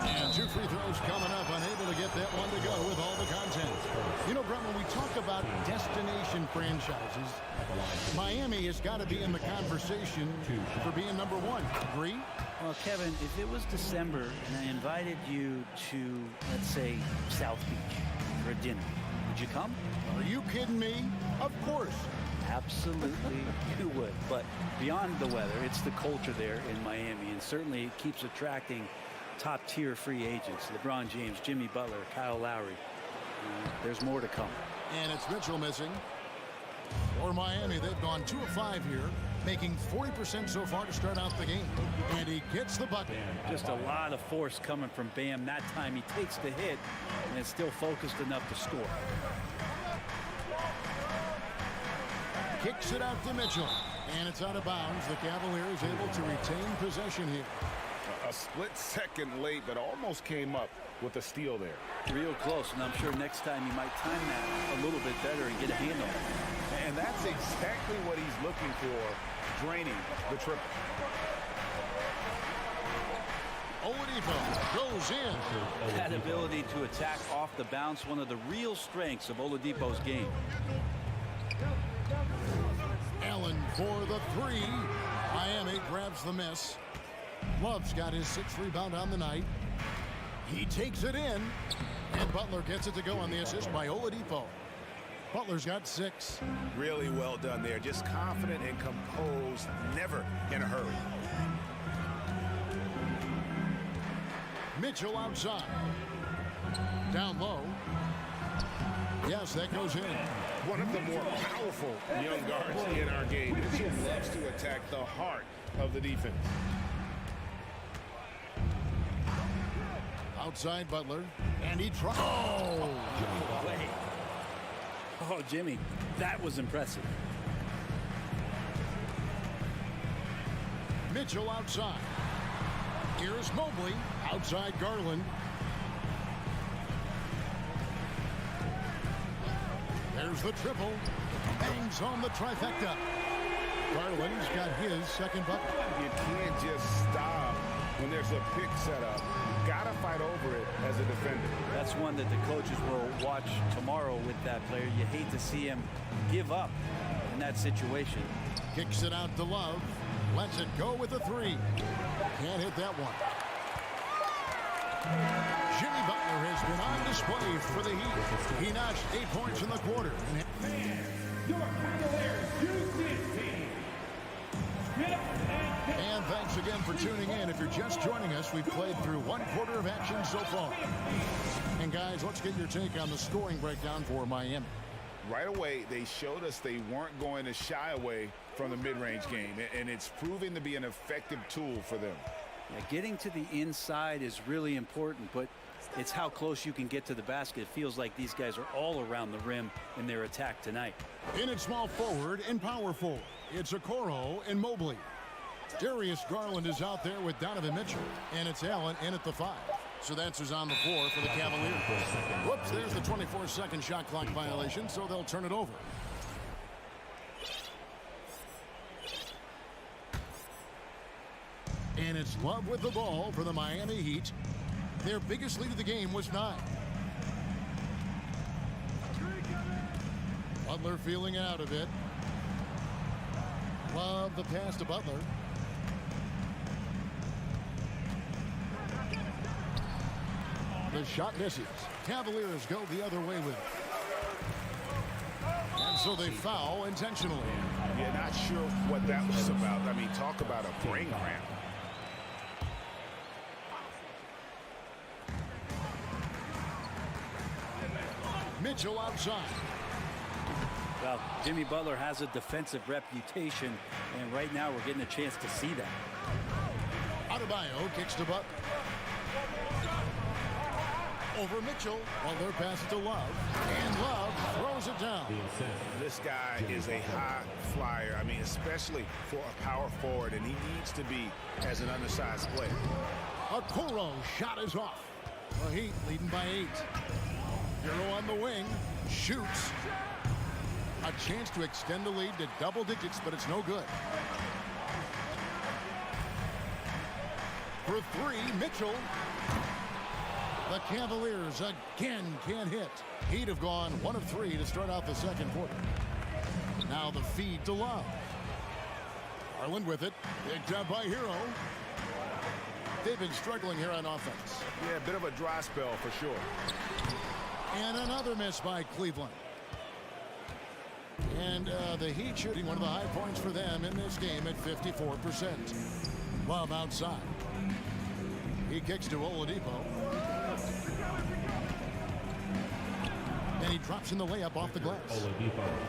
And 2 free throws coming up, unable to get that one to go with all the content. You know, Brett, when we talk about destination franchises, Miami has got to be in the conversation for being number 1. Agree? Well, Kevin, if it was December and I invited you to, let's say, South Beach for a dinner, would you come? Are you kidding me? Of course. Absolutely, you would. But beyond the weather, it's the culture there in Miami, and certainly it keeps attracting top-tier free agents. LeBron James, Jimmy Butler, Kyle Lowry. There's more to come. And it's Mitchell missing. For Miami, they've gone 2 of 5 here, making 40% so far to start out the game. And he gets the bucket. Just a lot of force coming from Bam. That time he takes the hit and is still focused enough to score. Kicks it out to Mitchell. And it's out of bounds. The Cavaliers able to retain possession here. A split second late, but almost came up with a steal there. Real close, and I'm sure next time he might time that a little bit better and get a handle. And that's exactly what he's looking for, draining the triple. Oladipo goes in. That ability to attack off the bounce, one of the real strengths of Oladipo's game. Allen for the 3. Miami grabs the miss. Love's got his 6th rebound on the night. He takes it in. And Butler gets it to go on the assist by Oladipo. Butler's got 6. Really well done there. Just confident and composed, never in a hurry. Mitchell outside. Down low. Yes, that goes in. One of the more powerful young guards in our game. Mitchell loves to attack the heart of the defense. Outside Butler. And he tries. Oh! Oh, Jimmy, that was impressive. Mitchell outside. Here's Mobley outside Garland. There's the triple. Bangs on the trifecta. Garland's got his second bucket. You can't just stop when there's a pick set up. Gotta fight over it as a defender. That's one that the coaches will watch tomorrow with that player. You hate to see him give up in that situation. Kicks it out to Love. Lets it go with a three. Can't hit that one. Jimmy Butler has been on display for the Heat. He notched 8 points in the quarter. And thanks again for tuning in. If you're just joining us, we've played through 1 quarter of action so far. And guys, let's get your take on the scoring breakdown for Miami. Right away, they showed us they weren't going to shy away from the mid-range game, and it's proving to be an effective tool for them. Yeah, getting to the inside is really important, but it's how close you can get to the basket. It feels like these guys are all around the rim in their attack tonight. In at small forward and power forward, it's Okoro and Mobley. Darius Garland is out there with Donovan Mitchell, and it's Allen in at the 5. So that's who's on the floor for the Cavaliers. Whoops, there's the 24-second shot clock violation, so they'll turn it over. And it's Love with the ball for the Miami Heat. Their biggest lead of the game was 9. Butler feeling out of it. Love the pass to Butler. The shot misses. Cavaliers go the other way with it. And so they foul intentionally. Yeah, not sure what that was about. I mean, talk about a brain cramp. Mitchell outside. Well, Jimmy Butler has a defensive reputation, and right now we're getting a chance to see that. Adebayo kicks to Butler. Over Mitchell. Butler passes to Love. And Love throws it down. This guy is a high flyer. I mean, especially for a power forward, and he needs to be as an undersized player. Okoro shot is off. The Heat leading by 8. Hero on the wing. Shoots. A chance to extend the lead to double digits, but it's no good. For 3, Mitchell. The Cavaliers again can't hit. Heat have gone 1 of 3 to start out the second quarter. Now the feed to Love. Garland with it. Picked up by Hero. They've been struggling here on offense. Yeah, a bit of a dry spell for sure. And another miss by Cleveland. And the Heat shooting one of the high points for them in this game at 54%. Love outside. He kicks to Oladipo. And he drops in the layup off the glass.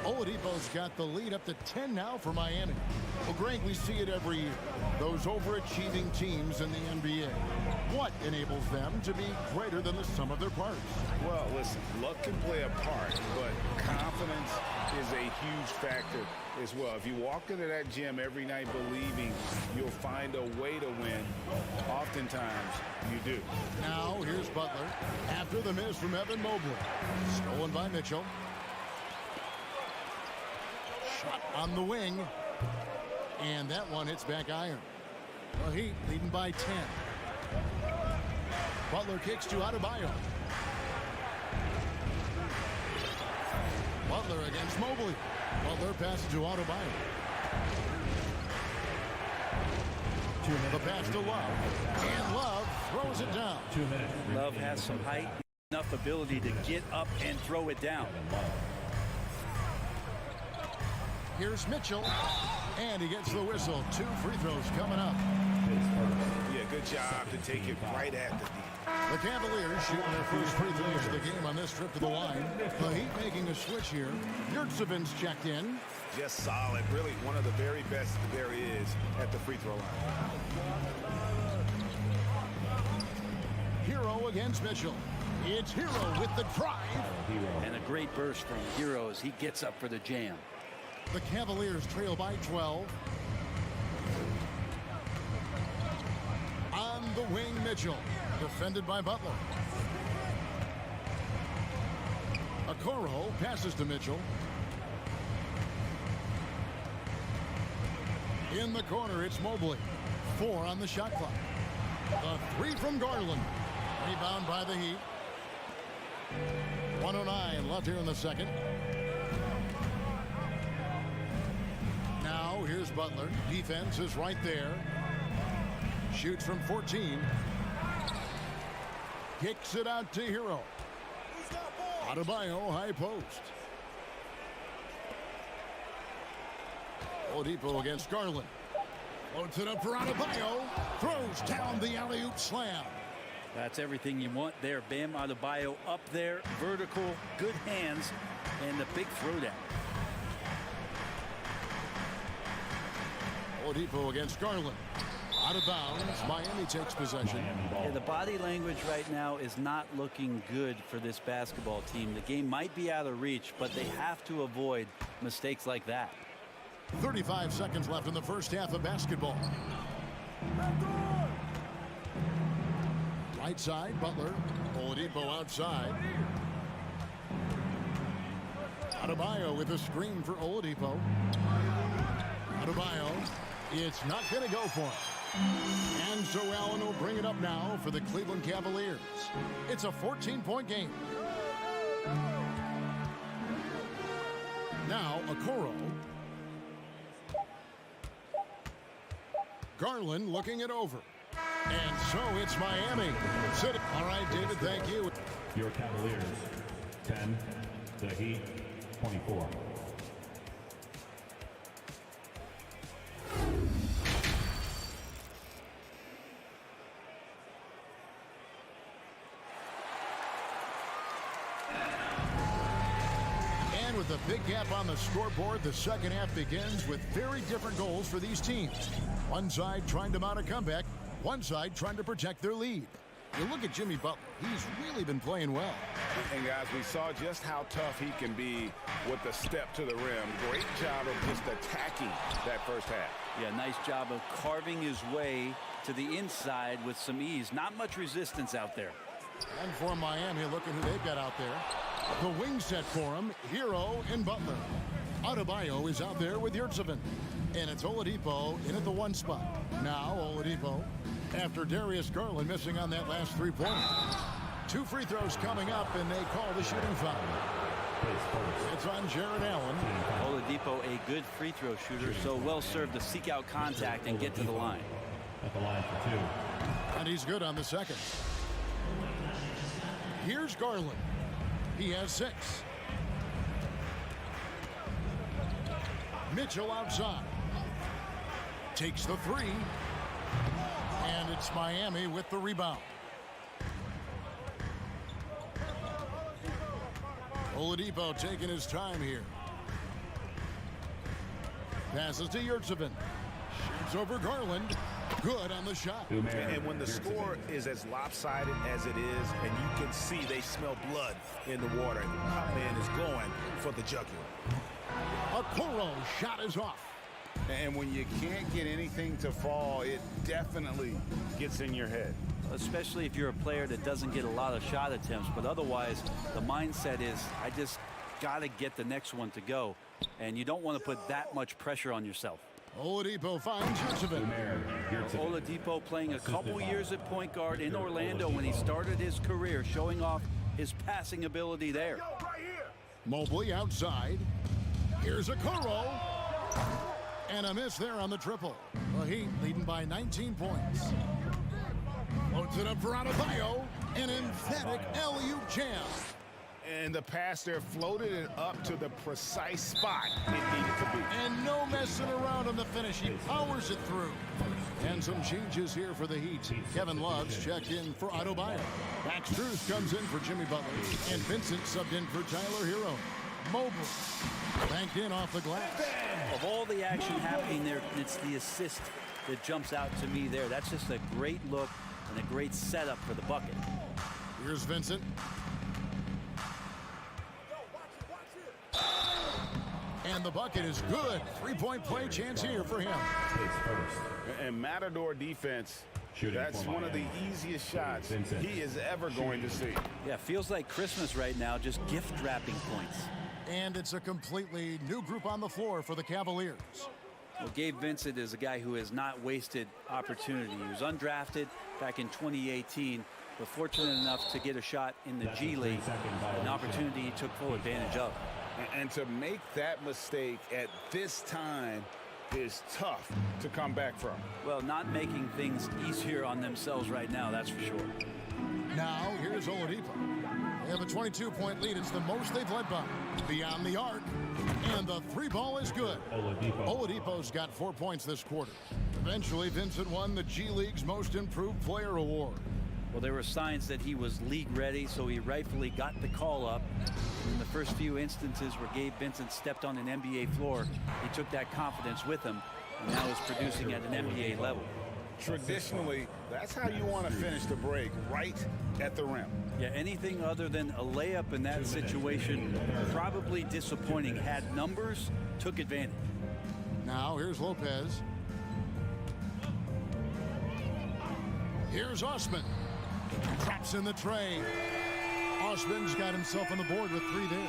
Oladipo's got the lead up to 10 now for Miami. Well, Greg, we see it every year. Those overachieving teams in the NBA. What enables them to be greater than the sum of their parts? Well, listen, luck can play a part, but confidence is a huge factor as well. If you walk into that gym every night believing you'll find a way to win, oftentimes you do. Now here's Butler after the miss from Evan Mobley. Stolen by Mitchell. Shot on the wing. And that one hits back iron. The Heat leading by 10. Butler kicks to Adebayo. Butler against Mobley. Butler passes to Adebayo. The pass to Love. And Love throws it down. 2 minutes. Love has some height, enough ability to get up and throw it down. Here's Mitchell. And he gets the whistle. 2 free throws coming up. Yeah, good job to take it right at the knee. The Cavaliers shooting their first free throws of the game on this trip to the line. The Heat making a switch here. Yurtsevic's checked in. Just solid. Really one of the very best there is at the free throw line. Hero against Mitchell. It's Hero with the drive. And a great burst from Hero as he gets up for the jam. The Cavaliers trail by 12. the wing, Mitchell. Defended by Butler. Okoro passes to Mitchell. In the corner, it's Mobley. 4 on the shot clock. The 3 from Garland. Rebound by the Heat. 1:09 left here in the second. Now here's Butler. Defense is right there. Shoots from 14. Kicks it out to Hero. Adebayo, high post. Oladipo against Garland. Loads it up for Adebayo. Throws down the alley-oop slam. That's everything you want there. Bam Adebayo up there. Vertical, good hands, and the big throwdown. Oladipo against Garland. Out of bounds. Miami takes possession. Yeah, the body language right now is not looking good for this basketball team. The game might be out of reach, but they have to avoid mistakes like that. 35 seconds left in the first half of basketball. Right side, Butler. Oladipo outside. Adebayo with a screen for Oladipo. Adebayo, it's not going to go for him. And so Allen will bring it up now for the Cleveland Cavaliers. It's a 14-point game. Now, Okoro. Garland looking it over. And so it's Miami. All right, David, thank you. Your Cavaliers, 10. The Heat, 24. And with a big gap on the scoreboard, the second half begins with very different goals for these teams. One side trying to mount a comeback, one side trying to protect their lead. You look at Jimmy Butler. He's really been playing well. And, guys, we saw just how tough he can be with the step to the rim. Great job of just attacking that first half. Yeah, nice job of carving his way to the inside with some ease. Not much resistance out there. And for Miami, look at who they've got out there. The wing set for him, Hero and Butler. Adebayo is out there with Yurtseven. And it's Oladipo in at the 1 spot. Now Oladipo, after Darius Garland missing on that last 3-pointer. 2 free throws coming up, and they call the shooting foul. It's on Jared Allen. Oladipo, a good free throw shooter, so well served to seek out contact and get to the line. At the line for 2. And he's good on the second. Here's Garland. He has 6. Mitchell outside. Takes the 3. And it's Miami with the rebound. Oladipo taking his time here. Passes to Yurtseven. Shoots over Garland. Good on the shot. And when the score is as lopsided as it is, and you can see they smell blood in the water, top man is going for the jugular. Okoro shot is off. And when you can't get anything to fall, it definitely gets in your head. Especially if you're a player that doesn't get a lot of shot attempts, but otherwise the mindset is, I just got to get the next one to go, and you don't want to put that much pressure on yourself. Oladipo finds Yurtseven. Oladipo playing a couple years at point guard in Orlando when he started his career, showing off his passing ability there. Mobley outside. Here's Okoro. And a miss there on the triple. The Heat leading by 19 points. Loads it up for Adebayo. An emphatic alley-oop jam. And the pass there floated it up to the precise spot it needed to be. And no messing around on the finish. He powers it through. And some changes here for the Heat. Kevin Love's checked in for Adebayo. Max Strus comes in for Jimmy Butler. And Vincent subbed in for Tyler Hero. Mobley banked in off the glass. Of all the action happening there, it's the assist that jumps out to me there. That's just a great look and a great setup for the bucket. Here's Vincent. And the bucket is good. 3-point play chance here for him. And Matador defense That's one of the easiest shots he is ever going to see. Yeah, feels like Christmas right now, just gift wrapping points. And it's a completely new group on the floor for the Cavaliers. Well, Gabe Vincent is a guy who has not wasted opportunity. He was undrafted back in 2018, but fortunate enough to get a shot in the G League, an opportunity he took full advantage of. And to make that mistake at this time is tough to come back from. Well, not making things easier on themselves right now, that's for sure. Now, here's Oladipo. They have a 22-point lead. It's the most they've led by. Beyond the arc. And the three ball is good. Oladipo's got 4 points this quarter. Eventually, Vincent won the G League's Most Improved Player Award. Well, there were signs that he was league ready, so he rightfully got the call up. In the first few instances where Gabe Vincent stepped on an NBA floor, he took that confidence with him, and now is producing at an NBA level. Traditionally, that's how you want to finish the break, right at the rim. Yeah, anything other than a layup in that situation, probably disappointing. Had numbers, took advantage. Now, here's Lopez. Here's Osman. Traps in the tray. Osman's got himself on the board with 3 there.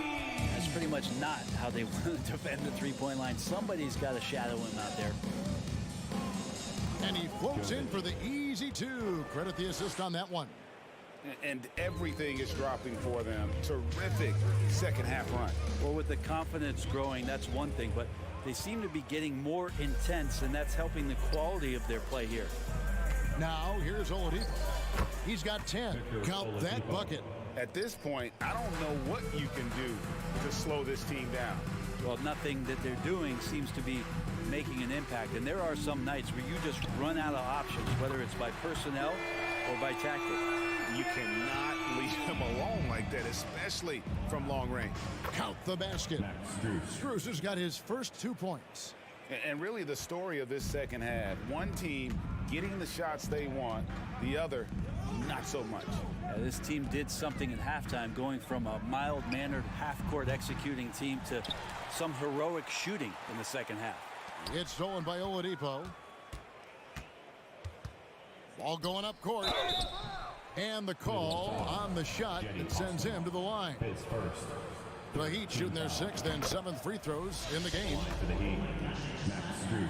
That's pretty much not how they want to defend the three-point line. Somebody's got to shadow him out there. And he floats in for the easy 2. Credit the assist on that one. And everything is dropping for them. Terrific second half run. Well, with the confidence growing, that's one thing, but they seem to be getting more intense, and that's helping the quality of their play here. Now, here's Oladipo. He's got 10. Count that bucket. At this point, I don't know what you can do to slow this team down. Well, nothing that they're doing seems to be making an impact. And there are some nights where you just run out of options, whether it's by personnel or by tactic. You cannot leave him alone like that, especially from long range. Count the basket. Strus has got his first 2 points. And really the story of this second half, one team getting the shots they want, the other not so much. This team did something at halftime, going from a mild-mannered half-court executing team to some heroic shooting in the second half. It's stolen by Oladipo. Ball going up court. And the call on the shot that sends him to the line. The Heat shooting their 6th and 7th free throws in the game. For the Heat, Max Strus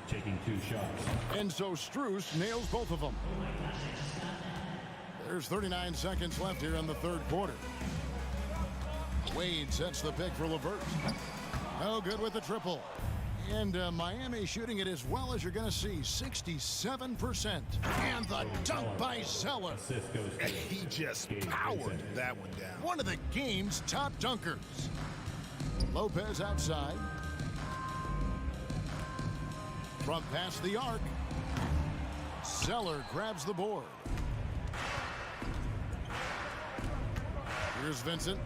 taking 2 shots. And so Strus nails both of them. There's 39 seconds left here in the third quarter. Wade sets the pick for LeVert. No good with the triple. And Miami shooting it as well as you're going to see, 67%. And the dunk by Zeller. He just powered that one down. One of the game's top dunkers. Lopez outside. From past the arc. Zeller grabs the board. Here's Vincent.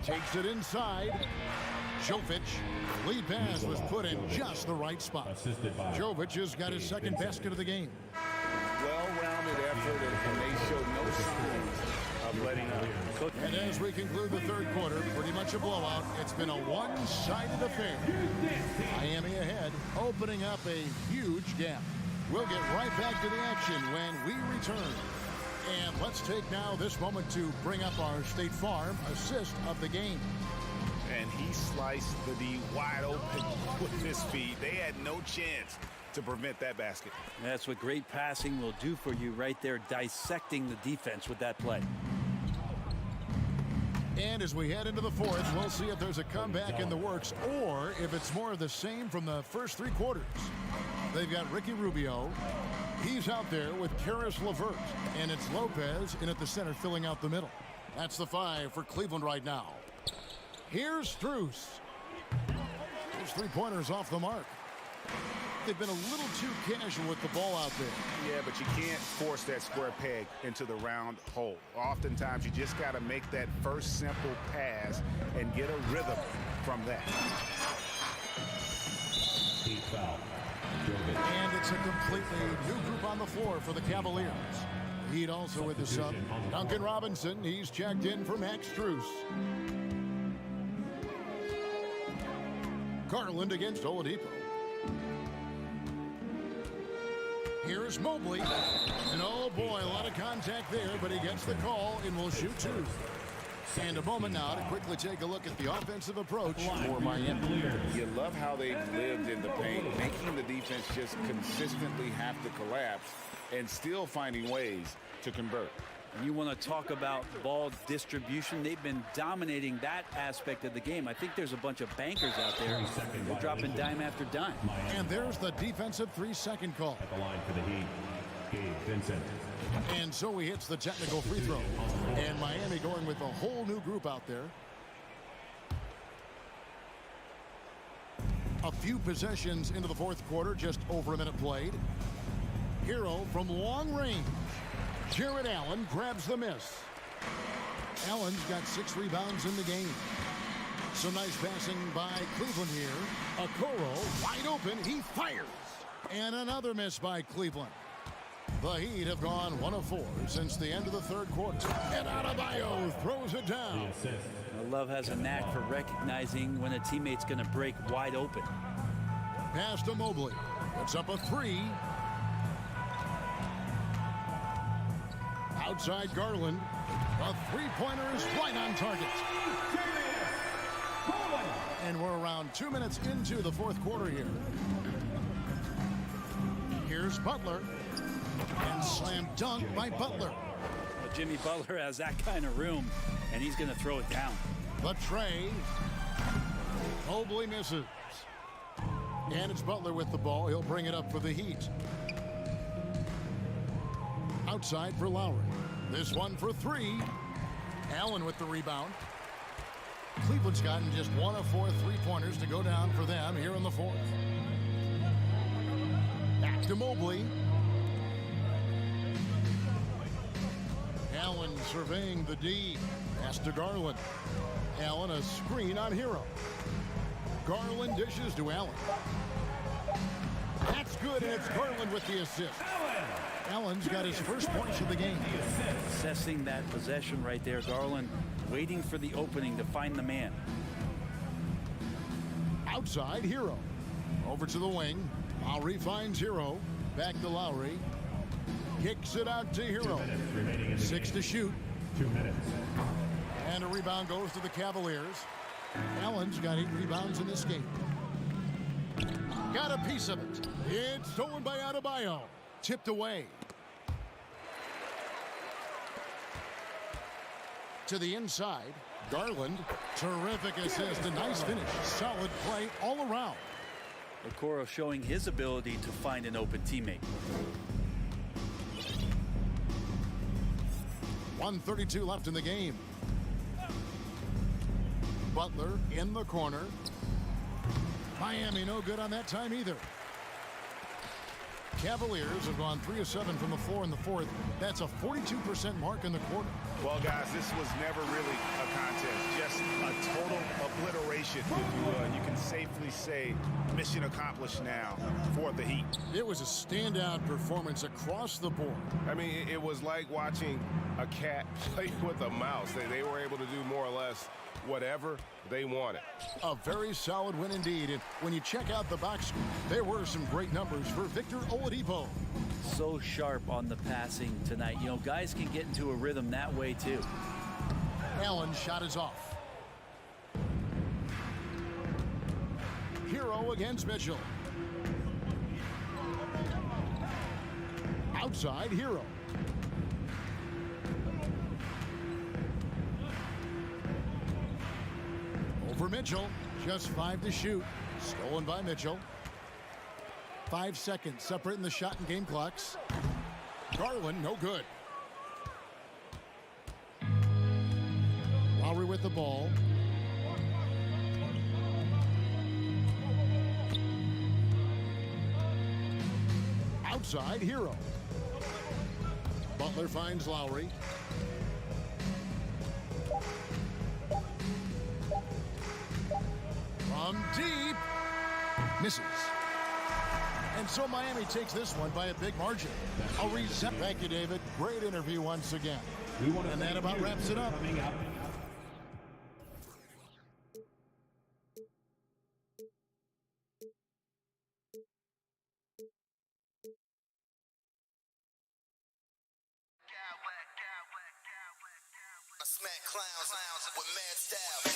Takes it inside. Jovic. Lead pass was put in just the right spot. Jovic has got his second basket of the game. Well-rounded effort, and they showed no signs of letting up. And as we conclude the third quarter, pretty much a blowout. It's been a one-sided affair. Miami ahead, opening up a huge gap. We'll get right back to the action when we return. And let's take now this moment to bring up our State Farm assist of the game. And he sliced the D wide open with his feet. They had no chance to prevent that basket. That's what great passing will do for you right there, dissecting the defense with that play. And as we head into the fourth, we'll see if there's a comeback in the works or if it's more of the same from the first 3 quarters. They've got Ricky Rubio. He's out there with Karis LeVert. And it's Lopez in at the center filling out the middle. That's the 5 for Cleveland right now. Here's Strus. Those 3-pointers off the mark. They've been a little too casual with the ball out there. Yeah, but you can't force that square peg into the round hole. Oftentimes, you just got to make that first simple pass and get a rhythm from that. And it's a completely new group on the floor for the Cavaliers. Heat also with the sub. Duncan Robinson, he's checked in for Max Strus. Garland against Oladipo. Here's Mobley. And oh boy, a lot of contact there, but he gets the call and will shoot two. And a moment now to quickly take a look at the offensive approach for Miami. You love how they've lived in the paint, making the defense just consistently have to collapse and still finding ways to convert. And you want to talk about ball distribution. They've been dominating that aspect of the game. I think there's a bunch of bankers out there. They're dropping dime after dime. And there's the defensive 3-second call. At the line for the Heat, Gabe Vincent. And so he hits the technical free throw. And Miami going with a whole new group out there. A few possessions into the fourth quarter, just over a minute played. Hero from long range. Jared Allen grabs the miss. Allen's got 6 rebounds in the game. Some nice passing by Cleveland here. Okoro wide open. He fires. And another miss by Cleveland. The Heat have gone 1 of 4 since the end of the third quarter. And Adebayo throws it down. Love has a knack for recognizing when a teammate's going to break wide open. Pass to Mobley. Puts up a 3. Outside Garland. A 3-pointer is right on target. And we're around 2 minutes into the fourth quarter here. Here's Butler. And slam dunk by Butler. Well, Jimmy Butler has that kind of room, and he's going to throw it down. The tray. Mobley misses. And it's Butler with the ball. He'll bring it up for the Heat. Outside for Lowry. This one for 3. Allen with the rebound. Cleveland's gotten just 1 of 4 3-pointers to go down for them here in the fourth. Back to Mobley. Allen surveying the D. Pass to Garland. Allen a screen on Hero. Garland dishes to Allen. That's good, and it's Garland with the assist. Allen's got his first points of the game. Assessing that possession right there. Garland waiting for the opening to find the man. Outside, Hero. Over to the wing. Lowry finds Hero. Back to Lowry. Kicks it out to Hero. 6 to shoot. 2 minutes. And a rebound goes to the Cavaliers. Allen's got 8 rebounds in this game. Got a piece of it. It's stolen by Adebayo. Tipped away. To the inside. Garland. Terrific assist. A nice finish. Solid play all around. Okoro showing his ability to find an open teammate. 1:32 left in the game. Butler in the corner. Miami no good on that time either. Cavaliers have gone 3 of 7 from the floor in the fourth. That's a 42% mark in the quarter. Well, guys, this was never really a contest. Just a total obliteration. You can safely say mission accomplished now for the Heat. It was a standout performance across the board. I mean, it was like watching a cat play with a mouse. They were able to do more or less whatever they wanted. A very solid win indeed. And when you check out the box score, there were some great numbers for Victor Oladipo. So sharp on the passing tonight. You know, guys can get into a rhythm that way too. Allen's shot is off. Hero against Mitchell. Outside, Hero. Over Mitchell. Just 5 to shoot. Stolen by Mitchell. 5 seconds separating the shot and game clocks. Garland, no good. Lowry with the ball. Outside, Hero. Butler finds Lowry. From deep. Misses. And so Miami takes this one by a big margin. A reset. Thank you, David. Great interview once again. And that about wraps it up. Clowns with mad style.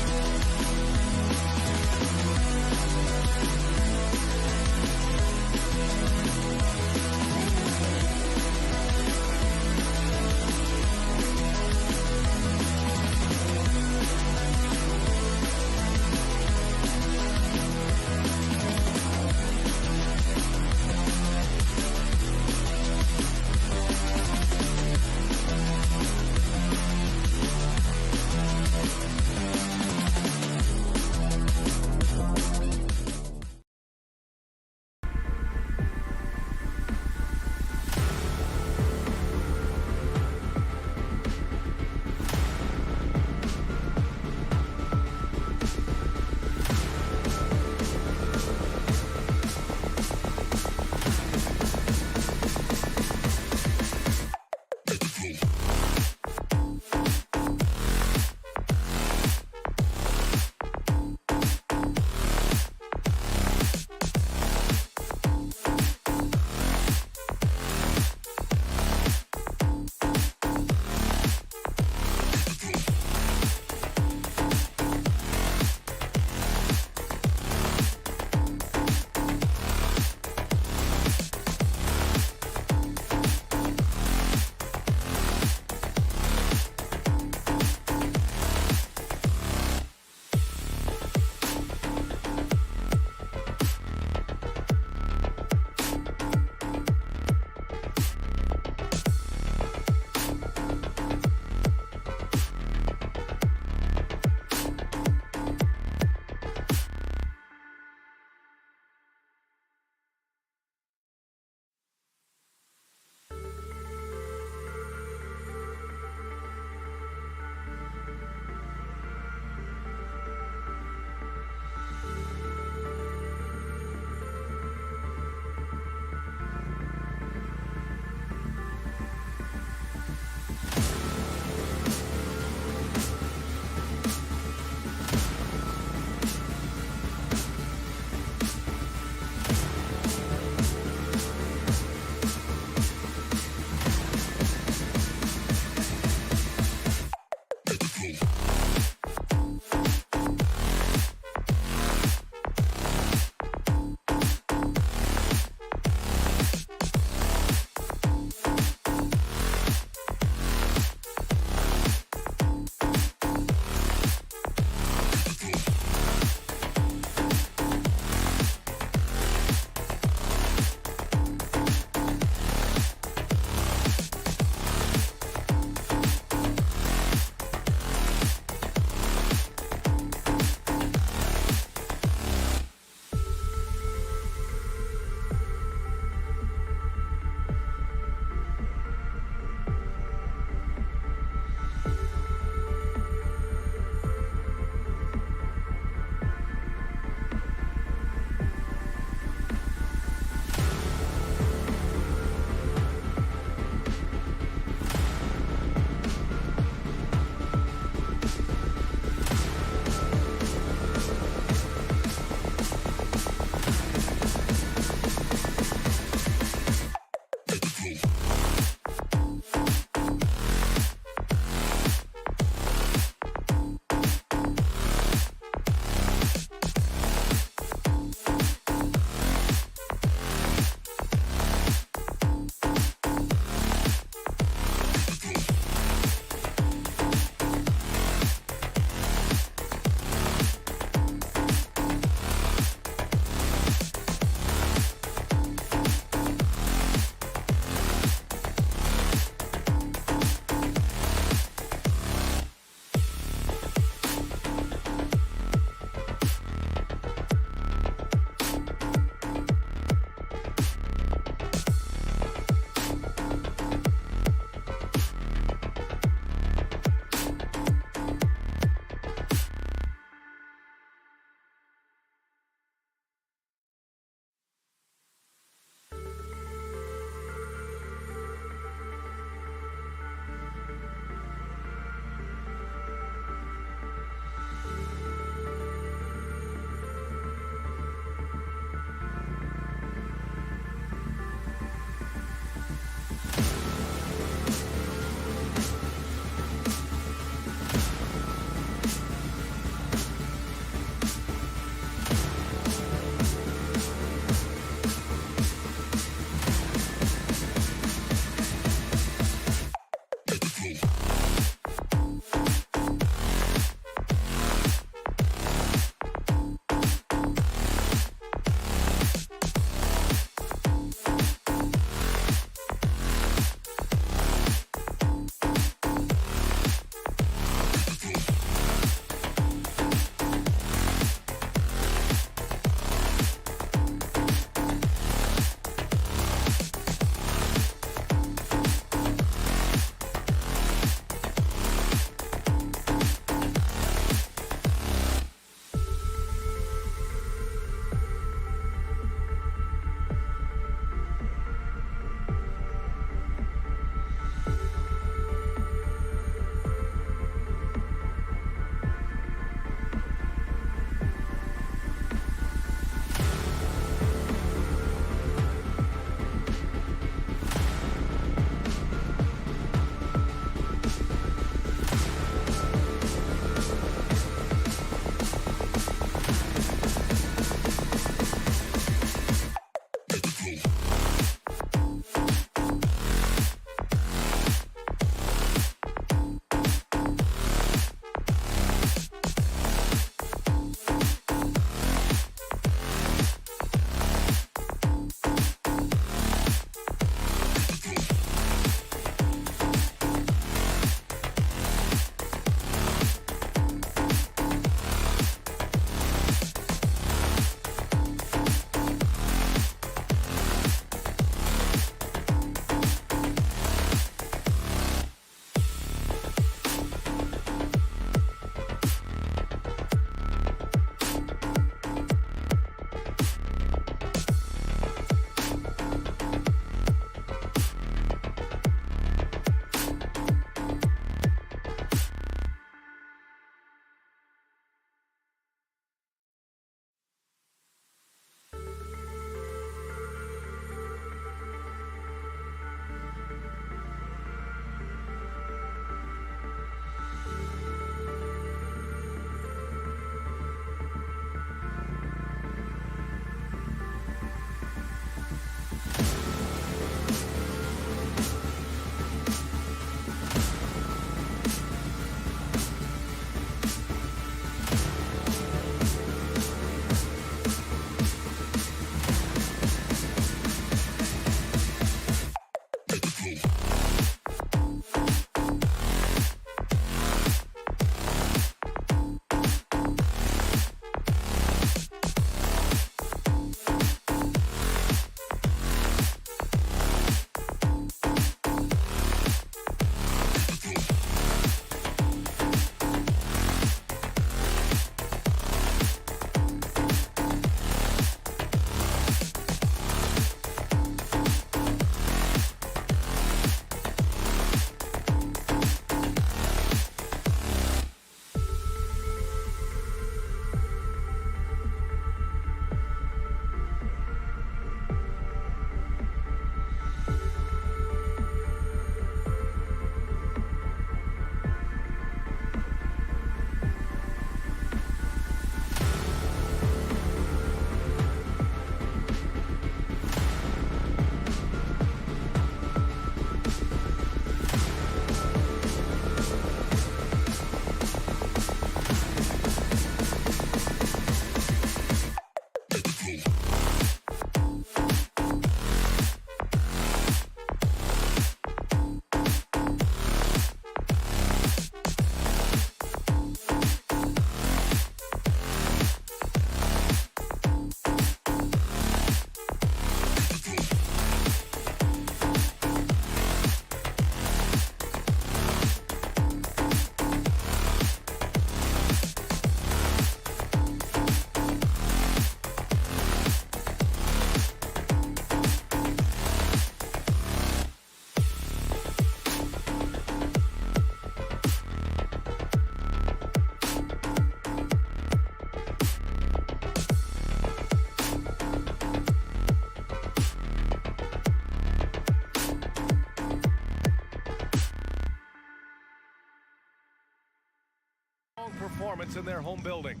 strong performance in their home building.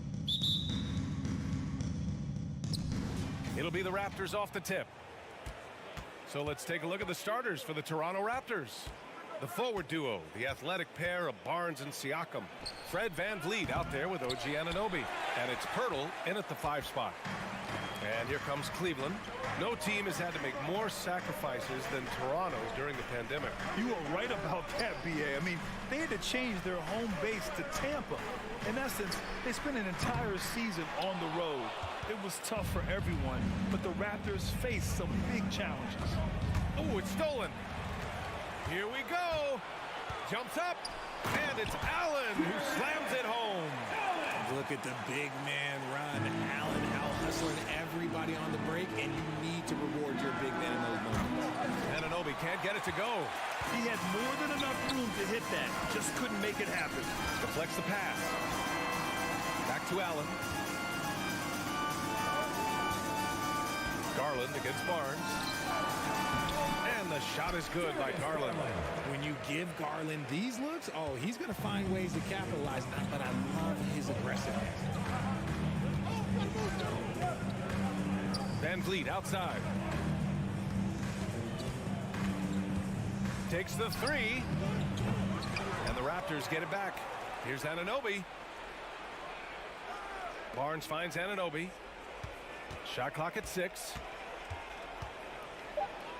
It'll be the Raptors off the tip. So let's take a look at the starters for the Toronto Raptors. The forward duo, the athletic pair of Barnes and Siakam. Fred VanVleet out there with OG Anunoby. And it's Pirtle in at the 5 spot. And here comes Cleveland. No team has had to make more sacrifices than Toronto during the pandemic. You are right about that, B.A. I mean, they had to change their home base to Tampa. In essence, they spent an entire season on the road. It was tough for everyone, but the Raptors faced some big challenges. Oh, it's stolen. Here we go. Jumps up, and it's Allen who slams it home. Look at the big man run. Allen out-hustling everybody on the break, and you need to reward your big man in those moments. Anunoby can't get it to go. He had more than enough room to hit that. Just couldn't make it happen. Deflects the pass. Back to Allen. Garland against Barnes. And the shot is good by Garland. When you give Garland these looks, oh, he's going to find ways to capitalize. But I love his aggressiveness. VanVleet outside. Takes the 3. And the Raptors get it back. Here's Anunoby. Barnes finds Anunoby. Shot clock at 6.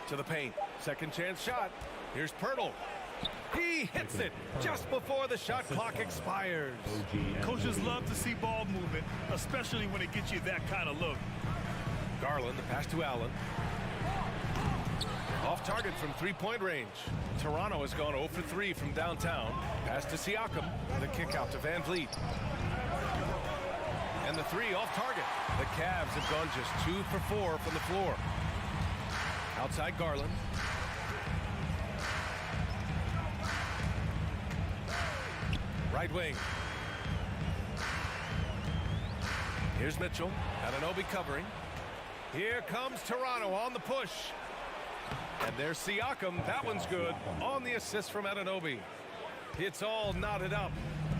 To the paint. Second chance shot. Here's Pirtle. He hits it just before the shot clock expires. Coaches love to see ball movement, especially when it gets you that kind of look. Garland, the pass to Allen. Off target from 3-point range. Toronto has gone 0 for 3 from downtown. Pass to Siakam. The kick out to VanVleet. And the 3 off target. The Cavs have gone just 2 for 4 from the floor. Outside Garland. Right wing. Here's Mitchell. Anunoby covering. Here comes Toronto on the push. And there's Siakam. That one's good. On the assist from Anunoby. It's all knotted up.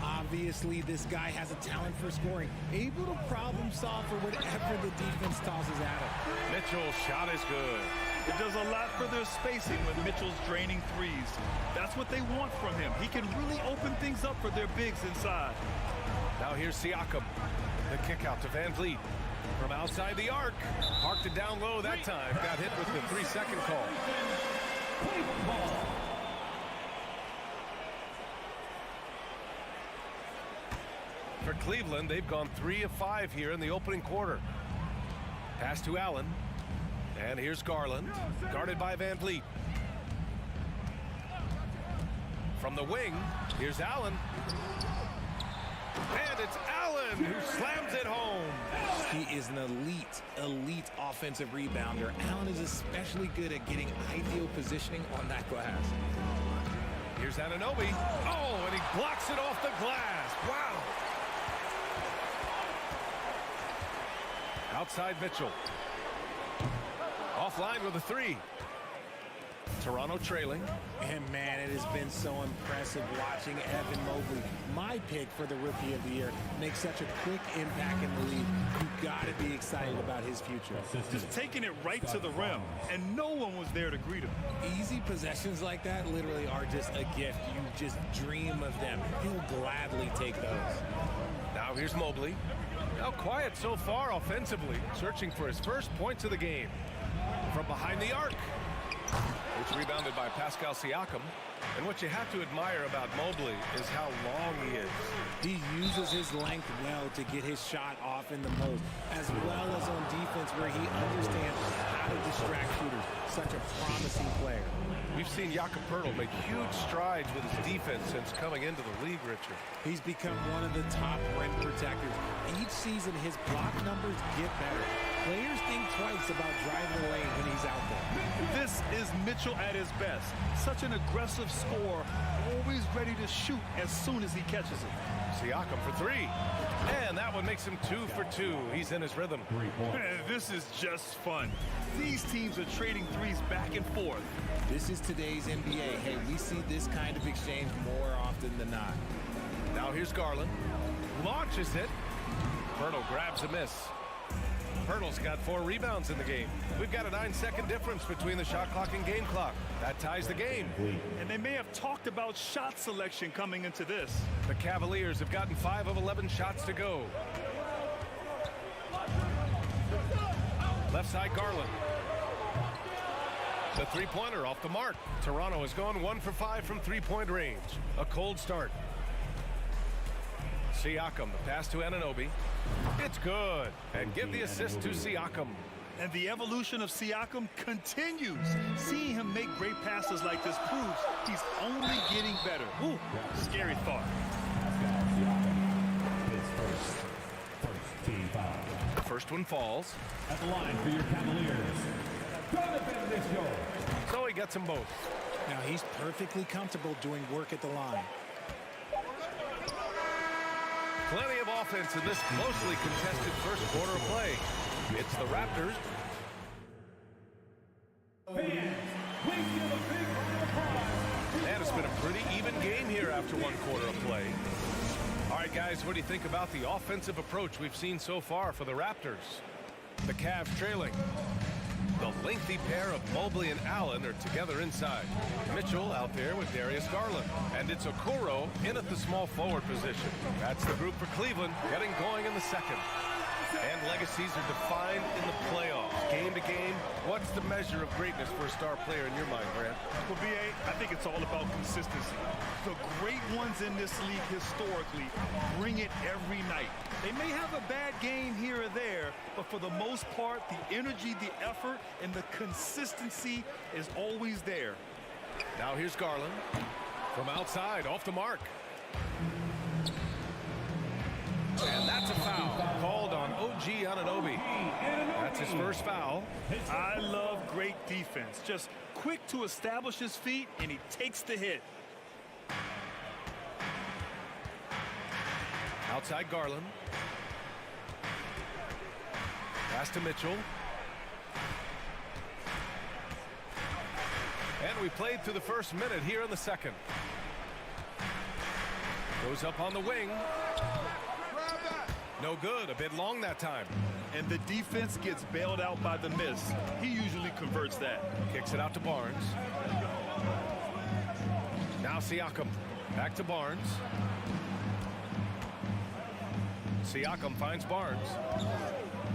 Obviously, this guy has a talent for scoring. Able to problem solve for whatever the defense tosses at him. Mitchell's shot is good. It does a lot for their spacing when Mitchell's draining threes. That's what they want from him. He can really open things up for their bigs inside. Now here's Siakam. The kick out to VanVleet. From outside the arc. Parked it down low that time. Got hit with the 3-second call. For Cleveland, they've gone 3 of 5 here in the opening quarter. Pass to Allen. And here's Garland. Guarded by VanVleet. From the wing, here's Allen. And it's Allen who slams it home. He is an elite offensive rebounder. Allen is especially good at getting ideal positioning on that glass. Here's Anunoby. Oh, and he blocks it off the glass. Wow. Outside Mitchell. Offline with a 3. Toronto trailing. And man, it has been so impressive watching Evan Mobley, my pick for the Rookie of the Year, make such a quick impact in the league. You got to be excited about his future. Just taking it right to the rim, and no one was there to greet him. Easy possessions like that literally are just a gift. You just dream of them. He'll gladly take those. Now here's Mobley. Now quiet so far offensively, searching for his first points of the game. From behind the arc. It's rebounded by Pascal Siakam. And what you have to admire about Mobley is how long he is. He uses his length well to get his shot off in the post, as well as on defense where he understands how to distract shooters. Such a promising player. We've seen Jakob Poeltl make huge strides with his defense since coming into the league, Richard. He's become one of the top rim protectors. Each season, his block numbers get better. Players think twice about driving the lane when he's out there. This is Mitchell at his best. Such an aggressive scorer, always ready to shoot as soon as he catches it. Siakam for 3. And that one makes him 2 for 2. He's in his rhythm. This is just fun. These teams are trading threes back and forth. This is today's NBA. Hey, we see this kind of exchange more often than not. Now here's Garland. launches it. Pirtle grabs a miss. Pirtle's got 4 rebounds in the game. We've got a 9-second difference between the shot clock and game clock. That ties the game. And they may have talked about shot selection coming into this. The Cavaliers have gotten 5 of 11 shots to go. Left side, Garland. The three-pointer off the mark. Toronto has gone 1 for 5 from three-point range. A cold start. Siakam, the pass to Anunoby. It's good. And give the assist to Siakam. And the evolution of Siakam continues. Seeing him make great passes like this proves he's only getting better. Ooh, scary thought. First team foul. First one falls. At the line for your Cavaliers, Donovan Mitchell. So he gets them both. Now he's perfectly comfortable doing work at the line. Plenty of offense in this closely contested first quarter of play. It's the Raptors. And it's been a pretty even game here after 1 quarter of play. All right, guys, what do you think about the offensive approach we've seen so far for the Raptors? The Cavs trailing. The lengthy pair of Mobley and Allen are together inside. Mitchell out there with Darius Garland. And it's Okoro in at the small forward position. That's the group for Cleveland getting going in the second. And legacies are defined in the playoffs. Game to game, what's the measure of greatness for a star player in your mind, Grant? Well, B.A., I think it's all about consistency. The great ones in this league historically bring it every night. They may have a bad game here or there, but for the most part, the energy, the effort, and the consistency is always there. Now here's Garland. From outside, off the mark. And that's a foul called on OG Anunoby. That's his first foul. I love great defense. Just quick to establish his feet, and he takes the hit. Outside Garland. Pass to Mitchell. And we played through the first minute here in the second. Goes up on the wing. No good. A bit long that time. And the defense gets bailed out by the miss. He usually converts that. Kicks it out to Barnes. Now Siakam. Back to Barnes. Siakam finds Barnes.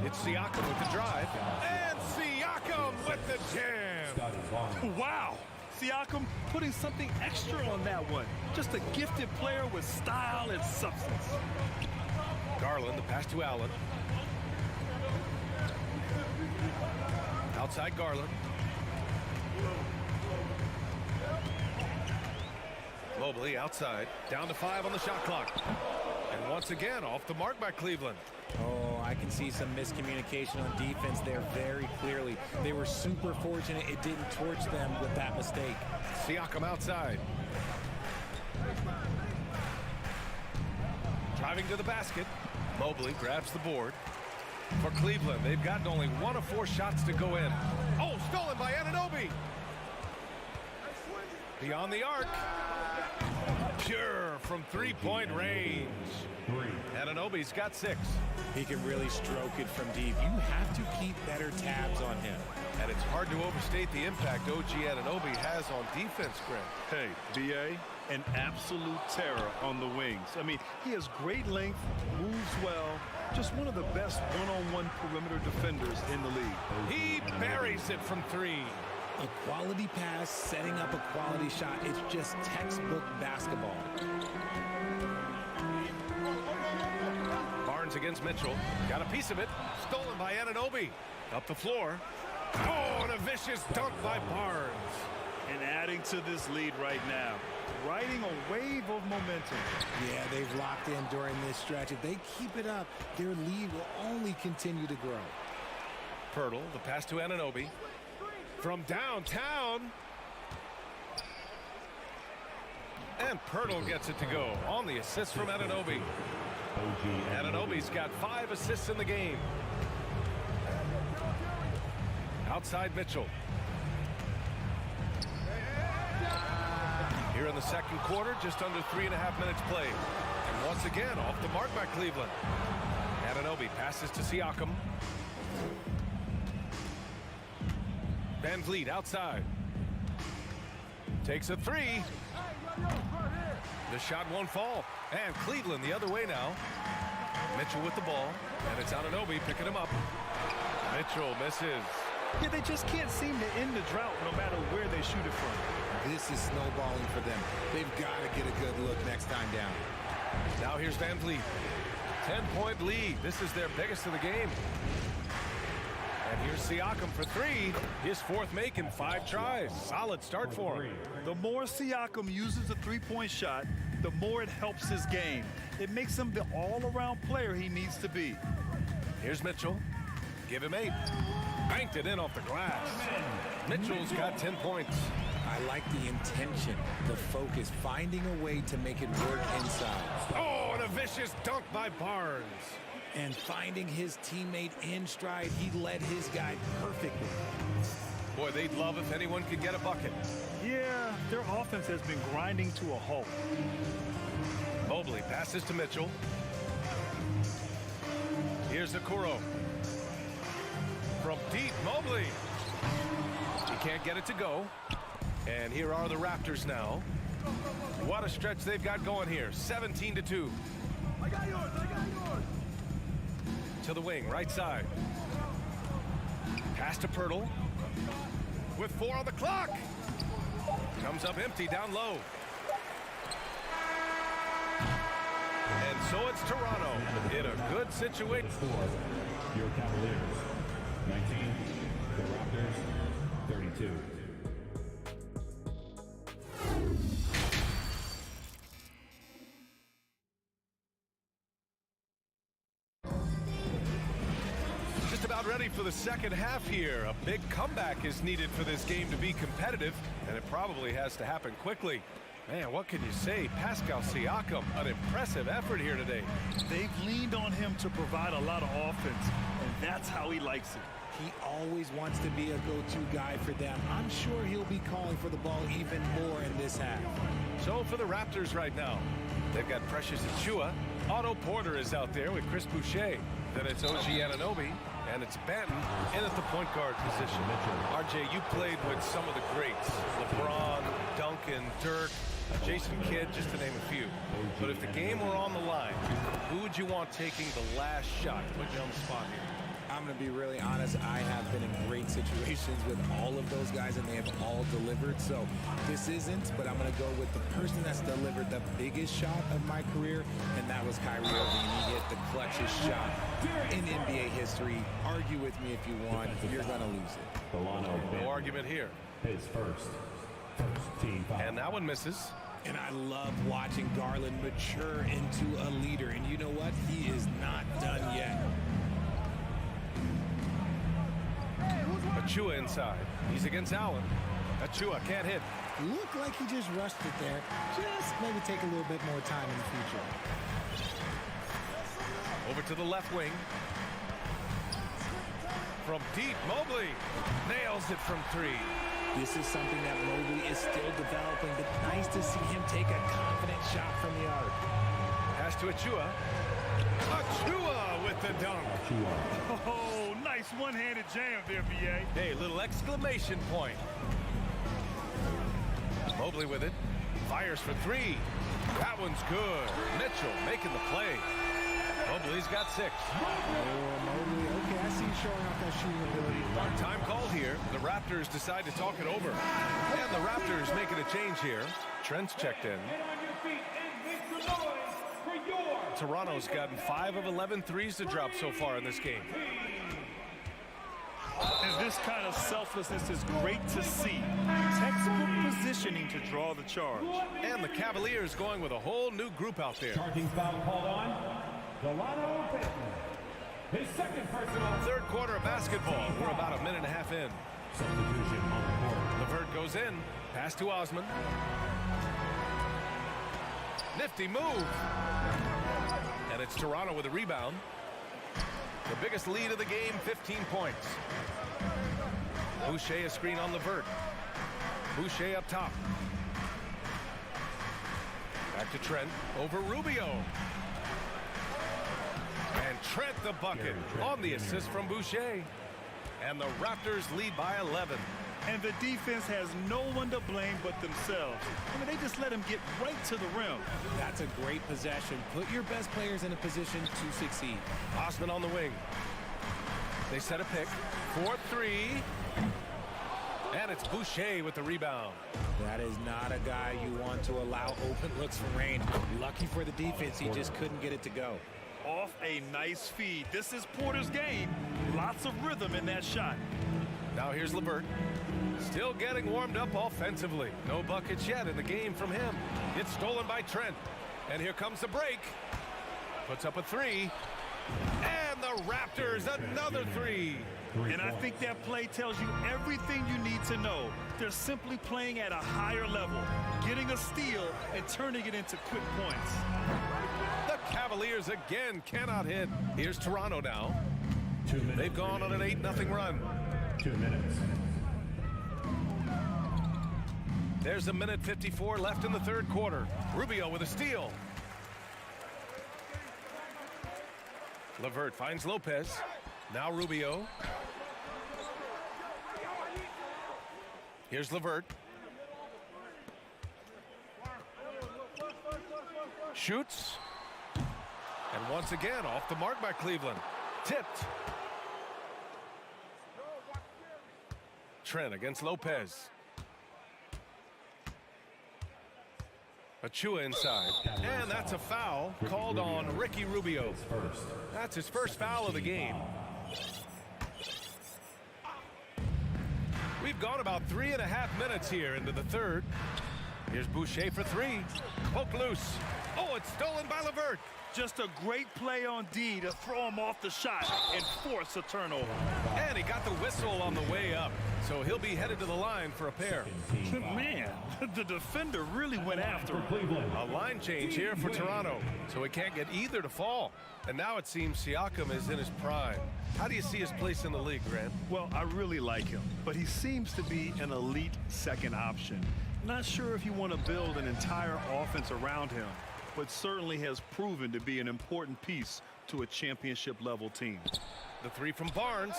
It's Siakam with the drive. And Siakam with the jam. Wow. Siakam putting something extra on that one. Just a gifted player with style and substance. Garland, the pass to Allen. Outside Garland. Mobley outside. Down to 5 on the shot clock. And once again, off the mark by Cleveland. Oh, I can see some miscommunication on defense there very clearly. They were super fortunate it didn't torch them with that mistake. Siakam outside. Driving to the basket. Mobley grabs the board. For Cleveland, they've gotten only 1 of 4 shots to go in. Oh, stolen by Anunoby. Beyond the arc. Pure from 3-point range. Anunoby's got 6. He can really stroke it from deep. You have to keep better tabs on him. And it's hard to overstate the impact OG Anunoby has on defense, Grant. Hey, B.A., an absolute terror on the wings. I mean, he has great length, moves well, just one of the best one-on-one perimeter defenders in the league. He buries it from 3. A quality pass, setting up a quality shot. It's just textbook basketball. Barnes against Mitchell. Got a piece of it. Stolen by Anunoby. Up the floor. Oh, and a vicious dunk by Barnes. And adding to this lead right now. Riding a wave of momentum. Yeah, they've locked in during this stretch. If they keep it up, their lead will only continue to grow. Pirtle, the pass to Anunoby. From downtown. And Pirtle gets it to go on the assist from Anunoby. Anunoby's got 5 assists in the game. Outside Mitchell. Here in the second quarter, just under 3.5 minutes played. And once again off the mark by Cleveland. Anunoby passes to Siakam. Van Vliet outside. Takes a three. The shot won't fall. And Cleveland the other way now. Mitchell with the ball. And it's Anunoby picking him up. Mitchell misses. Yeah, they just can't seem to end the drought no matter where they shoot it from. This is snowballing for them. They've got to get a good look next time down. Now here's Van Vliet. 10-point lead. This is their biggest of the game. And here's Siakam for three. His fourth make in 5 tries. Solid start for him. The more Siakam uses a three-point shot, the more it helps his game. It makes him the all-around player he needs to be. Here's Mitchell. Give him 8. Banked it in off the glass. Mitchell's got 10 points. I like the intention, the focus, finding a way to make it work inside. Oh, and a vicious dunk by Barnes. And finding his teammate in stride, he led his guy perfectly. Boy, they'd love if anyone could get a bucket. Yeah, their offense has been grinding to a halt. Mobley passes to Mitchell. Here's Okoro. From deep, Mobley. He can't get it to go. And here are the Raptors now. What a stretch they've got going here. 17-2. I got yours. To the wing, right side. Pass to Pirtle. With 4 on the clock. Comes up empty down low. And so it's Toronto in a good situation. Your Cavaliers, 19. The Raptors, 32. Just about ready for the second half here. A big comeback is needed for this game to be competitive, and it probably has to happen quickly. Man, what can you say? Pascal Siakam, an impressive effort here today. They've leaned on him to provide a lot of offense, and that's how he likes it. He always wants to be a go-to guy for them. I'm sure he'll be calling for the ball even more in this half. So for the Raptors right now, they've got Precious Achiuwa. Otto Porter is out there with Chris Boucher. Then it's OG Anunoby, and it's Banton in at the point guard position. RJ, you played with some of the greats. LeBron, Duncan, Dirk, Jason Kidd, just to name a few. But if the game were on the line, who would you want taking the last shot? Put you on the spot here. I'm going to be really honest. I have been in great situations with all of those guys, and they have all delivered. So this isn't, but I'm going to go with the person that's delivered the biggest shot of my career, and that was Kyrie Irving. He hit the clutchest shot in NBA history. Argue with me if you want. You're going to lose it. No argument here. His first team foul. And that one misses. And I love watching Garland mature into a leader. And you know what? He is not done yet. Achiuwa inside. He's against Allen. Achiuwa can't hit. Looked like he just rushed it there. Just maybe take a little bit more time in the future. Over to the left wing. From deep, Mobley nails it from 3. This is something that Mobley is still developing, but nice to see him take a confident shot from the arc. Pass to Achiuwa. Achiuwa with the dunk. Oh, nice one-handed jam there, B.A. Hey, little exclamation point. Mobley with it. Fires for 3. That one's good. Mitchell making the play. Mobley's got 6. Mobley, okay, I see you showing off that shooting ability. Time called here. The Raptors decide to talk it over. And the Raptors making a change here. Trent's checked in. Toronto's gotten 5 of 11 threes to drop so far in this game. And this kind of selflessness is great to see. Textbook positioning to draw the charge. And the Cavaliers going with a whole new group out there. Charging foul called on. Eldorado. His second personal. Third quarter of basketball. We're about a minute and a half in. Substitution on the court. LeVert goes in. Pass to Osman. Nifty move. And it's Toronto with a rebound. The biggest lead of the game, 15 points. Boucher a screen on LeVert. Boucher up top. Back to Trent. Over Rubio. the bucket on the assist from Boucher. And the Raptors lead by 11. And the defense has no one to blame but themselves. I mean, they just let him get right to the rim. That's a great possession. Put your best players in a position to succeed. Osman on the wing. They set a pick. 4-3. And it's Boucher with the rebound. That is not a guy you want to allow open looks for rain. Lucky for the defense, he just couldn't get it to go. Off a nice feed. This is Porter's game. Lots of rhythm in that shot. Now here's LeVert. Still getting warmed up offensively. No buckets yet in the game from him. It's stolen by Trent. And here comes the break. Puts up a three. And the Raptors, another three. And I think that play tells you everything you need to know. They're simply playing at a higher level, getting a steal and turning it into quick points. The Cavaliers again cannot hit. Here's Toronto now. They've gone on an 8-0 run. 2 minutes. There's 1:54 left in the third quarter. Rubio with a steal. LeVert finds Lopez. Now Rubio. Here's LeVert. Shoots. And once again off the mark by Cleveland. Tipped. Trent against Lopez. Achua inside. And that's a foul called on Ricky Rubio. That's his first foul of the game. We've gone about 3.5 minutes here into the third. Here's Boucher for three. Poke loose. Oh, it's stolen by LeVert. Just a great play on D to throw him off the shot and force a turnover. And he got the whistle on the way up, so he'll be headed to the line for a pair. Man, the defender really went after him. A line change here for Toronto, so he can't get either to fall. And now it seems Siakam is in his prime. How do you see his place in the league, Grant? Well, I really like him, but he seems to be an elite second option. Not sure if you want to build an entire offense around him, but certainly has proven to be an important piece to a championship-level team. The three from Barnes.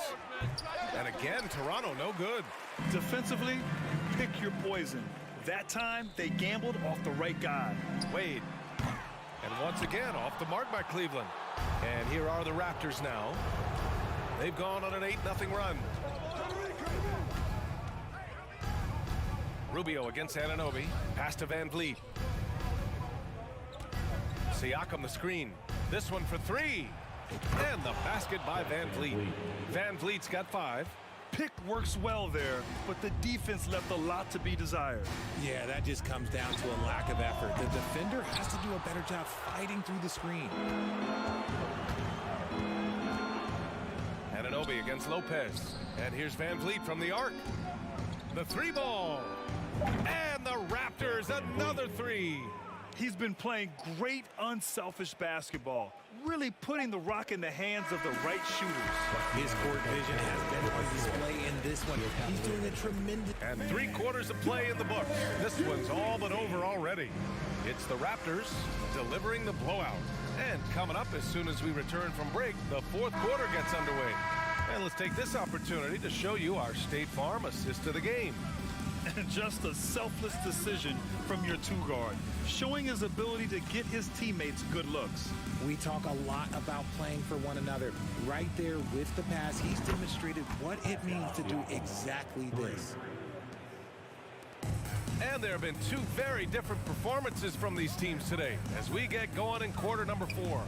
And again, Toronto no good. Defensively, pick your poison. That time, they gambled off the right guy. Wade. And once again, off the mark by Cleveland. And here are the Raptors now. They've gone on an 8-0 run. Rubio against Anunoby. Pass to Van Vliet. Siakam the screen. This one for three. And the basket by Van Vliet. Van Vliet's got 5. Pick works well there, but the defense left a lot to be desired. Yeah, that just comes down to a lack of effort. The defender has to do a better job fighting through the screen. Anunoby against Lopez. And here's Van Vliet from the arc. The three ball. And the Raptors, another three. He's been playing great, unselfish basketball, really putting the rock in the hands of the right shooters. His court vision has been on display in this one. He's doing a tremendous... And 3/4 of play in the books. This one's all but over already. It's the Raptors delivering the blowout. And coming up as soon as we return from break, the fourth quarter gets underway. And let's take this opportunity to show you our State Farm assist of the game. And just a selfless decision from your two-guard, showing his ability to get his teammates good looks. We talk a lot about playing for one another. Right there with the pass, he's demonstrated what it means to do exactly this. And there have been two very different performances from these teams today as we get going in quarter number 4.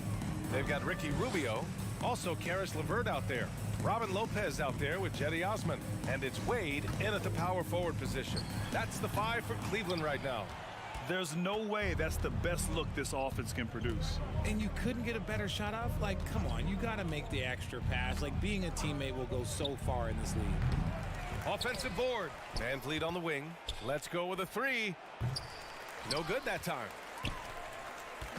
They've got Ricky Rubio, also Karis LeVert out there. Robin Lopez out there with Jetty Osman. And it's Wade in at the power forward position. That's the 5 for Cleveland right now. There's no way that's the best look this offense can produce. And you couldn't get a better shot off? Like, come on, you got to make the extra pass. Like, being a teammate will go so far in this league. Offensive board. Van Vliet on the wing. Let's go with a 3. No good that time.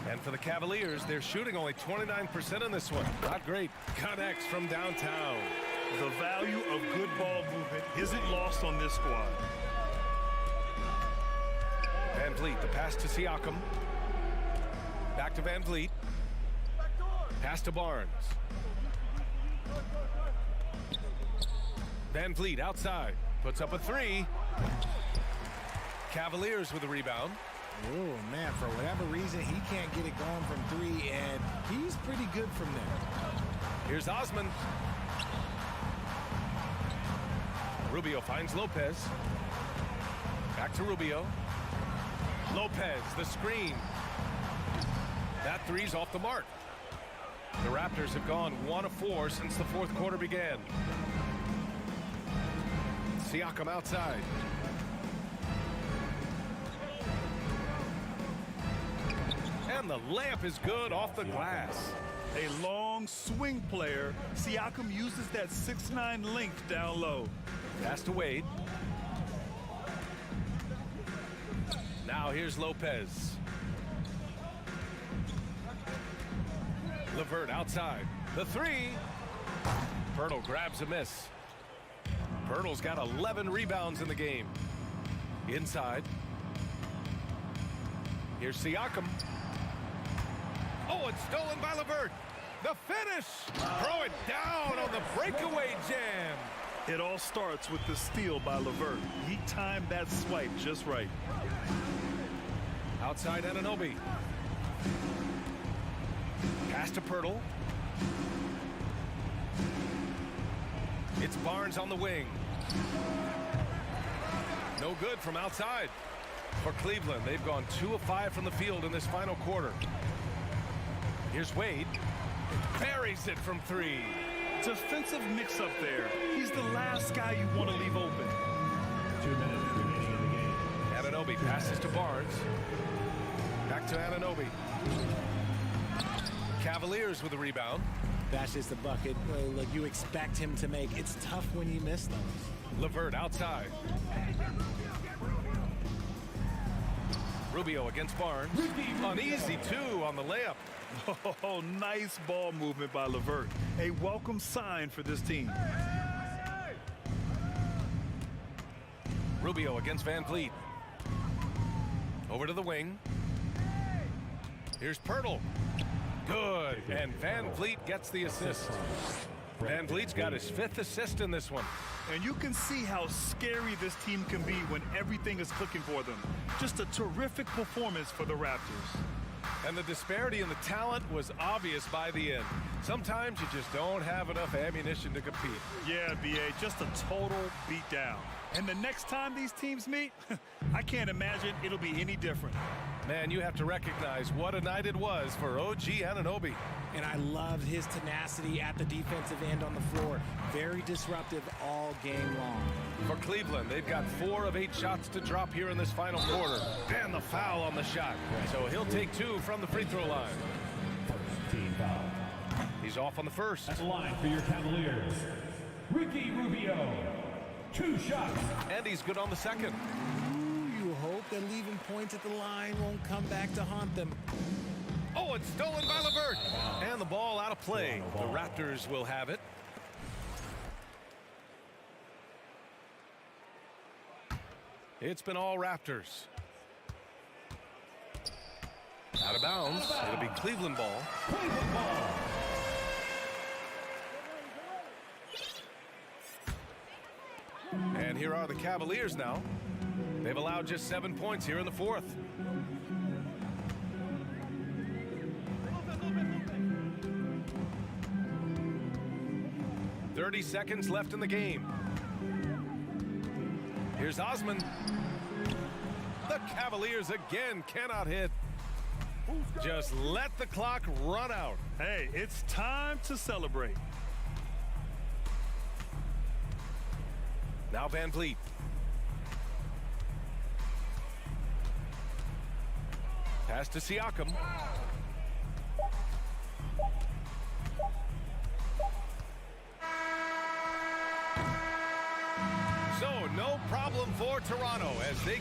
And for the Cavaliers, they're shooting only 29% in this one. Not great. Connects from downtown. The value of good ball movement isn't lost on this squad. Van Vliet, the pass to Siakam. Back to Van Vliet. Pass to Barnes. Van Vliet outside. Puts up a three. Cavaliers with a rebound. Oh, man, for whatever reason, he can't get it going from three, and he's pretty good from there. Here's Osman. Rubio finds Lopez. Back to Rubio. Lopez, the screen. That three's off the mark. The Raptors have gone 1 of 4 since the fourth quarter began. Siakam outside. And the layup is good off the glass. A long swing player. Siakam uses that 6'9" length down low. Pass to Wade. Now here's Lopez. LeVert outside. The three. Pirtle grabs a miss. Pirtle's got 11 rebounds in the game. Inside. Here's Siakam. Oh, it's stolen by LeVert. The finish. Throw it down on the breakaway jam. It all starts with the steal by LeVert. He timed that swipe just right. Outside Anunoby. Pass to Pirtle. It's Barnes on the wing. No good from outside. For Cleveland, they've gone 2 of 5 from the field in this final quarter. Here's Wade. Buries it from 3. Defensive mix-up there. He's the last guy you want to leave open. 2 minutes remaining in the game. Anunoby passes to Barnes. Back to Anunoby. Cavaliers with a rebound. That's just the bucket. Look, you expect him to make. It's tough when you miss those. LeVert outside. Rubio against Barnes. An easy 2 on the layup. Oh, nice ball movement by LeVert. A welcome sign for this team. Rubio against Van Vliet. Over to the wing. Here's Pirtle. Good. And Van Vliet gets the assist. Van Vliet's got his 5th assist in this one. And you can see how scary this team can be when everything is clicking for them. Just a terrific performance for the Raptors. And the disparity in the talent was obvious by the end. Sometimes you just don't have enough ammunition to compete. Yeah, B.A., just a total beatdown. And the next time these teams meet, I can't imagine it'll be any different. Man, you have to recognize what a night it was for OG Anunoby. And I loved his tenacity at the defensive end on the floor. Very disruptive all game long. For Cleveland, they've got 4 of 8 shots to drop here in this final quarter. And the foul on the shot. So he'll take 2 from the free throw line. First team foul. He's off on the first. At the line for your Cavaliers, Ricky Rubio. 2 shots. And he's good on the second. You hope that leaving points at the line won't come back to haunt them. Oh, it's stolen by LeVert. And the ball out of play. The Raptors will have it. It's been all Raptors. Out of bounds. It'll be Cleveland ball. Cleveland ball. And here are the Cavaliers now. They've allowed just 7 points here in the fourth. .30 seconds left in the game. Here's Osman. The Cavaliers again cannot hit. Just let the clock run out. Hey, it's time to celebrate. Now Van Vliet. Pass to Siakam. So no problem for Toronto as they